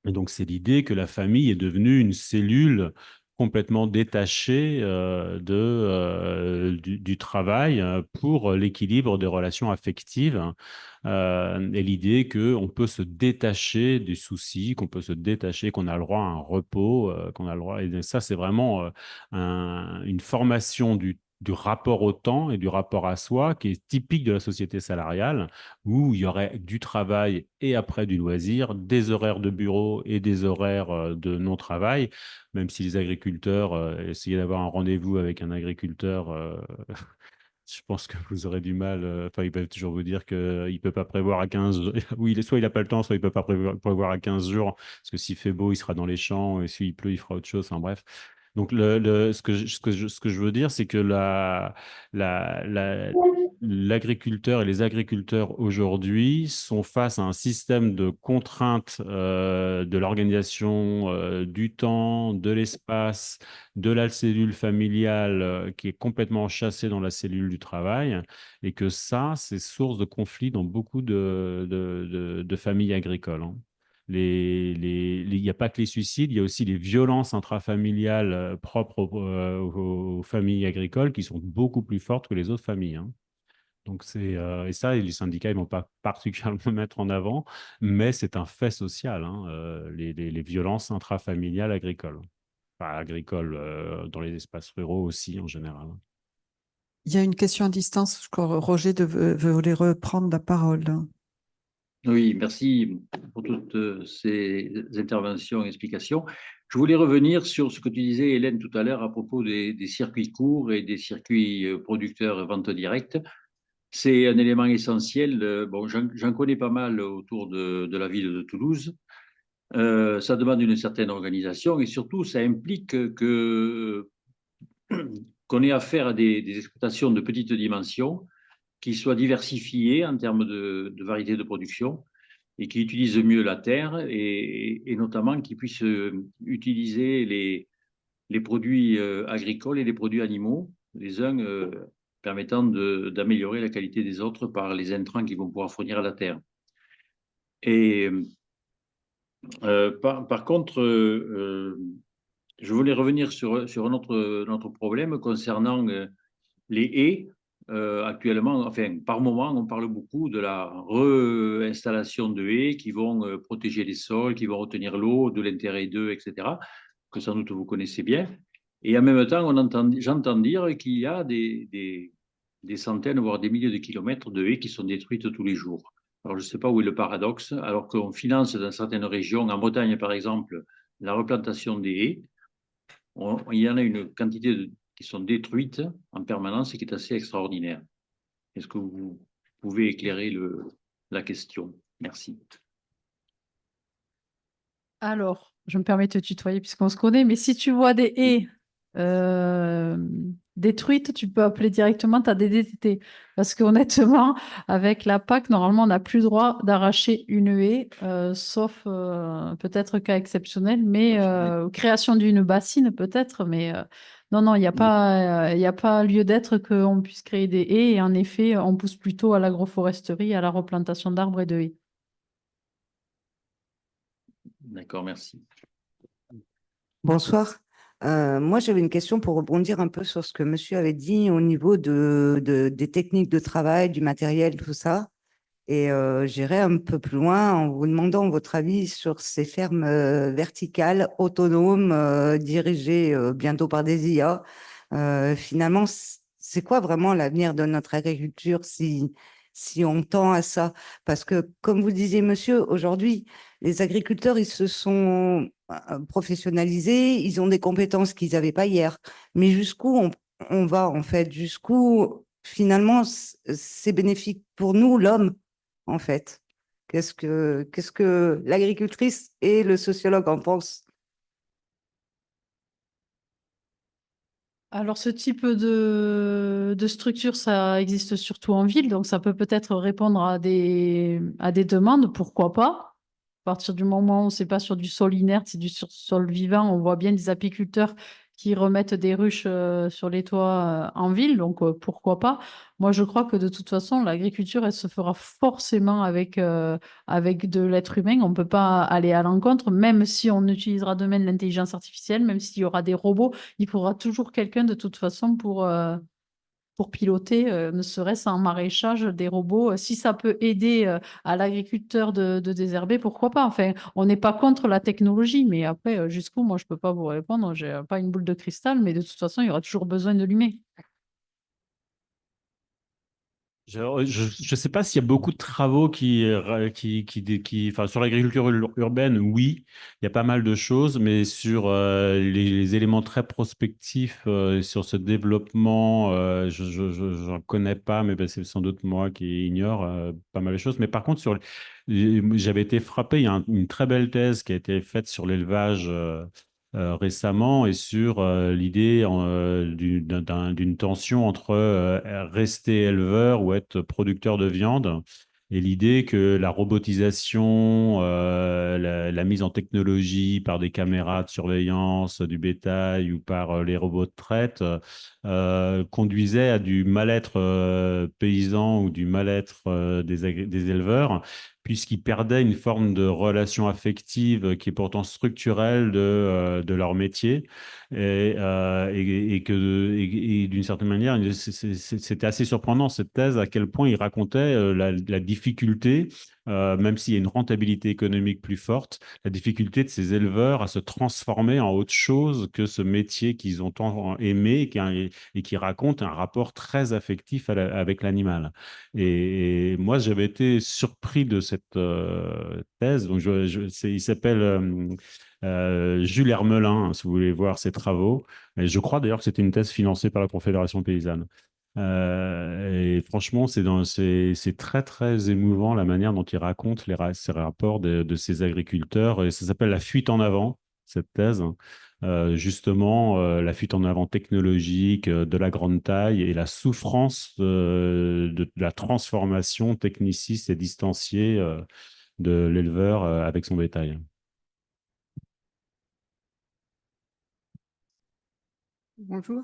Et donc, c'est l'idée que la famille est devenue une cellule complètement détachée du travail pour l'équilibre des relations affectives, et l'idée qu'on peut se détacher des soucis, qu'on peut se détacher, qu'on a le droit à un repos, qu'on a le droit. Et ça, c'est vraiment une formation du rapport au temps et du rapport à soi qui est typique de la société salariale, où il y aurait du travail et après du loisir, des horaires de bureau et des horaires de non-travail, même si les agriculteurs, essayez d'avoir un rendez-vous avec un agriculteur, je pense que vous aurez du mal. Enfin, ils peuvent toujours vous dire qu'il ne peut pas prévoir à 15 jours. Oui, soit il n'a pas le temps, soit il ne peut pas prévoir à 15 jours, parce que s'il fait beau, il sera dans les champs, et s'il pleut, il fera autre chose. Enfin, bref. Donc, ce que je veux dire, c'est que l'agriculteur et les agriculteurs aujourd'hui sont face à un système de contraintes de l'organisation du temps, de l'espace, de la cellule familiale qui est complètement chassée dans la cellule du travail, et que ça, c'est source de conflits dans beaucoup de familles agricoles, hein. Il n'y a pas que les suicides, il y a aussi les violences intrafamiliales propres aux familles agricoles qui sont beaucoup plus fortes que les autres familles, hein. Donc et ça, les syndicats ne vont pas particulièrement le mettre en avant, mais c'est un fait social, hein, les violences intrafamiliales agricoles. Enfin, agricoles dans les espaces ruraux aussi en général. Il y a une question à distance. Je crois que Roger voulait reprendre la parole. Oui, merci pour toutes ces interventions et explications. Je voulais revenir sur ce que tu disais, Hélène, tout à l'heure à propos des circuits courts et des circuits producteurs vente directe. C'est un élément essentiel. Bon, j'en connais pas mal autour de la ville de Toulouse. Ça demande une certaine organisation et surtout, ça implique qu'on ait affaire à des exploitations de petite dimension qui soient diversifiées en termes de variété de production et qui utilisent mieux la terre et notamment qui puissent utiliser les produits agricoles et les produits animaux, les uns permettant d'améliorer la qualité des autres par les intrants qu'ils vont pouvoir fournir à la terre. Et Par contre, je voulais revenir sur notre problème concernant les haies. Actuellement, enfin, par moment, on parle beaucoup de la réinstallation de haies qui vont protéger les sols, qui vont retenir l'eau de l'intérêt d'eux, etc., que sans doute vous connaissez bien. Et en même temps, j'entends dire qu'il y a des centaines, voire des milliers de kilomètres de haies qui sont détruites tous les jours. Alors, je ne sais pas où est le paradoxe, alors qu'on finance dans certaines régions, en Bretagne par exemple, la replantation des haies. Il y en a une quantité qui sont détruites en permanence et qui est assez extraordinaire. Est-ce que vous pouvez éclairer la question? Merci. Alors, je me permets de te tutoyer puisqu'on se connaît, mais si tu vois des haies détruites, tu peux appeler directement ta DDT. Parce qu'honnêtement, avec la PAC, normalement, on n'a plus le droit d'arracher une haie, sauf peut-être cas exceptionnel, mais création d'une bassine peut-être, mais non, il n'y a pas lieu d'être qu'on puisse créer des haies. Et en effet, on pousse plutôt à l'agroforesterie, à la replantation d'arbres et de haies. D'accord, merci. Bonsoir. Moi, j'avais une question pour rebondir un peu sur ce que monsieur avait dit au niveau des techniques de travail, du matériel, tout ça. Et j'irai un peu plus loin en vous demandant votre avis sur ces fermes verticales, autonomes, dirigées bientôt par des IA. Finalement, c'est quoi vraiment l'avenir de notre agriculture si on tend à ça? Parce que, comme vous disiez, monsieur, aujourd'hui, les agriculteurs, ils se sont professionnalisés, ils ont des compétences qu'ils n'avaient pas hier. Mais jusqu'où on va, en fait? Jusqu'où, finalement, c'est bénéfique pour nous, l'homme, en fait? Qu'est-ce que l'agricultrice et le sociologue en pensent? Alors, ce type de structure, ça existe surtout en ville, donc ça peut peut-être répondre à des demandes, pourquoi pas. À partir du moment où c'est pas sur du sol inerte, c'est du sol vivant, on voit bien des apiculteurs qui remettent des ruches sur les toits en ville, donc pourquoi pas. Moi, je crois que de toute façon, l'agriculture, elle se fera forcément avec de l'être humain. On ne peut pas aller à l'encontre, même si on utilisera demain de l'intelligence artificielle, même s'il y aura des robots, il faudra toujours quelqu'un de toute façon pour piloter, ne serait-ce en maraîchage, des robots. Si ça peut aider à l'agriculteur de désherber, pourquoi pas? Enfin, on n'est pas contre la technologie, mais après, jusqu'où, moi, je ne peux pas vous répondre. Je n'ai pas une boule de cristal, mais de toute façon, il y aura toujours besoin de l'humain. Je ne sais pas s'il y a beaucoup de travaux enfin, sur l'agriculture urbaine, oui, il y a pas mal de choses, mais sur les éléments très prospectifs sur ce développement, je n'en connais pas, mais ben, c'est sans doute moi qui ignore pas mal de choses. Mais par contre, j'avais été frappé, il y a une très belle thèse qui a été faite sur l'élevage récemment et sur l'idée d'une tension entre rester éleveur ou être producteur de viande et l'idée que la robotisation, la mise en technologie par des caméras de surveillance du bétail ou par les robots de traite conduisait à du mal-être paysan ou du mal-être des éleveurs puisqu'ils perdaient une forme de relation affective qui est pourtant structurelle de leur métier. Et d'une certaine manière, c'était assez surprenant cette thèse, à quel point il racontait la difficulté, même s'il y a une rentabilité économique plus forte, la difficulté de ces éleveurs à se transformer en autre chose que ce métier qu'ils ont tant aimé et qui raconte un rapport très affectif avec l'animal. Et moi, j'avais été surpris de cette thèse. Donc, il s'appelle Jules Hermelin, si vous voulez voir ses travaux. Et je crois d'ailleurs que c'était une thèse financée par la Confédération paysanne. Et franchement, c'est très, très émouvant la manière dont il raconte ces rapports de ces agriculteurs. Et ça s'appelle La fuite en avant, cette thèse. Justement, la fuite en avant technologique de la grande taille et la souffrance de la transformation techniciste et distanciée de l'éleveur avec son bétail. Bonjour.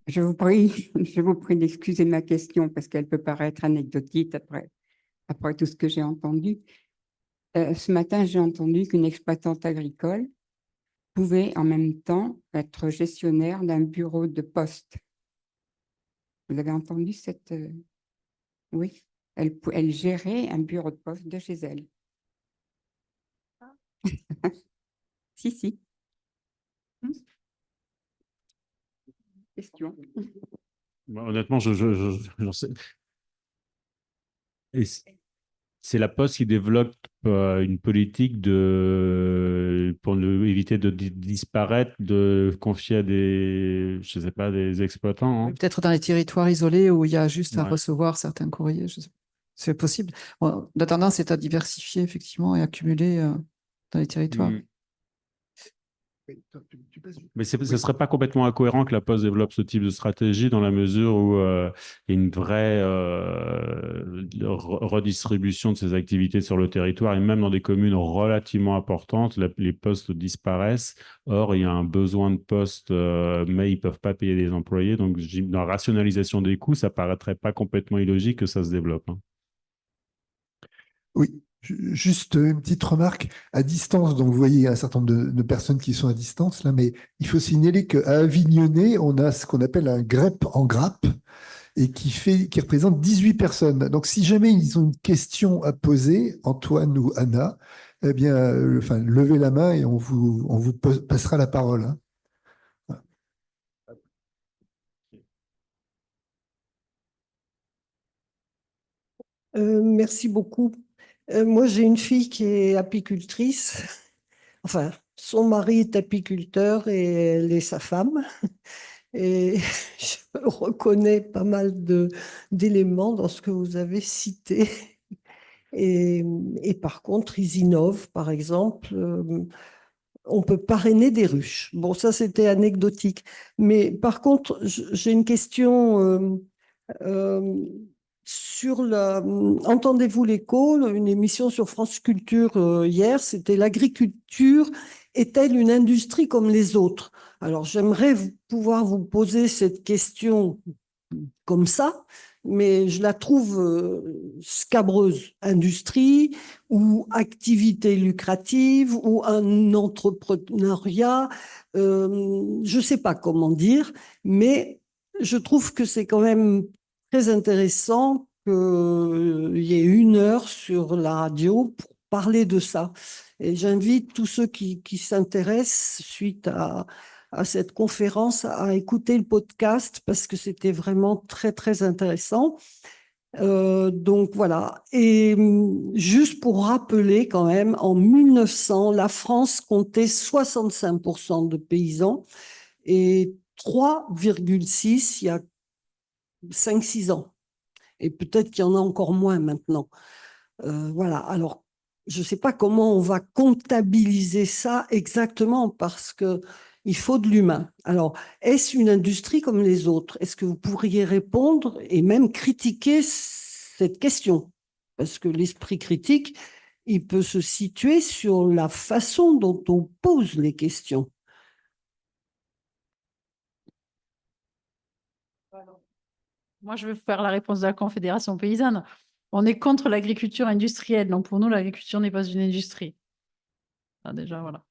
Je vous prie, je vous prie d'excuser ma question parce qu'elle peut paraître anecdotique après tout ce que j'ai entendu. Ce matin, j'ai entendu qu'une exploitante agricole pouvait en même temps être gestionnaire d'un bureau de poste. Vous avez entendu cette... Oui, elle gérait un bureau de poste de chez elle. Si, si. Question. Honnêtement, j'en sais. Et c'est la Poste qui développe une politique pour éviter de disparaître, de confier à je sais pas, des exploitants. Hein. Peut-être dans les territoires isolés où il y a juste à Ouais. recevoir certains courriers. C'est possible. Bon, la tendance est à diversifier, effectivement, et accumuler dans les territoires. Mm. Mais ce ne serait pas complètement incohérent que la Poste développe ce type de stratégie dans la mesure où il y a une vraie redistribution de ces activités sur le territoire et même dans des communes relativement importantes, les postes disparaissent. Or, il y a un besoin de postes, mais ils ne peuvent pas payer des employés. Donc, dans la rationalisation des coûts, ça ne paraîtrait pas complètement illogique que ça se développe. Hein. Oui, juste une petite remarque. À distance, donc vous voyez un certain nombre de personnes qui sont à distance là, mais il faut signaler qu'à Avignonnet, on a ce qu'on appelle un GREP en grappe et qui représente 18 personnes. Donc si jamais ils ont une question à poser, Antoine ou Anna, eh bien, levez la main et on vous passera la parole. Hein. Merci beaucoup. Moi, j'ai une fille qui est apicultrice. Enfin, son mari est apiculteur et elle est sa femme. Et je reconnais pas mal d'éléments dans ce que vous avez cité. Et par contre, ils innovent, par exemple. On peut parrainer des ruches. Bon, ça, c'était anecdotique. Mais par contre, j'ai une question sur Entendez-vous l'écho, une émission sur France Culture hier, c'était l'agriculture est-elle une industrie comme les autres? Alors, j'aimerais pouvoir vous poser cette question comme ça, mais je la trouve scabreuse. Industrie ou activité lucrative ou un entrepreneuriat, je ne sais pas comment dire, mais je trouve que c'est quand même très intéressant qu'il y ait 1 heure sur la radio pour parler de ça. Et j'invite tous ceux qui s'intéressent suite à cette conférence à écouter le podcast parce que c'était vraiment très, très intéressant. Donc voilà. Et juste pour rappeler quand même, en 1900, la France comptait 65% de paysans et 3,6 il y a 5-6 ans. Et peut-être qu'il y en a encore moins maintenant. Voilà. Alors, je ne sais pas comment on va comptabiliser ça exactement parce qu'il faut de l'humain. Alors, est-ce une industrie comme les autres? Est-ce que vous pourriez répondre et même critiquer cette question? Parce que l'esprit critique, il peut se situer sur la façon dont on pose les questions. Moi, je vais vous faire la réponse de la Confédération paysanne. On est contre l'agriculture industrielle. Donc, pour nous, l'agriculture n'est pas une industrie. Ah, déjà, voilà.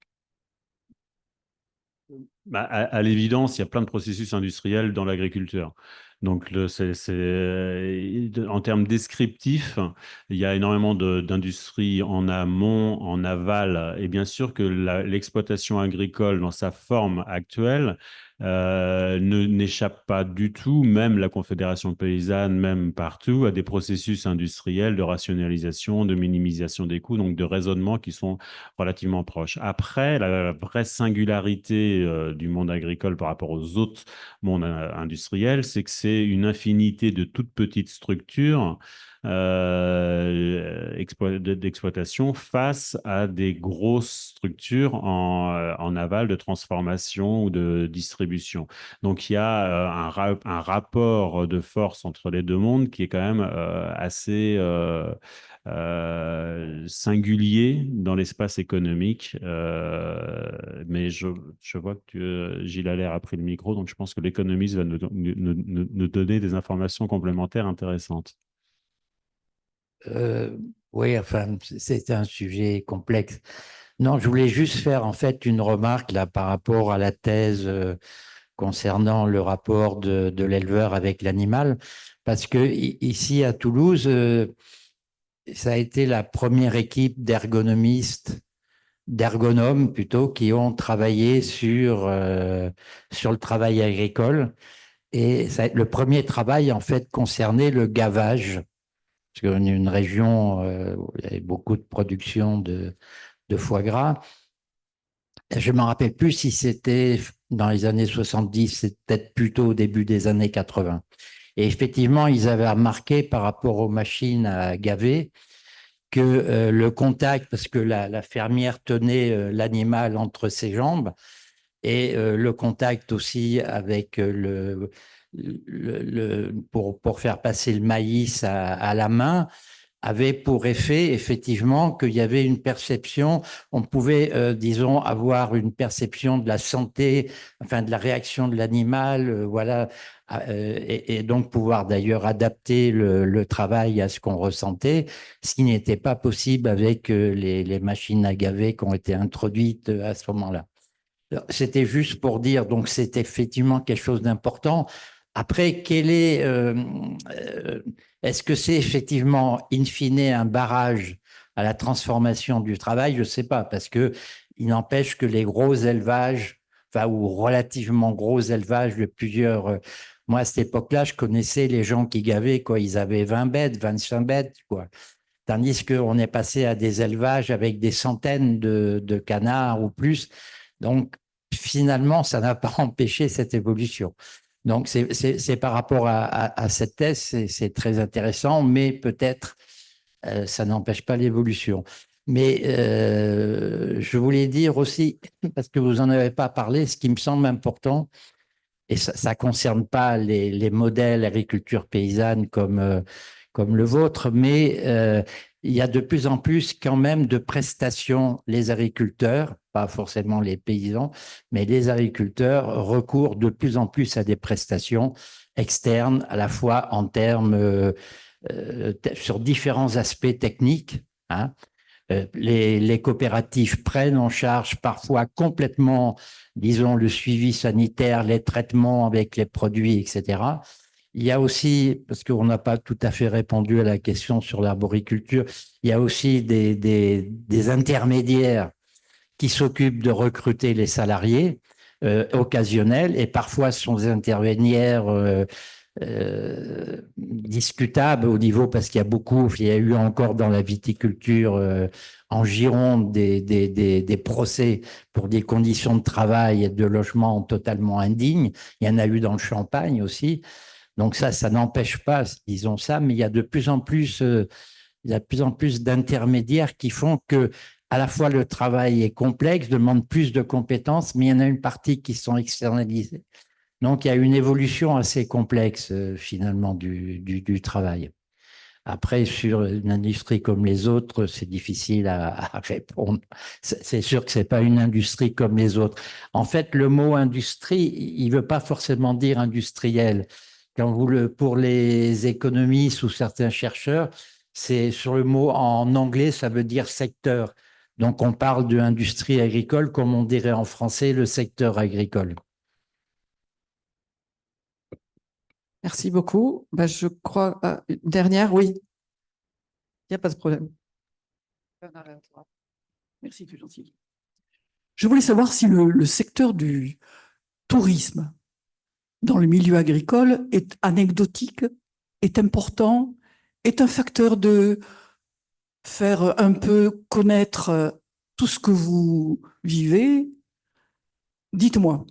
Bah, à l'évidence, il y a plein de processus industriels dans l'agriculture. Donc, en termes descriptifs, il y a énormément d'industries en amont, en aval, et bien sûr que l'exploitation agricole dans sa forme actuelle n'échappe pas du tout, même la Confédération paysanne, même partout, à des processus industriels de rationalisation, de minimisation des coûts, donc de raisonnement qui sont relativement proches. Après, la vraie singularité du monde agricole par rapport aux autres mondes industriels, c'est que c'est une infinité de toutes petites structures d'exploitation face à des grosses structures en aval de transformation ou de distribution. Donc, il y a un rapport de force entre les deux mondes qui est quand même assez singulier dans l'espace économique. Mais je vois que Gilles Allaire a pris le micro, donc je pense que l'économiste va nous donner des informations complémentaires intéressantes. Oui, enfin, c'est un sujet complexe. Non, je voulais juste faire en fait une remarque là par rapport à la thèse concernant le rapport de l'éleveur avec l'animal, parce que ici à Toulouse, ça a été la première équipe d'ergonomes plutôt, qui ont travaillé sur le travail agricole. Et le premier travail, en fait, concernait le gavage, parce qu'on est une région où il y avait beaucoup de production de foie gras. Je ne me rappelle plus si c'était dans les années 70, c'est peut-être plutôt au début des années 80. Et effectivement, ils avaient remarqué par rapport aux machines à gaver que le contact, parce que la fermière tenait l'animal entre ses jambes, et le contact aussi avec pour faire passer le maïs à la main, avait pour effet effectivement qu'il y avait une perception, on pouvait, disons, avoir une perception de la santé, enfin de la réaction de l'animal, voilà, et donc pouvoir d'ailleurs adapter le travail à ce qu'on ressentait, ce qui n'était pas possible avec les machines à gaver qui ont été introduites à ce moment-là. C'était juste pour dire, donc c'est effectivement quelque chose d'important. Après, est-ce que c'est effectivement, in fine, un barrage à la transformation du travail? Je ne sais pas, parce que il n'empêche que les gros élevages, enfin, ou relativement gros élevages de plusieurs. Moi, à cette époque-là, je connaissais les gens qui gavaient, quoi. Ils avaient 20 bêtes, 25 bêtes, quoi. Tandis qu'on est passé à des élevages avec des centaines de canards ou plus. Donc, finalement, ça n'a pas empêché cette évolution. Donc, c'est par rapport à cette thèse, c'est très intéressant, mais peut-être ça n'empêche pas l'évolution. Mais je voulais dire aussi, parce que vous n'en avez pas parlé, ce qui me semble important, et ça ne concerne pas les modèles agriculture paysanne comme le vôtre, mais il y a de plus en plus quand même de prestations. Les agriculteurs, pas forcément les paysans, mais les agriculteurs recourent de plus en plus à des prestations externes, à la fois en termes sur différents aspects techniques, hein. Les coopératives prennent en charge parfois complètement, disons, le suivi sanitaire, les traitements avec les produits, etc. Il y a aussi, parce qu'on n'a pas tout à fait répondu à la question sur l'arboriculture, il y a aussi des intermédiaires qui s'occupent de recruter les salariés occasionnels, et parfois ce sont des intermédiaires discutable au niveau, parce qu'il y a eu encore dans la viticulture en Gironde des procès pour des conditions de travail et de logement totalement indignes. Il y en a eu dans le Champagne aussi. Donc ça n'empêche pas, disons ça, mais il y a de plus en plus, d'intermédiaires qui font que à la fois le travail est complexe, demande plus de compétences, mais il y en a une partie qui sont externalisées. Donc, il y a une évolution assez complexe, finalement, du travail. Après, sur une industrie comme les autres, c'est difficile à répondre. C'est sûr que ce n'est pas une industrie comme les autres. En fait, le mot industrie, il ne veut pas forcément dire industriel. Pour les économistes ou certains chercheurs, c'est sur le mot en anglais, ça veut dire secteur. Donc, on parle de industrie agricole, comme on dirait en français, le secteur agricole. Merci beaucoup. Ben, je crois, une dernière, oui. Il n'y a pas de problème. Merci, tu es gentil. Je voulais savoir si le secteur du tourisme dans le milieu agricole est anecdotique, est important, est un facteur de faire un peu connaître tout ce que vous vivez. Dites-moi.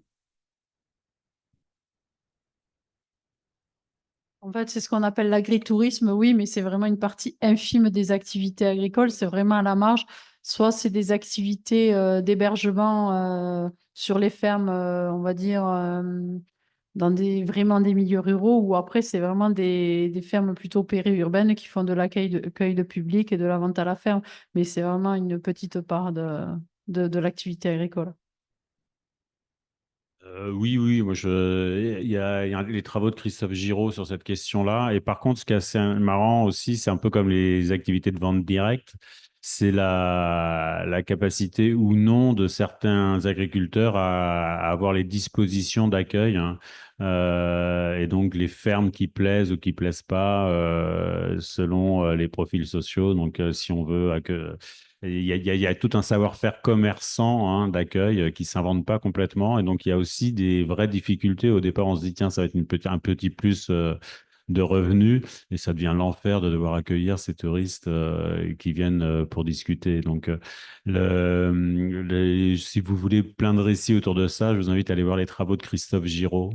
En fait, c'est ce qu'on appelle l'agritourisme, oui, mais c'est vraiment une partie infime des activités agricoles. C'est vraiment à la marge. Soit c'est des activités d'hébergement sur les fermes, on va dire, dans vraiment des milieux ruraux, ou après, c'est vraiment des fermes plutôt périurbaines qui font de l'accueil de public et de la vente à la ferme. Mais c'est vraiment une petite part de l'activité agricole. Oui, moi il y a les travaux de Christophe Giraud sur cette question-là. Et par contre, ce qui est assez marrant aussi, c'est un peu comme les activités de vente directe, c'est la capacité ou non de certains agriculteurs à avoir les dispositions d'accueil, hein. Et donc les fermes qui plaisent ou qui plaisent pas selon les profils sociaux. Donc si on veut il y a tout un savoir-faire commerçant, hein, d'accueil qui ne s'invente pas complètement. Et donc, il y a aussi des vraies difficultés. Au départ, on se dit, tiens, ça va être un petit plus de revenus. Et ça devient l'enfer de devoir accueillir ces touristes qui viennent pour discuter. Donc, si vous voulez plein de récits autour de ça, je vous invite à aller voir les travaux de Christophe Giraud,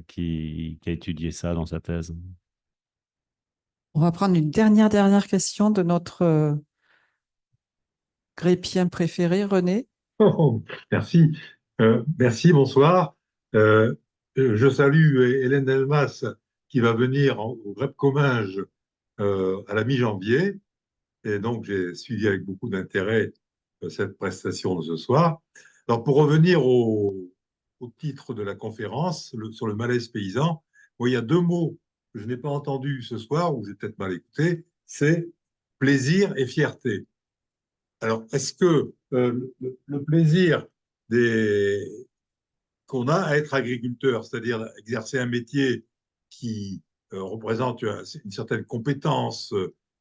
qui a étudié ça dans sa thèse. On va prendre une dernière question de notre grépien préféré, René. Oh, merci. Merci, bonsoir. Je salue Hélène Delmas qui va venir au GREP Comminges à la mi-janvier. Et donc, j'ai suivi avec beaucoup d'intérêt cette prestation de ce soir. Alors, pour revenir au titre de la conférence sur le malaise paysan, bon, il y a deux mots que je n'ai pas entendus ce soir, ou j'ai peut-être mal écouté, c'est plaisir et fierté. Alors, est-ce que le plaisir qu'on a à être agriculteur, c'est-à-dire exercer un métier qui représente une certaine compétence,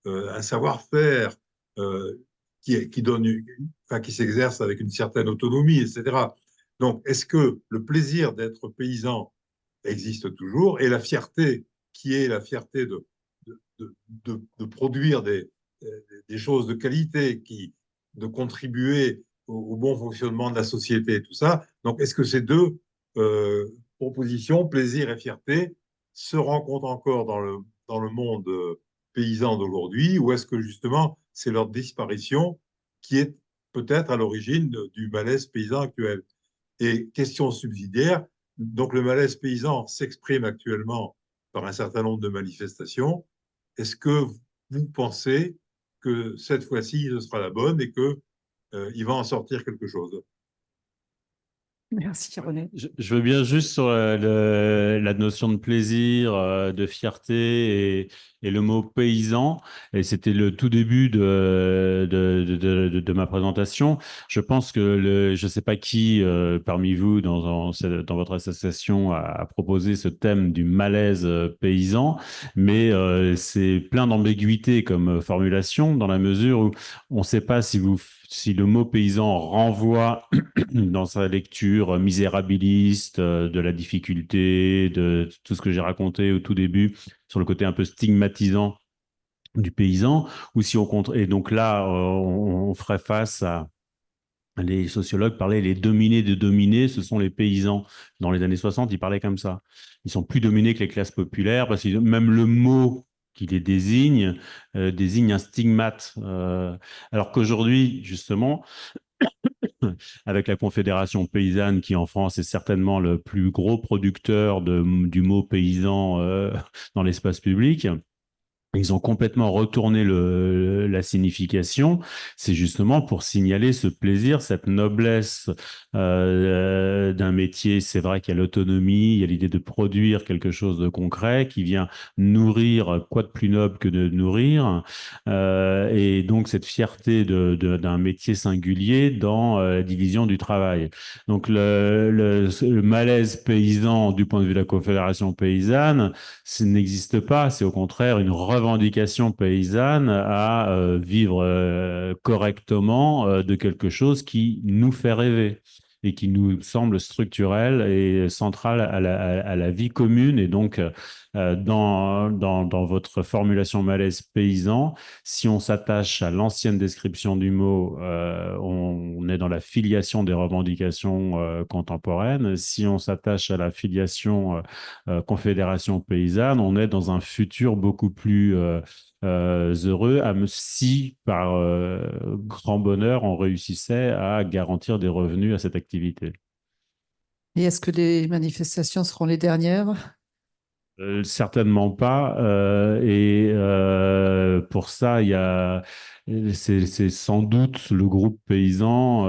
un savoir-faire, qui s'exerce avec une certaine autonomie, etc. Donc, est-ce que le plaisir d'être paysan existe toujours, et la fierté, qui est la fierté de produire des choses de qualité, de contribuer au bon fonctionnement de la société et tout ça. Donc, est-ce que ces deux propositions, plaisir et fierté, se rencontrent encore dans le monde paysan d'aujourd'hui, ou est-ce que justement c'est leur disparition qui est peut-être à l'origine du malaise paysan actuel? Et question subsidiaire, donc le malaise paysan s'exprime actuellement par un certain nombre de manifestations. Est-ce que vous pensez que cette fois-ci, ce sera la bonne et qu'il va en sortir quelque chose? Merci, René. Je veux bien juste sur la notion de plaisir, de fierté et le mot paysan. Et c'était le tout début de ma présentation. Je pense que je ne sais pas qui parmi vous dans votre association a proposé ce thème du malaise paysan, mais c'est plein d'ambiguïté comme formulation dans la mesure où on ne sait pas si le mot paysan renvoie dans sa lecture misérabiliste de la difficulté, de tout ce que j'ai raconté au tout début, sur le côté un peu stigmatisant du paysan, ou si on compte. Et donc là, on ferait face à. Les sociologues parlaient les dominés de dominés, ce sont les paysans. Dans les années 60, ils parlaient comme ça. Ils sont plus dominés que les classes populaires, parce que même le mot qui les désigne désigne un stigmate. Alors qu'aujourd'hui, justement, avec la Confédération paysanne, qui en France est certainement le plus gros producteur du mot paysan dans l'espace public, ils ont complètement retourné la signification. C'est justement pour signaler ce plaisir, cette noblesse d'un métier. C'est vrai qu'il y a l'autonomie, il y a l'idée de produire quelque chose de concret qui vient nourrir, quoi de plus noble que de nourrir. Et donc cette fierté d'un métier singulier dans la division du travail. Donc le malaise paysan du point de vue de la Confédération paysanne, ça n'existe pas. C'est au contraire une revendication paysanne à vivre correctement de quelque chose qui nous fait rêver et qui nous semble structurel et central à la vie commune. Et donc, dans votre formulation malaise paysan, si on s'attache à l'ancienne description du mot, on est dans la filiation des revendications contemporaines. Si on s'attache à la filiation confédération paysanne, on est dans un futur beaucoup plus heureux si, par grand bonheur, on réussissait à garantir des revenus à cette activité. Et est-ce que les manifestations seront les dernières? Certainement pas. Pour ça, c'est sans doute le groupe paysan,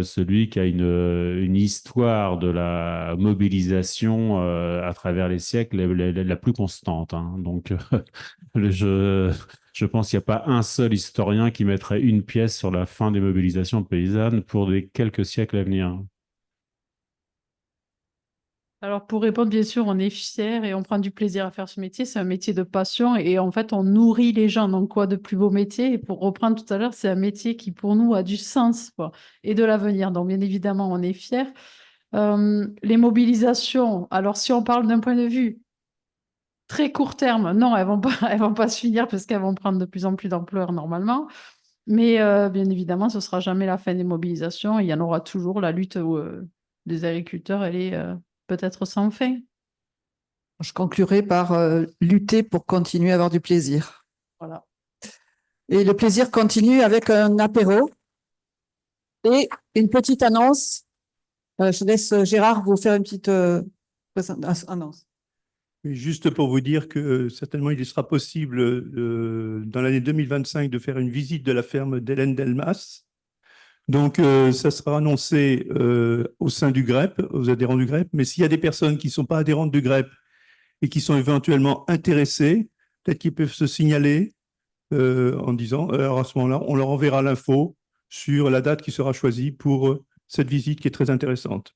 celui qui a une histoire de la mobilisation à travers les siècles la plus constante, hein. Donc, je pense qu'il n'y a pas un seul historien qui mettrait une pièce sur la fin des mobilisations paysannes pour les quelques siècles à venir. Alors, pour répondre, bien sûr, on est fiers et on prend du plaisir à faire ce métier. C'est un métier de passion et en fait, on nourrit les gens. Donc, quoi de plus beau métier? Et pour reprendre tout à l'heure, c'est un métier qui, pour nous, a du sens, quoi, et de l'avenir. Donc, bien évidemment, on est fiers. Les mobilisations, alors si on parle d'un point de vue très court terme, non, elles vont pas se finir parce qu'elles vont prendre de plus en plus d'ampleur normalement. Mais bien évidemment, ce sera jamais la fin des mobilisations. Il y en aura toujours. La lutte des agriculteurs, elle est peut-être sans fin. Je conclurai par lutter pour continuer à avoir du plaisir. Voilà. Et le plaisir continue avec un apéro et une petite annonce. Je laisse Gérard vous faire une petite annonce. Oui, juste pour vous dire que certainement il sera possible dans l'année 2025 de faire une visite de la ferme d'Hélène Delmas. Donc, ça sera annoncé au sein du GREP, aux adhérents du GREP. Mais s'il y a des personnes qui ne sont pas adhérentes du GREP et qui sont éventuellement intéressées, peut-être qu'ils peuvent se signaler en disant, alors à ce moment-là, on leur enverra l'info sur la date qui sera choisie pour cette visite qui est très intéressante.